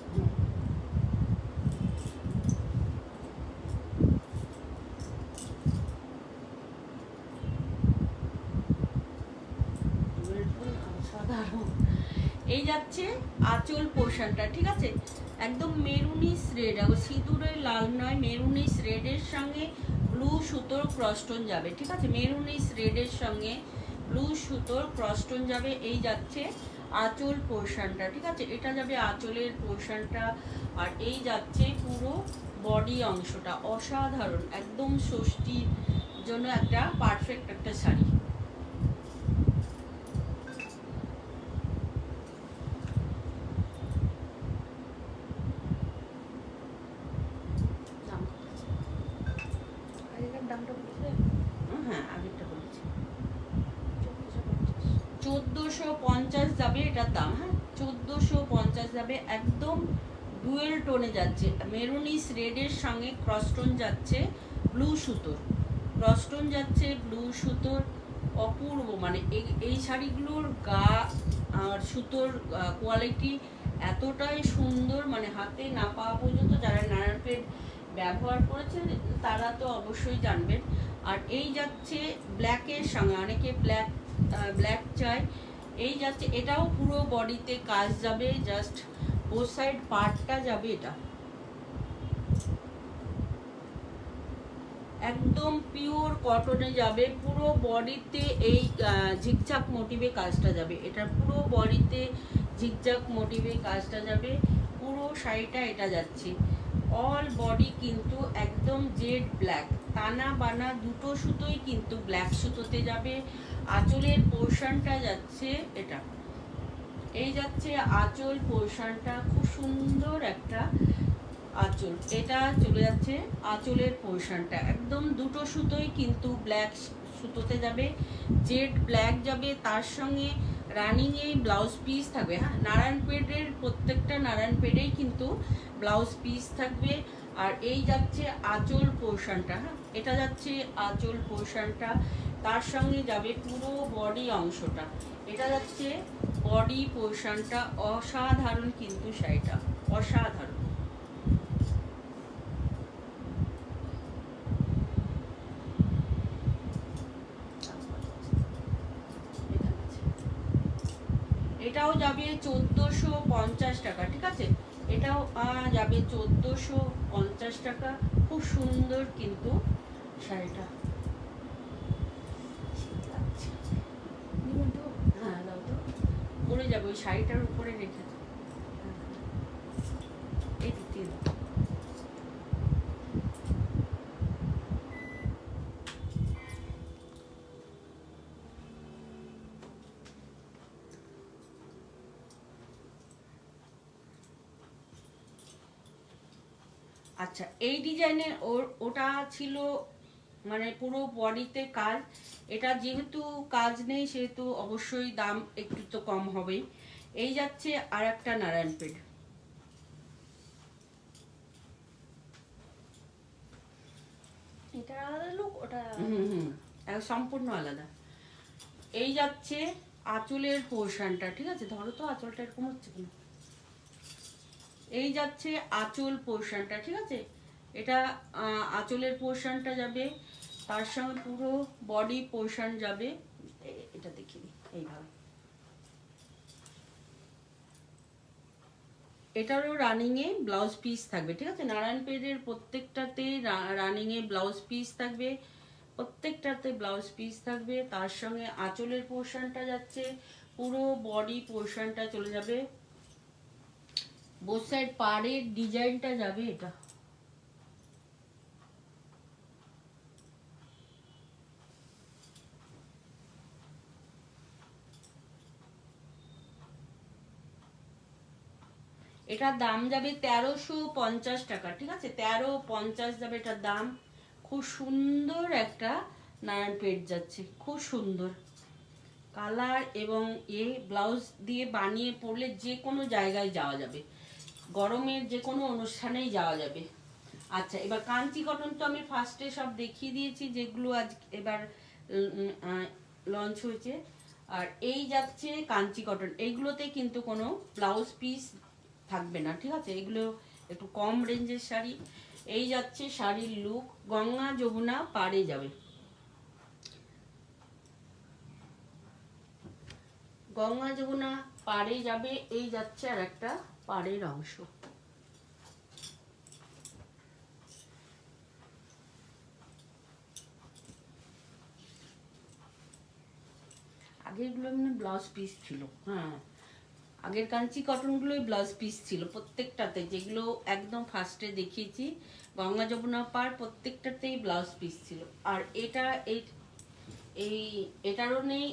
সাধারণ। এই যাচ্ছে আঁচল পোর্শনটা, ঠিক আছে? একদম মেরুনিস রেড, সিঁদুরের লাল নয়, মেরুনিস রেডের সঙ্গে ব্লু সুতোর ক্রসটোন যাবে, ঠিক আছে? মেরুনিস রেডের সঙ্গে ব্লু সুতোর ক্রসটোন যাবে। এই যাচ্ছে আঁচল পোর্শনটা, ঠিক আছে? এটা যাবে আঁচলের পোর্শনটা। আর এই যাচ্ছে পুরো বডি অংশটা। অসাধারণ, একদম ষষ্ঠীর জন্য একটা পারফেক্ট একটা শাড়ি। দাম কত আছে? আগেকার দামটা বলছে হ্যাঁ আগেরটা বলেছি। 1450। 1450 যাবে এটার দাম। হ্যাঁ 1450 যাবে। একদম ডুয়েল টোনে যাচ্ছে, মেরুনিস রেডের সঙ্গে ক্রসটোন যাচ্ছে ব্লু সুতোর, ক্রসটোন যাচ্ছে ব্লু সুতোর। অপূর্ব, মানে এই শাড়িগুলোর গা আর সুতোর কোয়ালিটি এতটাই সুন্দর, মানে হাতে না পাওয়া পর্যন্ত। যারা নারায়ণপেট ব্যবহার করেছেন তারা তো অবশ্যই জানবেন। আর এই যাচ্ছে ব্ল্যাকের সঙ্গে, অনেকে ব্ল্যাক চায়। এই যাচ্ছে, এটাও পুরো বডিতে কাজ যাবে, জাস্ট বোথ সাইড পার্টটা যাবে। এটা একদম পিওর কটনে যাবে, পুরো বডিতে এই ঝিকঝাক মোটিভে কাজটা যাবে, এটা পুরো বডিতে ঝিকঝাক মোটিভে কাজটা যাবে, পুরো শাড়িটা এটা যাচ্ছে অল বডি কিন্তু একদম জেড ব্ল্যাক, টানা বানা দুটো সুতোই কিন্তু ব্ল্যাক সুতোতে যাবে। আঁচলের পোর্শনটা যাচ্ছে এটা, এই যাচ্ছে আঁচল পোর্শনটা, খুব সুন্দর একটা আঁচল, এটা চলে যাচ্ছে আঁচলের পোর্শনটা, একদম দুটো সুতোই কিন্তু ব্ল্যাক সুতোতে যাবে, জেড ব্ল্যাক যাবে, তার সঙ্গে রানিং এই ব্লাউজ পিস থাকবে। হ্যাঁ, নারায়ণপেটের প্রত্যেকটা নারায়ণপেটেই কিন্তু ব্লাউজ পিস থাকবে। আর এই যাচ্ছে আঁচল পোর্শনটা, হ্যাঁ এটা যাচ্ছে আঁচল পোর্শনটা, তার সঙ্গে যাবে পুরো বডি অংশটা, এটা যাচ্ছে বডি পোর্শনটা। অসাধারণ কিন্তু শাড়িটা, অসাধারণ। এটাও যাবে 1450 টাকা, ঠিক আছে, এটাও যাবে 1450 টাকা। খুব সুন্দর কিন্তু শাড়িটা। হ্যাঁ দাও তো, পরে যাবে ওই শাড়িটার উপরে রেখে দাও। এই তো দিয়ে দাও। আচ্ছা, এই ডিজাইনের ওটা ছিল মানে পুরো বডিতে কাজ, এটা যেহেতু কাজ নেই সেহেতু অবশ্যই দাম একটু তো কম হবেই। এই যাচ্ছে আর একটা নারায়ণপেট, এটা আলাদা লুক, ওটা সম্পূর্ণ আলাদা। এই যাচ্ছে আঁচলের পোর্শনটা, ঠিক আছে, ধরো তো আঁচলটা এরকম হচ্ছে কেন, এই যাচ্ছে আঁচল পোর্শনটা, ঠিক আছে, এটা আঁচলের পোর্শনটা যাবে, তার সঙ্গে পুরো বডি পোর্শন যাবে। এটা দেখিয়ে দিই এইভাবে, এটারও রানিং এ ব্লাউজ পিস থাকবে, ঠিক আছে, নারায়ণপেটের প্রত্যেকটাতে রানিং এ ব্লাউজ পিস থাকবে, প্রত্যেকটাতে ব্লাউজ পিস থাকবে, তার সঙ্গে আঁচলের পোর্শনটা যাচ্ছে, পুরো বডি পোর্শনটা চলে যাবে, বোথ সাইড পাড়ের ডিজাইনটা যাবে এটা। এটার দাম যাবে 1350 টাকা, ঠিক আছে, 1350 যাবে এটার দাম। খুব সুন্দর একটা নারায়ণপেট যাচ্ছে, খুব সুন্দর কালার, এবং ব্লাউজ দিয়ে বানিয়ে পরলে যে কোনো জায়গায় যাওয়া যাবে, গরমের যে কোনো অনুষ্ঠানেই যাওয়া যাবে। আচ্ছা, এবার কাঞ্চি কটন তো আমি ফার্স্টে সব দেখিয়ে দিয়েছি যেগুলো আজ এবার লঞ্চ হয়েছে। আর এই যাচ্ছে কাঞ্চি কটন, এইগুলোতে কিন্তু কোনো ব্লাউজ পিস থাকবে না, ঠিক আছে, এগুলো একটু কম রেঞ্জের শাড়ি। এই যাচ্ছে শাড়ির লুক, গঙ্গা যমুনা পাড়ে যাবে, গঙ্গা যমুনা পাড়ে যাবে। এই যাচ্ছে আর একটা পাড়ের অংশ, আগেরগুলো এমনি ব্লাউজ পিস ছিল, হ্যাঁ আগের কাঞ্চি কটনগুলোই ব্লাউজ পিস ছিল প্রত্যেকটাতে, যেগুলো একদম ফার্স্টে দেখিয়েছি গঙ্গা যমুনা পাড় প্রত্যেকটাতেই ব্লাউজ পিস ছিল। আর এটা এই এটারও নেই,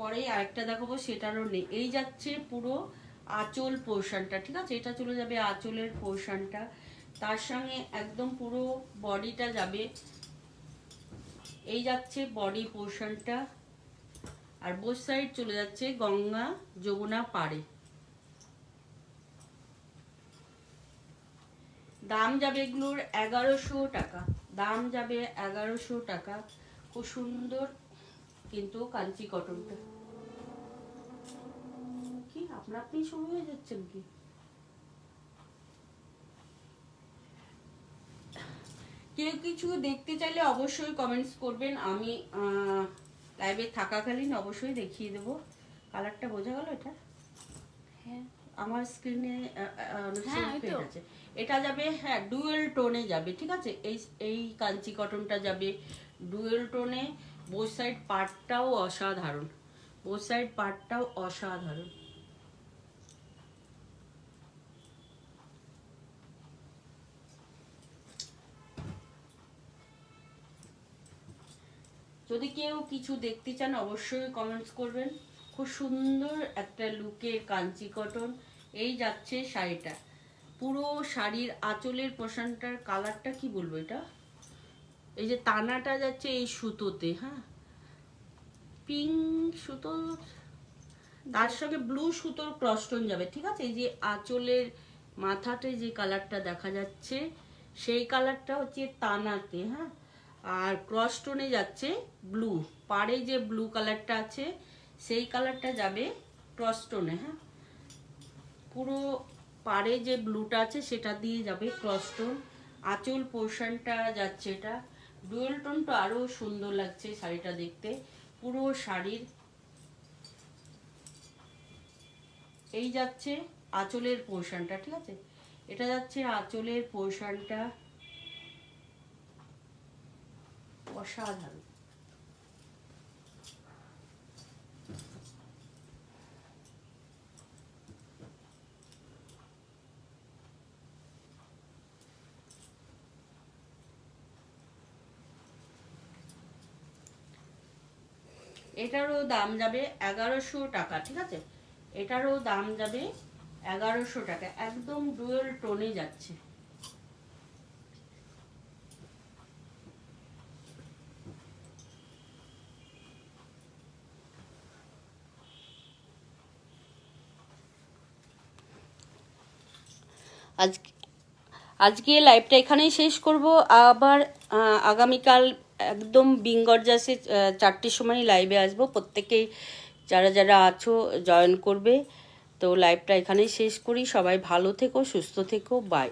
পরে আরেকটা দেখাবো সেটারও নেই। এই যাচ্ছে পুরো আঁচল পোর্শনটা, ঠিক আছে, এটা চলে যাবে আঁচলের পোর্শনটা, তার সঙ্গে একদম পুরো বডিটা যাবে, এই যাচ্ছে বডি পোর্শনটা, আর বোথ সাইড চলে যাচ্ছে গঙ্গা যমুনা পাড়ে। দাম যাবে এগুলোর 1100 টাকা, দাম যাবে 1100 টাকা। খুব সুন্দর কিন্তু কাঞ্চি কটনটা। কি আপনা আপনি শুরু হয়ে যাচ্ছেন কি? কেউ কিছু দেখতে চাইলে অবশ্যই কমেন্টস করবেন, আমি লাইভে থাকাকালীন অবশ্যই দেখিয়ে দেবো। কালারটা বোঝা গেল এটা? হ্যাঁ, আমার স্ক্রিনে হ্যাঁ, ওই তো। আছে। এটা যাবে, হ্যাঁ, ডুয়েল টোনে যাবে, ঠিক আছে। এই কাঞ্চি কটনটা যাবে ডুয়েল টোনে। বোথ সাইড পার্টটাও অসাধারণ, বোথ সাইড পার্টটাও অসাধারণ। যদি কেউ কিছু দেখতে চান অবশ্যই কমেন্টস করবেন। খুব সুন্দর একটা লুকের কাঞ্চি কটন। এই যাচ্ছে শাড়িটা, পুরো শাড়ির আঁচলের পোর্শনটার কালারটা কি বলবো, এটা এই যে তানাটা যাচ্ছে এই সুতোতে, হ্যাঁ, পিঙ্ক সুতো, তার সঙ্গে ব্লু সুতোর ক্রসটোন যাবে, ঠিক আছে। এই যে আঁচলের মাথাতে যে কালারটা দেখা যাচ্ছে সেই কালারটা হচ্ছে তানাতে, হ্যাঁ, আর ক্রসটোনে যাচ্ছে ব্লু, পাড়ে যে ব্লু কালারটা আছে সেই কালারটা যাবে ক্রসটোনে, হ্যাঁ, পুরো পাড়ে যে ব্লুটা আছে সেটা দিয়ে যাবে ক্রসটোন। আঁচল পোর্শনটা যাচ্ছে এটা ডুয়েল টোনটা, আরো সুন্দর লাগছে শাড়িটা দেখতে। পুরো শাড়ির এই যাচ্ছে আঁচলের পোর্শনটা, ঠিক আছে, এটা যাচ্ছে আঁচলের পোর্শনটা, অসাধারণ। এটারও দাম যাবে 1100 টাকা, ঠিক আছে, এটারও দাম যাবে 1100 টাকা, একদম ডুয়েল টোনে যাচ্ছে। আজকে আজকে লাইভটা এখানেই শেষ করব। আবার আগামীকাল একদম বিঙ্গরজাসে 4টের সময় লাইভে আসবো। প্রত্যেকেই যারা যারা আছো জয়েন করবে। তো লাইভটা এখানেই শেষ করি। সবাই ভালো থেকো, সুস্থ থেকো, বাই।